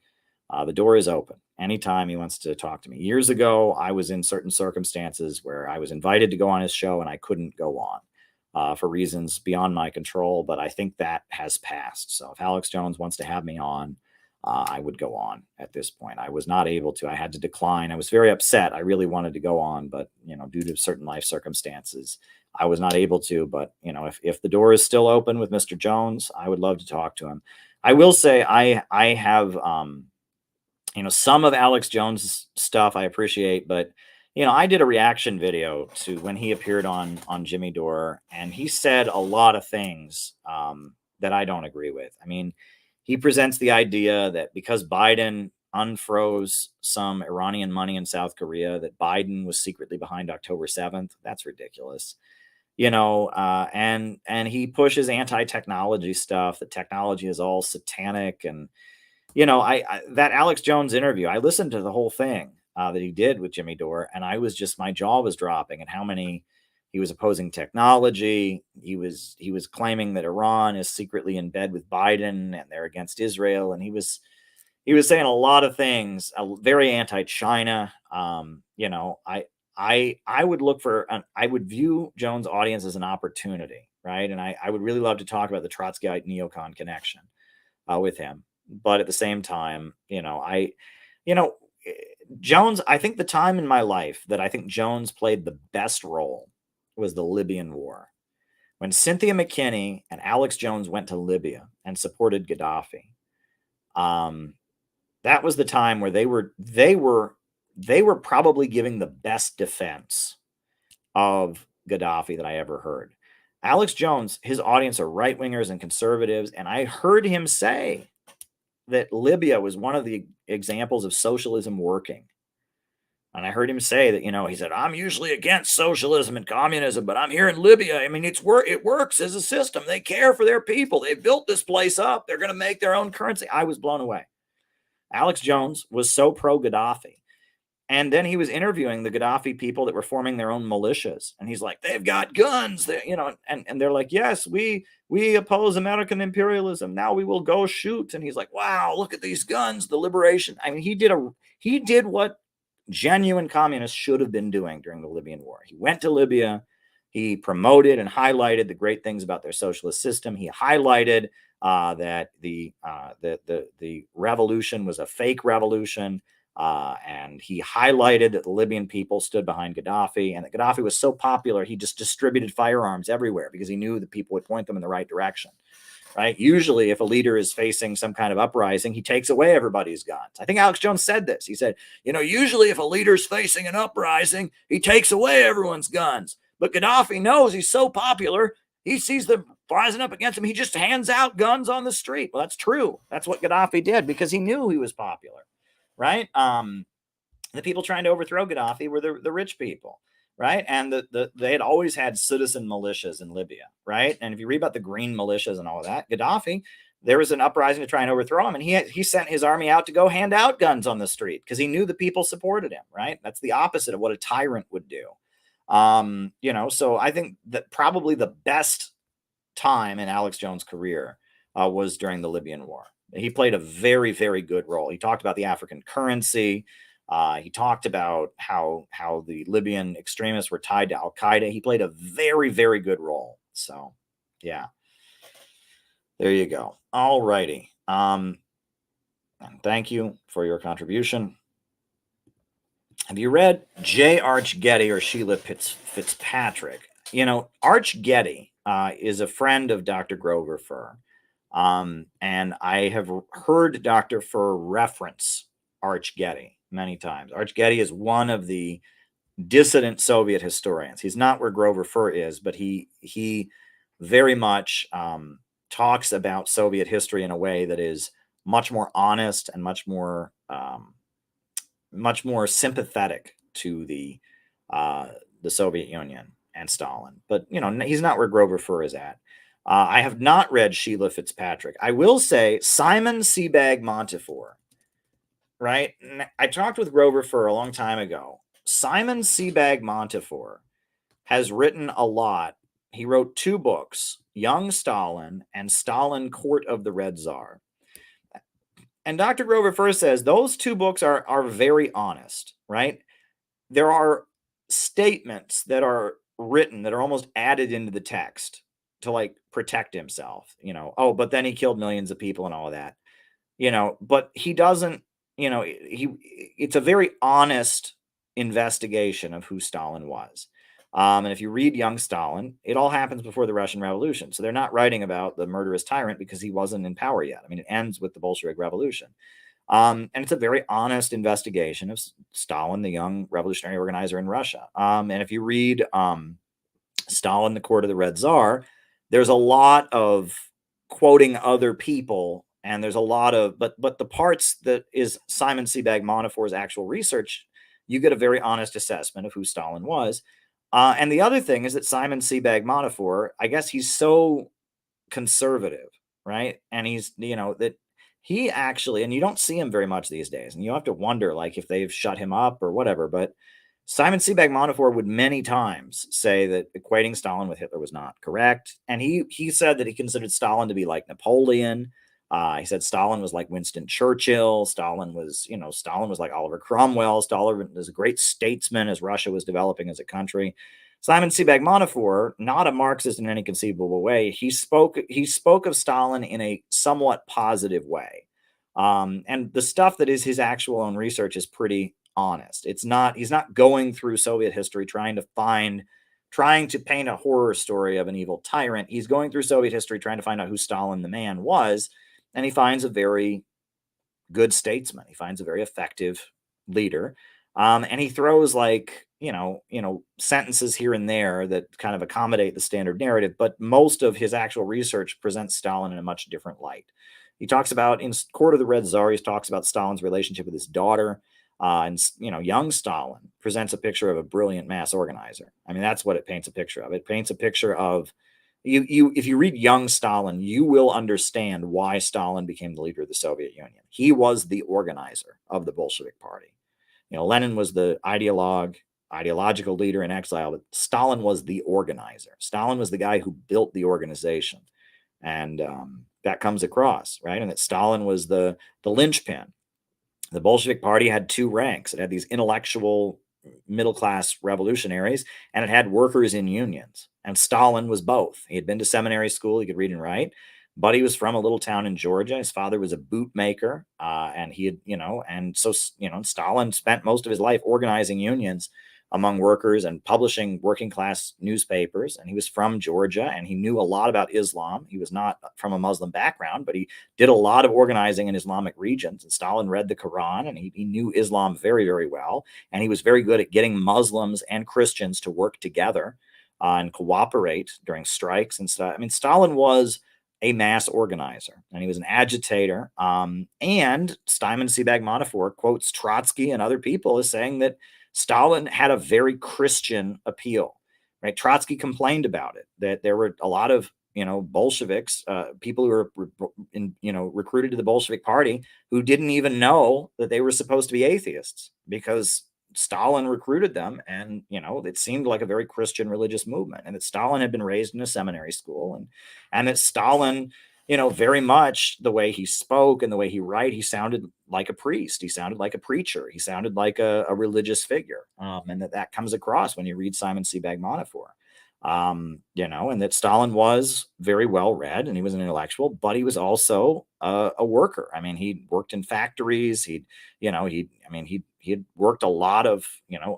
Speaker 1: the door is open anytime he wants to talk to me. Years ago, I was in certain circumstances where I was invited to go on his show and I couldn't go on for reasons beyond my control, but I think that has passed. So if Alex Jones wants to have me on, I would go on at this point. I was not able to. I had to decline. I was very upset. I really wanted to go on, but due to certain life circumstances, I was not able to. But if the door is still open with Mr. Jones, I would love to talk to him. I will say I have some of Alex Jones' stuff I appreciate, but I did a reaction video to when he appeared on Jimmy Dore, and he said a lot of things that I don't agree with. I mean, he presents the idea that because Biden unfroze some Iranian money in South Korea, that Biden was secretly behind October 7th. That's ridiculous. And he pushes anti-technology stuff, that technology is all satanic. And, that Alex Jones interview, I listened to the whole thing that he did with Jimmy Dore, and my jaw was dropping at how many. He was opposing technology. He was claiming that Iran is secretly in bed with Biden and they're against Israel. And he was saying a lot of things, very anti-China. I would look I would view Jones' audience as an opportunity, right? And I would really love to talk about the Trotskyite neocon connection with him. But at the same time, Jones, I think the time in my life that I think Jones played the best role was the Libyan War. When Cynthia McKinney and Alex Jones went to Libya and supported Gaddafi, that was the time where they were probably giving the best defense of Gaddafi that I ever heard. Alex Jones, his audience are right-wingers and conservatives, and I heard him say that Libya was one of the examples of socialism working. And I heard him say that, he said, I'm usually against socialism and communism, but I'm here in Libya. I mean, it works as a system. They care for their people. They built this place up. They're going to make their own currency. I was blown away. Alex Jones was so pro-Gaddafi. And then he was interviewing the Gaddafi people that were forming their own militias. And he's like, they've got guns. And they're like, yes, we oppose American imperialism. Now we will go shoot. And he's like, wow, look at these guns, the liberation. I mean, he did what genuine communists should have been doing during the Libyan War. He went to Libya. He promoted and highlighted the great things about their socialist system. He highlighted that the revolution was a fake revolution. And he highlighted that the Libyan people stood behind Gaddafi, and that Gaddafi was so popular, he just distributed firearms everywhere because he knew that people would point them in the right direction, right? Usually, if a leader is facing some kind of uprising, he takes away everybody's guns. I think Alex Jones said this. He said, usually if a leader's facing an uprising, he takes away everyone's guns. But Gaddafi knows he's so popular, he sees them rising up against him. He just hands out guns on the street. Well, that's true. That's what Gaddafi did because he knew he was popular. Right? The people trying to overthrow Gaddafi were the rich people, right? And they had always had citizen militias in Libya, right? And if you read about the green militias and all of that, Gaddafi, there was an uprising to try and overthrow him, and he sent his army out to go hand out guns on the street because he knew the people supported him, right? That's the opposite of what a tyrant would do. So I think that probably the best time in Alex Jones' career was during the Libyan War. He played a very, very good role. He talked about the African currency. He talked about how the Libyan extremists were tied to Al-Qaeda. He played a very, very good role. So, yeah. There you go. All righty. And thank you for your contribution. Have you read J. Arch Getty or Sheila Fitzpatrick? Arch Getty is a friend of Dr. Grover Furr. And I have heard Dr. Furr reference Arch Getty many times. Arch Getty is one of the dissident Soviet historians. He's not where Grover Furr is, but he very much talks about Soviet history in a way that is much more honest and much more sympathetic to the Soviet Union and Stalin. But he's not where Grover Furr is at. I have not read Sheila Fitzpatrick. I will say Simon Sebag Montefiore. Right? I talked with Grover Furr a long time ago. Simon Sebag Montefiore has written a lot. He wrote 2 books, Young Stalin and Stalin, Court of the Red Tsar. And Dr. Grover Furr says those 2 books are very honest, right? There are statements that are written that are almost added into the text to protect himself, but then he killed millions of people and all of that, but he doesn't, it's a very honest investigation of who Stalin was. And if you read Young Stalin, it all happens before the Russian Revolution. So they're not writing about the murderous tyrant because he wasn't in power yet. I mean, it ends with the Bolshevik Revolution. And it's a very honest investigation of Stalin, the young revolutionary organizer in Russia. And if you read Stalin, the Court of the Red Tsar, there's a lot of quoting other people, and there's a lot of, but the parts that is Simon Sebag Montefiore's actual research, you get a very honest assessment of who Stalin was. And the other thing is that Simon Sebag Montefiore, I guess he's so conservative, right? And he's, that he actually, and you don't see him very much these days, and you have to wonder if they've shut him up or whatever, but Simon Sebag Montefiore would many times say that equating Stalin with Hitler was not correct. And he said that he considered Stalin to be like Napoleon. He said Stalin was like Winston Churchill. Stalin was like Oliver Cromwell. Stalin was a great statesman as Russia was developing as a country. Simon Sebag Montefiore, not a Marxist in any conceivable way, he spoke of Stalin in a somewhat positive way. And the stuff that is his actual own research is pretty honest. He's not going through Soviet history trying to paint a horror story of an evil tyrant. He's going through Soviet history trying to find out who Stalin the man was, and he finds a very good statesman. He finds a very effective leader. And he throws sentences here and there that kind of accommodate the standard narrative, but most of his actual research presents Stalin in a much different light. He talks about, in Court of the Red Tsar, he talks about Stalin's relationship with his daughter. And young Stalin presents a picture of a brilliant mass organizer. I mean, that's what it paints a picture of. It paints a picture of if you read Young Stalin, you will understand why Stalin became the leader of the Soviet Union. He was the organizer of the Bolshevik Party. Lenin was the ideological leader in exile, but Stalin was the organizer. Stalin was the guy who built the organization, and that comes across, right? And that Stalin was the linchpin. The Bolshevik Party had 2 ranks. It had these intellectual middle-class revolutionaries, and it had workers in unions. And Stalin was both. He had been to seminary school. He could read and write, but he was from a little town in Georgia. His father was a boot maker, and he had, and so, Stalin spent most of his life organizing unions among workers and publishing working class newspapers. And he was from Georgia, and he knew a lot about Islam. He was not from a Muslim background, but he did a lot of organizing in Islamic regions. And Stalin read the Quran, and he knew Islam very, very well. And he was very good at getting Muslims and Christians to work together and cooperate during strikes and stuff. I mean, Stalin was a mass organizer, and he was an agitator. And Simon Sebag Montefiore quotes Trotsky and other people as saying that Stalin had a very Christian appeal, right? Trotsky complained about it, that there were a lot of, Bolsheviks, people who were, recruited to the Bolshevik Party who didn't even know that they were supposed to be atheists because Stalin recruited them. And, it seemed like a very Christian religious movement, and that Stalin had been raised in a seminary school, and that Stalin, very much the way he spoke and the way he wrote, he sounded like a priest. He sounded like a preacher. He sounded like a religious figure. And that comes across when you read Simon Sebag Montefiore. And that Stalin was very well read, and he was an intellectual, but he was also a worker. I mean, he worked in factories. He had worked a lot of,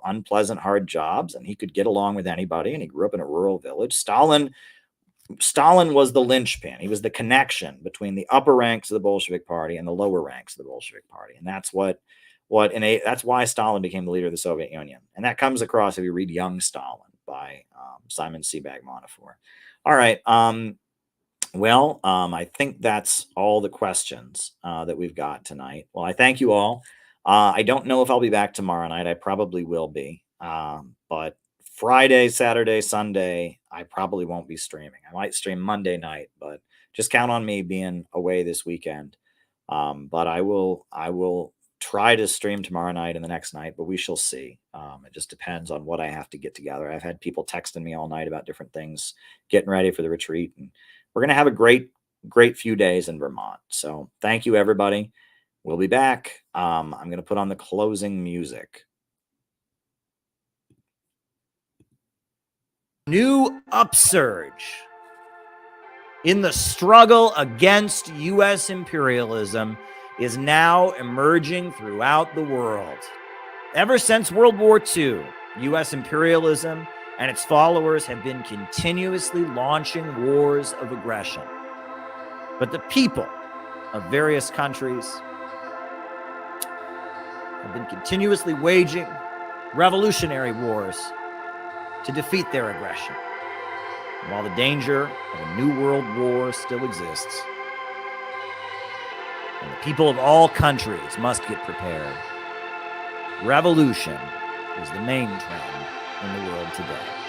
Speaker 1: unpleasant, hard jobs, and he could get along with anybody. And he grew up in a rural village. Stalin was the linchpin. He was the connection between the upper ranks of the Bolshevik Party and the lower ranks of the Bolshevik Party. And that's that's why Stalin became the leader of the Soviet Union. And that comes across if you read Young Stalin by Simon Sebag Montefiore. All right. I think that's all the questions that we've got tonight. Well, I thank you all. I don't know if I'll be back tomorrow night. I probably will be. But Friday, Saturday, Sunday, I probably won't be streaming. I might stream Monday night, but just count on me being away this weekend. But I will try to stream tomorrow night and the next night, but we shall see. It just depends on what I have to get together. I've had people texting me all night about different things, getting ready for the retreat, and we're going to have a great few days in Vermont. So thank you, everybody. We'll be back. I'm going to put on the closing music. New upsurge in the struggle against U.S. imperialism is now emerging throughout the world. Ever since World War II, U.S. imperialism and its followers have been continuously launching wars of aggression. But the people of various countries have been continuously waging revolutionary wars to defeat their aggression. And while the danger of a new world war still exists, and the people of all countries must get prepared, revolution is the main trend in the world today.